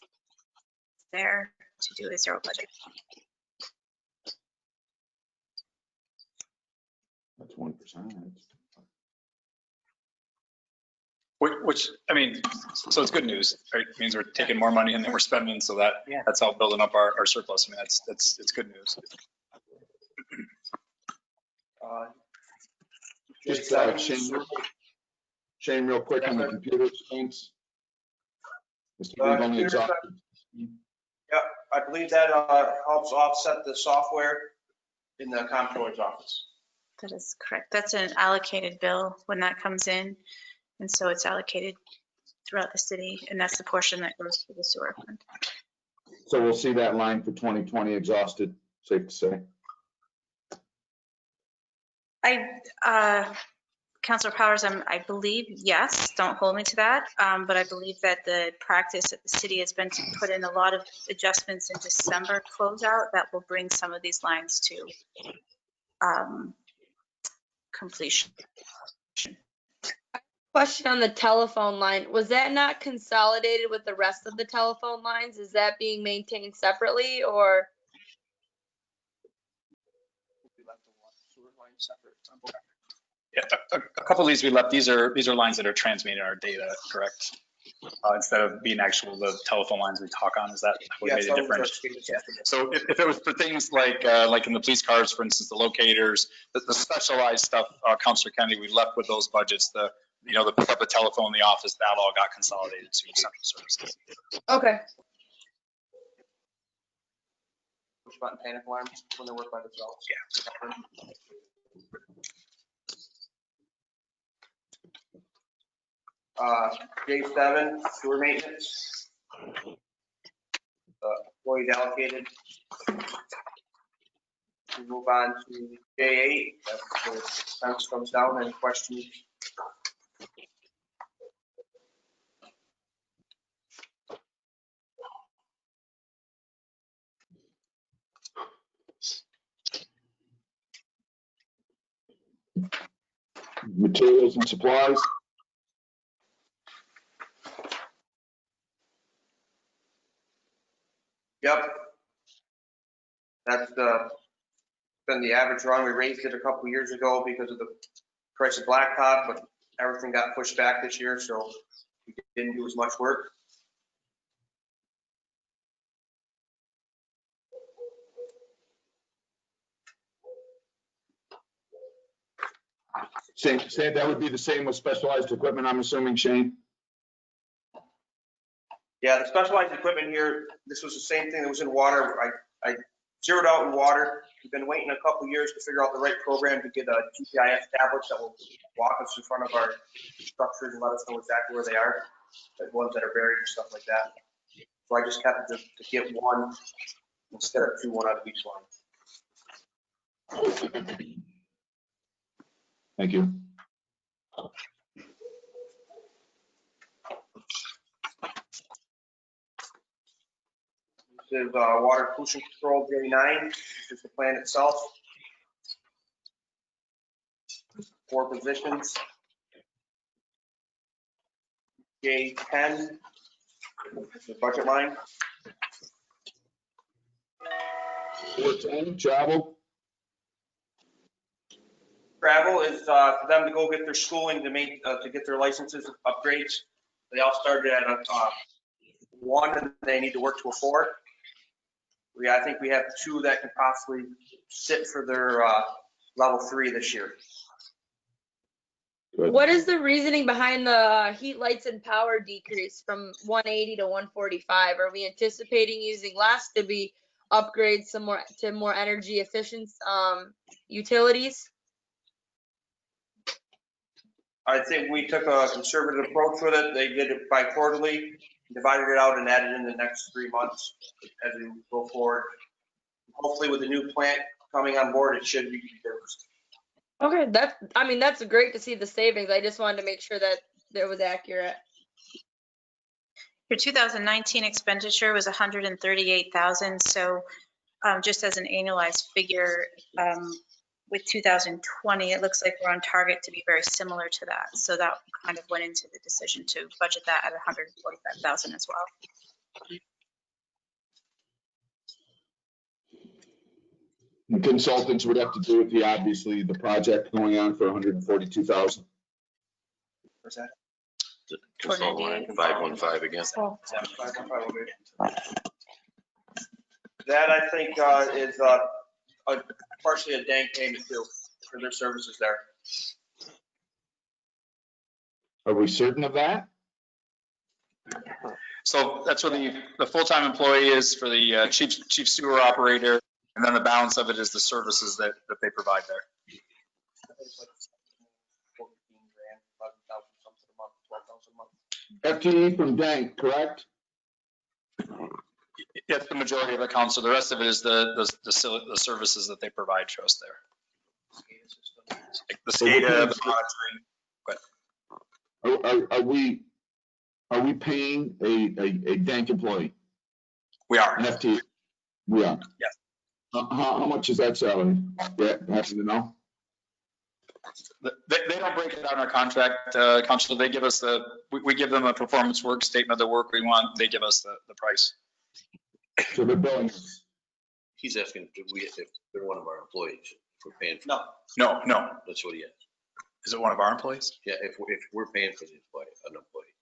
there to do a zero budget. That's 1%. Which, I mean, so it's good news, right? It means we're taking more money in than we're spending, so that's how building up our surplus. I mean, it's good news. Just J7. Shane, real quick on the computer expense. Mr. We've only exhausted. Yeah, I believe that helps offset the software in the comptroller's office. That is correct. That's an allocated bill when that comes in. And so it's allocated throughout the city, and that's the portion that goes to the sewer fund. So we'll see that line for 2020 exhausted, safe to say. Councilor Powers, I believe, yes, don't hold me to that. But I believe that the practice at the city has been to put in a lot of adjustments in December closeout that will bring some of these lines to completion. Question on the telephone line. Was that not consolidated with the rest of the telephone lines? Is that being maintained separately or? Yeah, a couple of these we left. These are lines that are transmitting our data, correct? Instead of being the telephone lines we talk on. Is that what made it different? Yeah. So if it was for things like in the police cars, for instance, the locators, the specialized stuff, Councilor Kennedy, we left with those budgets. The pick up the telephone in the office, that all got consolidated to central services. Okay. Push button panic alarms when they work by themselves. Yeah. J7, sewer maintenance. Employees allocated. We move on to J8, that's the expense comes down. Any questions? Materials and supplies. Yep. That's been the average run. We raised it a couple years ago because of the price of blacktop, but everything got pushed back this year, so we didn't do as much work. Same, that would be the same with specialized equipment, I'm assuming, Shane? Yeah, the specialized equipment here, this was the same thing that was in water. I zeroed out in water. We've been waiting a couple years to figure out the right program to get GPIS tablets that will walk us in front of our structures and let us know exactly where they are, the ones that are buried and stuff like that. So I just happened to get one instead of two, one out of each line. Thank you. This is water pollution control J9. This is the plan itself. 4 positions. J10, the budget line. 410, travel. Travel is for them to go get their schooling to get their licenses upgrades. They all started at a 1 and they need to work to a 4. I think we have 2 that can possibly sit for their level 3 this year. Good. What is the reasoning behind the heat, lights, and power decrease from 180 to 145? Are we anticipating using less to be upgrade some more to more energy efficient utilities? I think we took a conservative approach with it. They did it bi-quarterly, divided it out and added in the next 3 months as we go forward. Hopefully with the new plant coming on board, it should be reduced. Okay, that's great to see the savings. I just wanted to make sure that it was accurate. Your 2019 expenditure was 138,000. So just as an annualized figure, with 2020, it looks like we're on target to be very similar to that. So that kind of went into the decision to budget that at 145,000 as well. The consultants would have to do with obviously the project going on for 142,000. What's that? Consult line 515 again. That I think is partially a dank payment too for their services there. Are we certain of that? So that's where the full-time employee is for the chief sewer operator, and then the balance of it is the services that they provide there. FTE from Dank, correct? That's the majority of accounts. So the rest of it is the services that they provide to us there. Like the SCADA, the monitoring. Are we paying a Dank employee? We are. An FTE? We are. Yes. How much is that salary? Yeah, happen to know. They don't break it down in our contract, Council. They give us we give them a performance work statement of the work we want. They give us the price. So they're billing us. He's asking if they're one of our employees, if we're paying for. No. That's what he asked. Is it one of our employees? Yeah, if we're paying for the employee, an employee.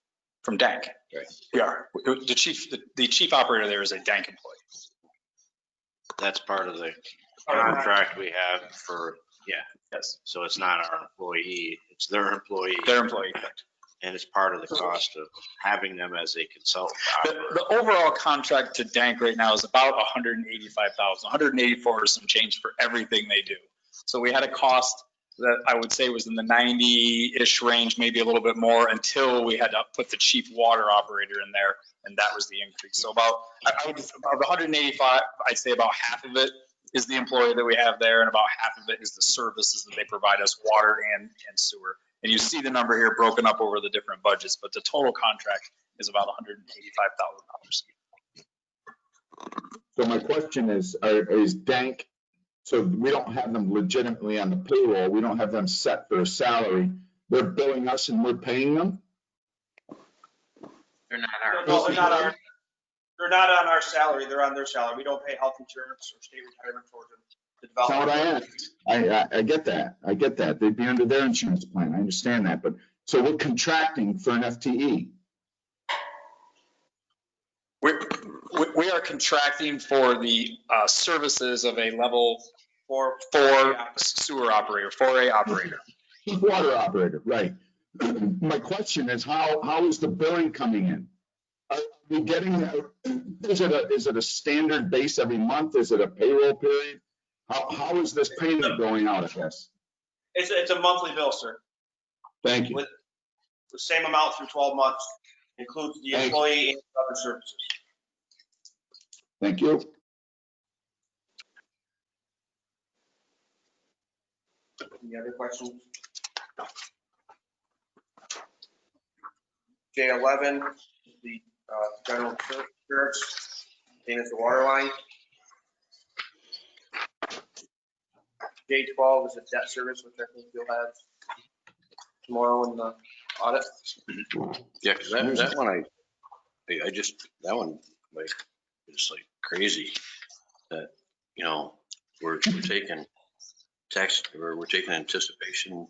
From Dank. Right. We are. The chief operator there is a Dank employee. That's part of the contract we have for, Yes. so it's not our employee, it's their employee. Their employee, correct. And it's part of the cost of having them as a consultant. The overall contract to Dank right now is about 185,000, 184 or some change for everything they do. So we had a cost that I would say was in the 90-ish range, maybe a little bit more, until we had to put the chief water operator in there, and that was the increase. So about 185, I'd say about half of it is the employee that we have there, and about half of it is the services that they provide us, water and sewer. And you see the number here broken up over the different budgets, but the total contract is about $185,000. So my question is Dank, so we don't have them legitimately on the payroll. We don't have them set for a salary. They're billing us and we're paying them? They're not our. No, they're not on our salary. They're on their salary. We don't pay health insurance or state retirement towards them. That's not what I asked. I get that. I get that. They'd be under their insurance plan. I understand that. But so we're contracting for an FTE. We are contracting for the services of a level 4 sewer operator, 4A operator. Water operator, right. My question is how is the billing coming in? Are we getting, is it a standard base every month? Is it a payroll period? How is this payment going out, I guess? It's a monthly bill, sir, Thank you. with the same amount through 12 months, includes the Thank you. employee and other services. Thank you. Any other questions? J11, the general insurance, same as the water line. J12 is a debt service, which I think you'll have tomorrow in the audit. Yeah, because that one, I just, that one, like, it's like crazy that, you know, we're taking tax, or we're taking anticipation,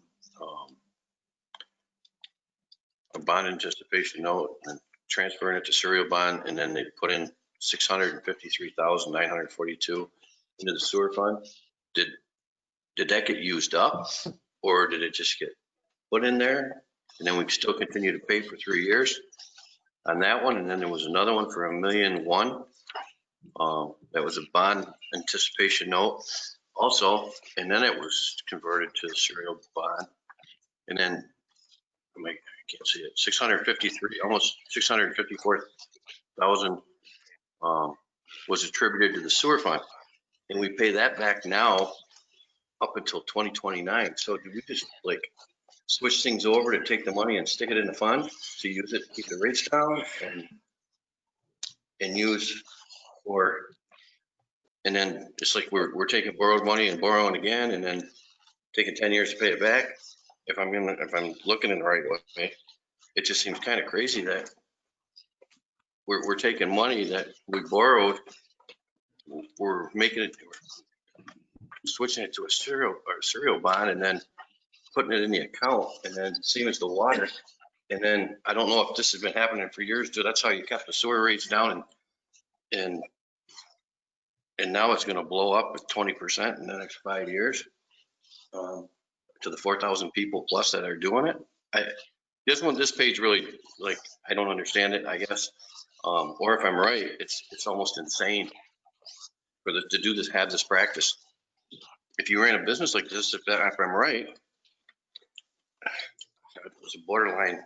a bond anticipation note and transferring it to serial bond, and then they put in 653,942 into the sewer fund. Did that get used up, or did it just get put in there? And then we still continue to pay for 3 years on that one. And then there was another one for $1.1 million. That was a bond anticipation note also. And then it was converted to the serial bond. And then, I can't see it, 653, almost 654,000 was attributed to the sewer fund. And we pay that back now up until 2029. So did we just like switch things over to take the money and stick it in the fund to use it to keep the rates down and use for, and then it's like we're taking borrowed money and borrowing again and then taking 10 years to pay it back? If I'm looking in the right way, it just seems kind of crazy that we're taking money that we borrowed, we're making it, switching it to a serial bond and then putting it in the account, and then same as the water. And then I don't know if this has been happening for years, dude. That's how you kept the sewer rates down, and now it's going to blow up with 20% in the next 5 years to the 4,000 people plus that are doing it. This page really, like, I don't understand it, I guess. Or if I'm right, it's almost insane to do this, have this practice. If you ran a business like this, if I'm right, it was a borderline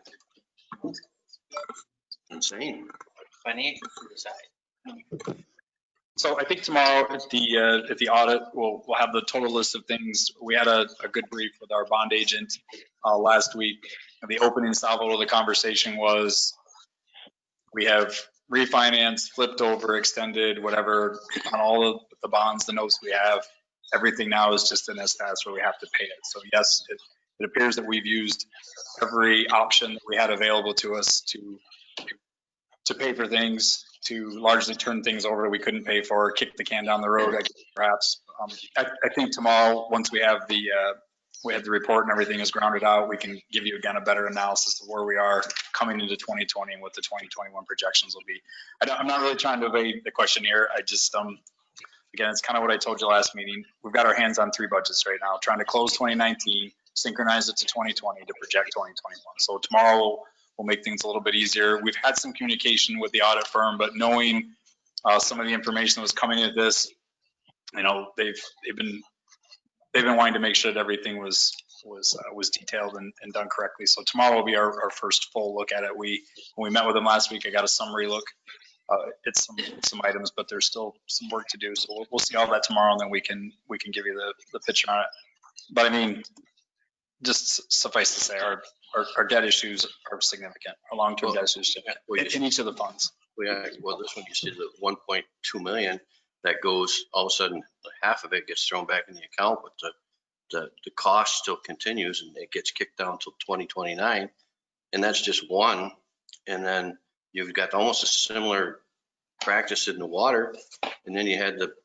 insane. Financial suicide. So I think tomorrow at the audit, we'll have the total list of things. We had a good brief with our bond agent last week. The opening salvo of the conversation was, we have refinanced, flipped over, extended, whatever, on all of the bonds, the notes we have. Everything now is just in a status where we have to pay it. So yes, it appears that we've used every option that we had available to us to pay for things, to largely turn things over that we couldn't pay for, kick the can down the road, perhaps. I think tomorrow, once we have the report and everything is grounded out, we can give you again a better analysis of where we are coming into 2020 and what the 2021 projections will be. I'm not really trying to evade the question here. I just, again, it's kind of what I told you last meeting. We've got our hands on 3 budgets right now, trying to close 2019, synchronize it to 2020 to project 2021. So tomorrow we'll make things a little bit easier. We've had some communication with the audit firm, but knowing some of the information that was coming at this, you know, they've been wanting to make sure that everything was detailed and done correctly. So tomorrow will be our first full look at it. When we met with them last week, I got a summary look at some items, but there's still some work to do. So we'll see all that tomorrow, and then we can give you the picture on it. But I mean, just suffice to say, our debt issues are significant. Our long-term debt issues in each of the funds. Well, this one, you see the 1.2 million that goes, all of a sudden, half of it gets thrown back in the account, but the cost still continues and it gets kicked down till 2029. And that's just one. And then you've got almost a similar practice in the water. And then you had the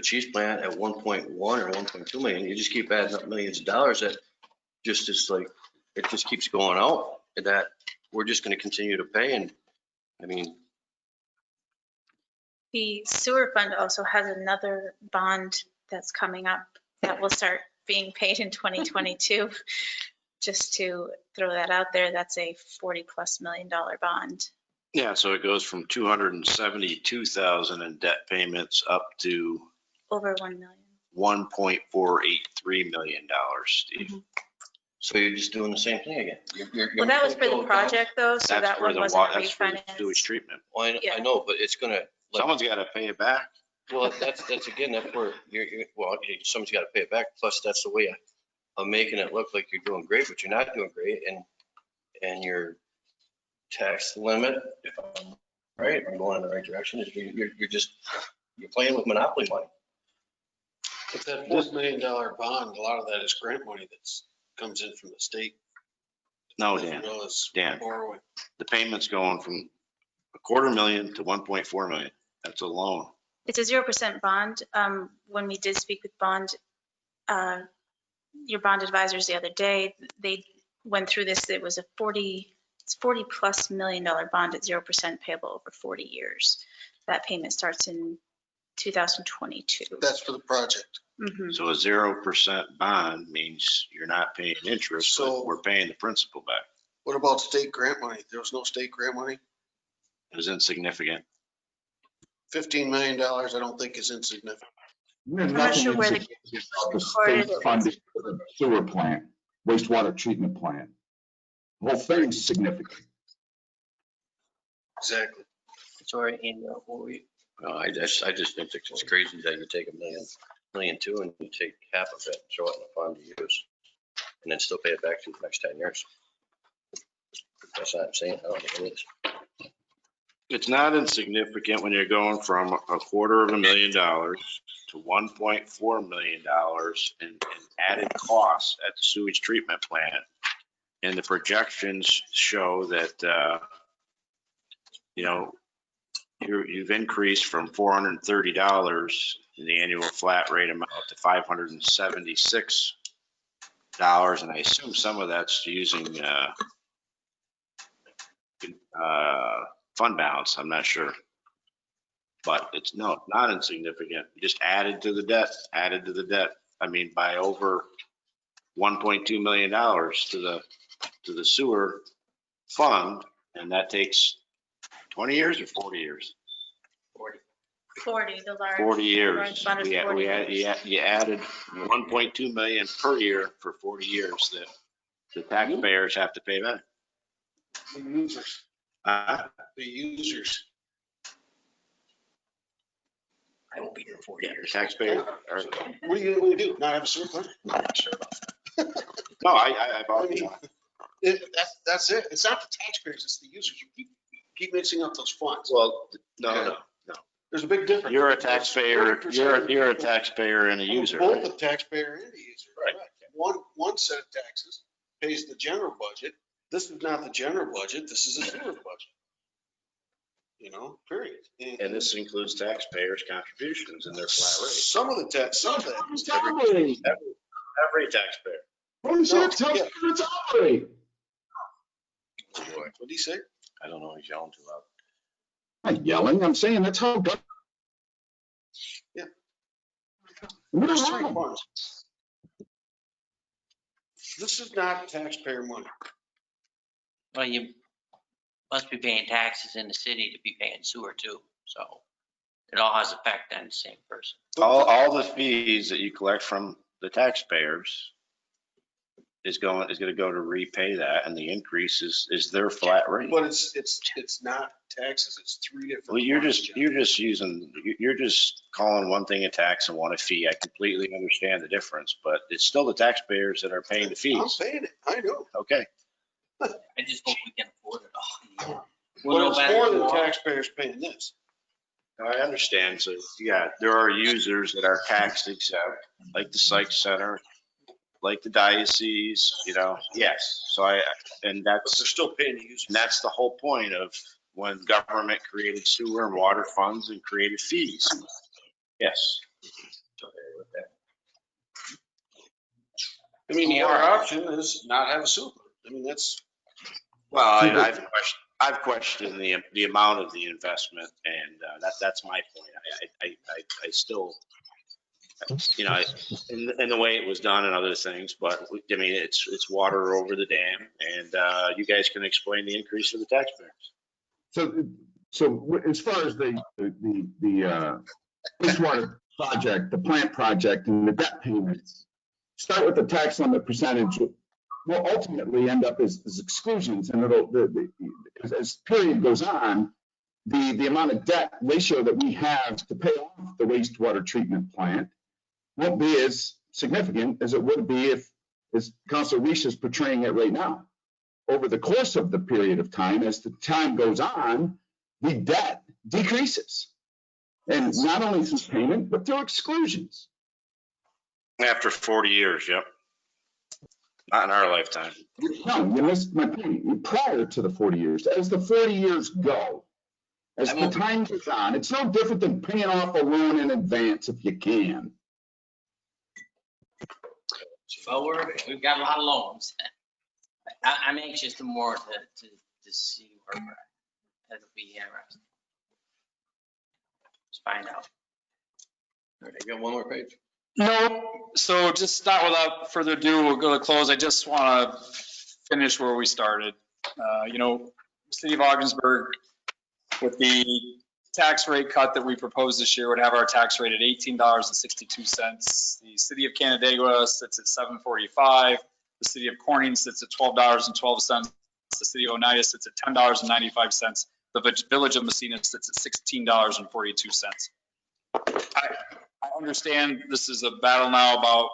cheese plant at 1.1 or 1.2 million. You just keep adding up millions of dollars. That just is like, it just keeps going out, and that we're just going to continue to pay. And I mean, The sewer fund also has another bond that's coming up that will start being paid in 2022. just to throw that out there, that's a $40+ million bond. Yeah, so it goes from 272,000 in debt payments up to Over 1 million. $1.483 million, Steve. Mhm. So you're just doing the same thing again. Well, that was for the project though, so That's that for one the wasn't a that's for the sewage refinance. treatment. Well, I Yeah. know, but it's gonna, Someone's got to pay it back. well, that's again, that's where well, someone's got to pay it back. Plus, that's the way I'm making it look like you're doing great, but you're not doing great. And your tax limit, if I'm right, I'm going in the right direction, is you're playing with monopoly money. But that $4 million bond, a lot of that is grant money that's comes in from the state. No, as Dan, well as Dan. borrowing. the payment's going from $250,000 to 1.4 million. That's a loan. It's a 0% bond. When we did speak with your bond advisors the other day, they went through this. It was a $40+ million bond at 0% payable over 40 years. That payment starts in 2022. That's for the project. Mhm. So a 0% bond means you're not paying interest, So- but we're paying the principal back. What about state grant money? There was no state grant money? It was insignificant. $15 million, I don't think is insignificant. There's I'm not nothing sure where the insignificant about the recorded state it. funding for the sewer plant, wastewater treatment plant. The whole thing's significant. Exactly. Sorry, and what were you? I just think it's crazy that you take million two and you take half of it, throw it in a fund to use, and then still pay it back through the next 10 years. That's what I'm saying. I don't think it is. It's not insignificant when you're going from $250,000 to $1.4 million in added costs at the sewage treatment plant. And the projections show that, you've increased from $430 in the annual flat rate amount to $576. And I assume some of that's using fund balance. I'm not sure. But it's not insignificant. Just added to the debt. I mean, by over $1.2 million to the sewer fund, and that takes 20 years or 40 years? 40, the large. 40 years. large bond is 40 years. You added 1.2 million per year for 40 years that the taxpayers have to pay back. The users. Uh, The users. I won't be here in 40 years. Taxpayers. What are you going to do? Not have a sewer plant? Not sure about that. No, I've already. That's it. It's not the taxpayers, it's the users. You keep mixing up those funds. Well, no. There's a big difference. You're a taxpayer. 40% You're a taxpayer and a user. Both Right? a taxpayer and a user. Right. One set of taxes pays the general budget. This is not the general budget. This is a sewer budget. Period. And this includes taxpayers' contributions in their flat rate. Some of that. Every taxpayer. What is that? Tell yeah. me it's operate. What did he say? I don't know. He's yelling too loud. I'm not yelling, I'm saying that's how. Yeah. What There's is three wrong? funds. This is not taxpayer money. Well, you must be paying taxes in the city to be paying sewer too, so it all has effect on the same person. All the fees that you collect from the taxpayers is going to go to repay that, and the increase is their flat rate. But it's not taxes. It's three different. Well, you're just calling one thing a tax and one a fee. I completely understand the difference, but it's still the taxpayers that are paying the I'm fees. paying it. I know. Okay. I just hope we can afford it all. But it's more than taxpayers paying this. I understand. So yeah, there are users that are tax exempt, like the psych center, like the diocese, yes. So But they're that's still paying the users. the whole point of when government created sewer and water funds and created fees. Yes. I mean, the other option is not have a sewer plant. I mean, that's. Well, I've questioned the amount of the investment, and that's my point. I still you know, in the way it was done and other things, but I mean, it's water over the dam, and you guys can explain the increase of the taxpayers. So as far as the wastewater project, the plant project and the debt payments, start with the tax limit percentage, will ultimately end up as exclusions, and as period goes on, the amount of debt ratio that we have to pay off the wastewater treatment plant won't be as significant as it would be if, as Councilor Weiss is portraying it right now. Over the course of the period of time, as the time goes on, the debt decreases. And not only through payment, but through exclusions. After 40 years, yep. Not in our lifetime. No, you missed my point. Prior to the 40 years, as the 40 years go, as the time goes on, it's no different than paying off a loan in advance if you can. Well, we've got a lot of loans. I'm anxious to see where we're at. That'll be interesting. Let's find out. All right, you got one more page? No, so just not without further ado, we'll go to close. I just want to finish where we started. City of Ogdensburg, with the tax rate cut that we proposed this year, would have our tax rate at $18.62. The city of Canandaigua sits at $7.45. The city of Corning sits at $12.12. The city of Oneida sits at $10.95. The village of Messina sits at $16.42. I understand this is a battle now about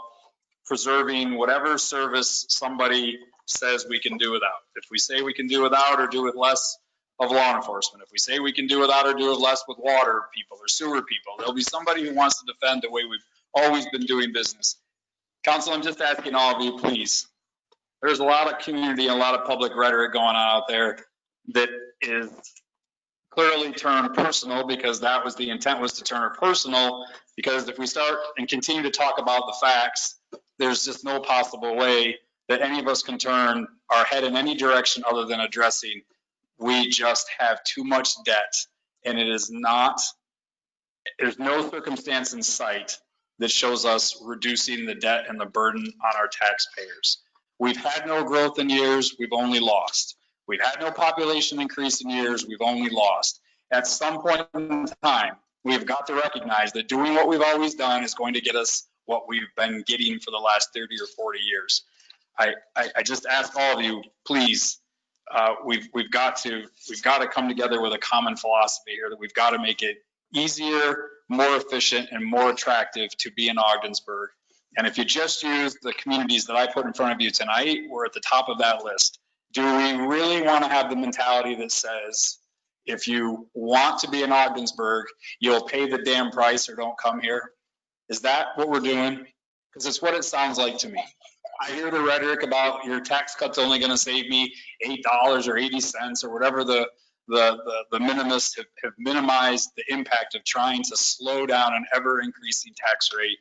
preserving whatever service somebody says we can do without. If we say we can do without or do with less of law enforcement, if we say we can do without or do with less with water people or sewer people, there'll be somebody who wants to defend the way we've always been doing business. Council, I'm just asking all of you, please. There's a lot of community and a lot of public rhetoric going on out there that is clearly turned personal, because that was the intent, was to turn it personal, because if we start and continue to talk about the facts, there's just no possible way that any of us can turn our head in any direction other than addressing we just have too much debt, and it is not, there's no circumstance in sight that shows us reducing the debt and the burden on our taxpayers. We've had no growth in years, we've only lost. We've had no population increase in years, we've only lost. At some point in time, we've got to recognize that doing what we've always done is going to get us what we've been getting for the last 30 or 40 years. I just ask all of you, please, we've got to come together with a common philosophy here, that we've got to make it easier, more efficient, and more attractive to be in Ogdensburg. And if you just use the communities that I put in front of you tonight, we're at the top of that list. Do we really want to have the mentality that says, if you want to be in Ogdensburg, you'll pay the damn price or don't come here? Is that what we're doing? Because it's what it sounds like to me. I hear the rhetoric about your tax cut's only going to save me $8 or 80 cents or whatever the minimists have minimized the impact of trying to slow down an ever increasing tax rate.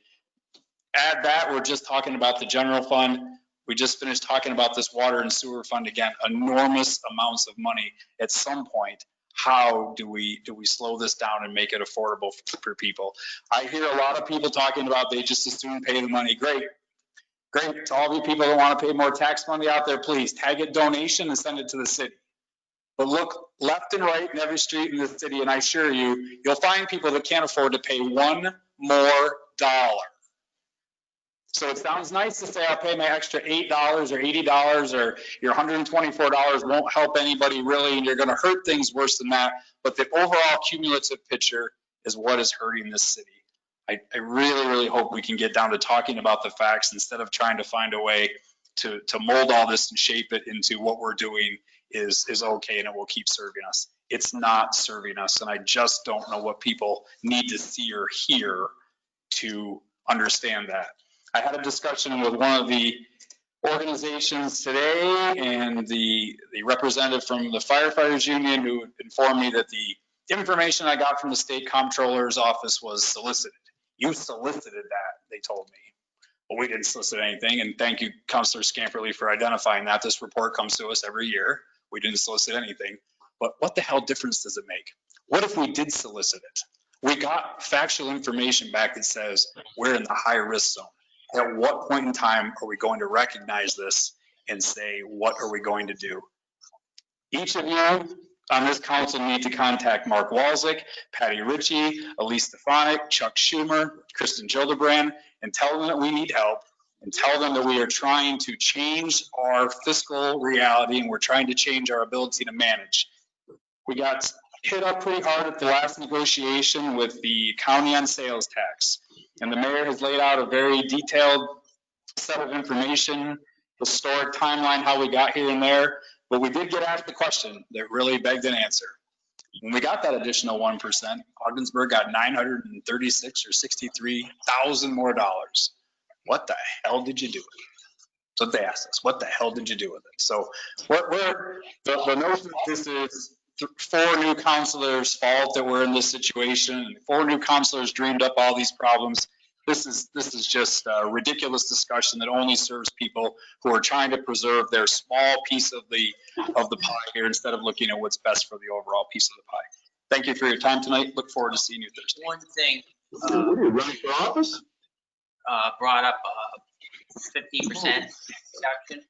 Add that, we're just talking about the general fund. We just finished talking about this water and sewer fund again, enormous amounts of money. At some point, how do we slow this down and make it affordable for people? I hear a lot of people talking about they just as soon pay the money. Great. To all of you people that want to pay more tax money out there, please tag it donation and send it to the city. But look left and right in every street in the city, and I assure you, you'll find people that can't afford to pay one more dollar. So it sounds nice to say I'll pay my extra $8 or $80 or your $124 won't help anybody really, and you're going to hurt things worse than that. But the overall cumulative picture is what is hurting this city. I really, really hope we can get down to talking about the facts instead of trying to find a way to mold all this and shape it into what we're doing is okay and it will keep serving us. It's not serving us, and I just don't know what people need to see or hear to understand that. I had a discussion with one of the organizations today, and the representative from the firefighters union, who informed me that the information I got from the state comptroller's office was solicited. You solicited that, they told me. Well, we didn't solicit anything, and thank you, Councilor Scamperly, for identifying that. This report comes to us every year. We didn't solicit anything, but what the hell difference does it make? What if we did solicit it? We got factual information back that says we're in the high risk zone. At what point in time are we going to recognize this and say, what are we going to do? Each of you on this council need to contact Mark Walczyk, Patty Ritchie, Elise Stefanik, Chuck Schumer, Kristen Gildebrand, and tell them that we need help, and tell them that we are trying to change our fiscal reality and we're trying to change our ability to manage. We got hit up pretty hard at the last negotiation with the county on sales tax. And the mayor has laid out a very detailed set of information, historic timeline, how we got here and there. But we did get asked the question that really begged an answer. When we got that additional 1%, Ogdensburg got 936 or 63,000 more dollars. What the hell did you do with it? That's what they asked us. What the hell did you do with it? So the notion that this is 4 new counselors' fault that we're in this situation, and 4 new counselors dreamed up all these problems. This is just a ridiculous discussion that only serves people who are trying to preserve their small piece of the pie here instead of looking at what's best for the overall piece of the pie. Thank you for your time tonight. Look forward to seeing you Thursday. One thing What are you running for office? brought up 15% reduction.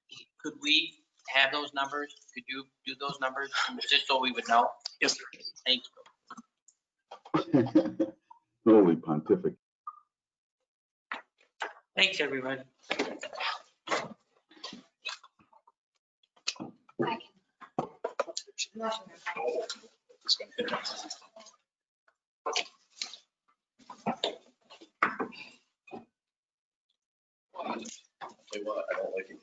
Could we have those numbers? Could you do those numbers just so we would know? Yes, sir. Thank you. Holy pontific. Thanks, everyone. Just gonna hit it. Tell you what, I don't like it.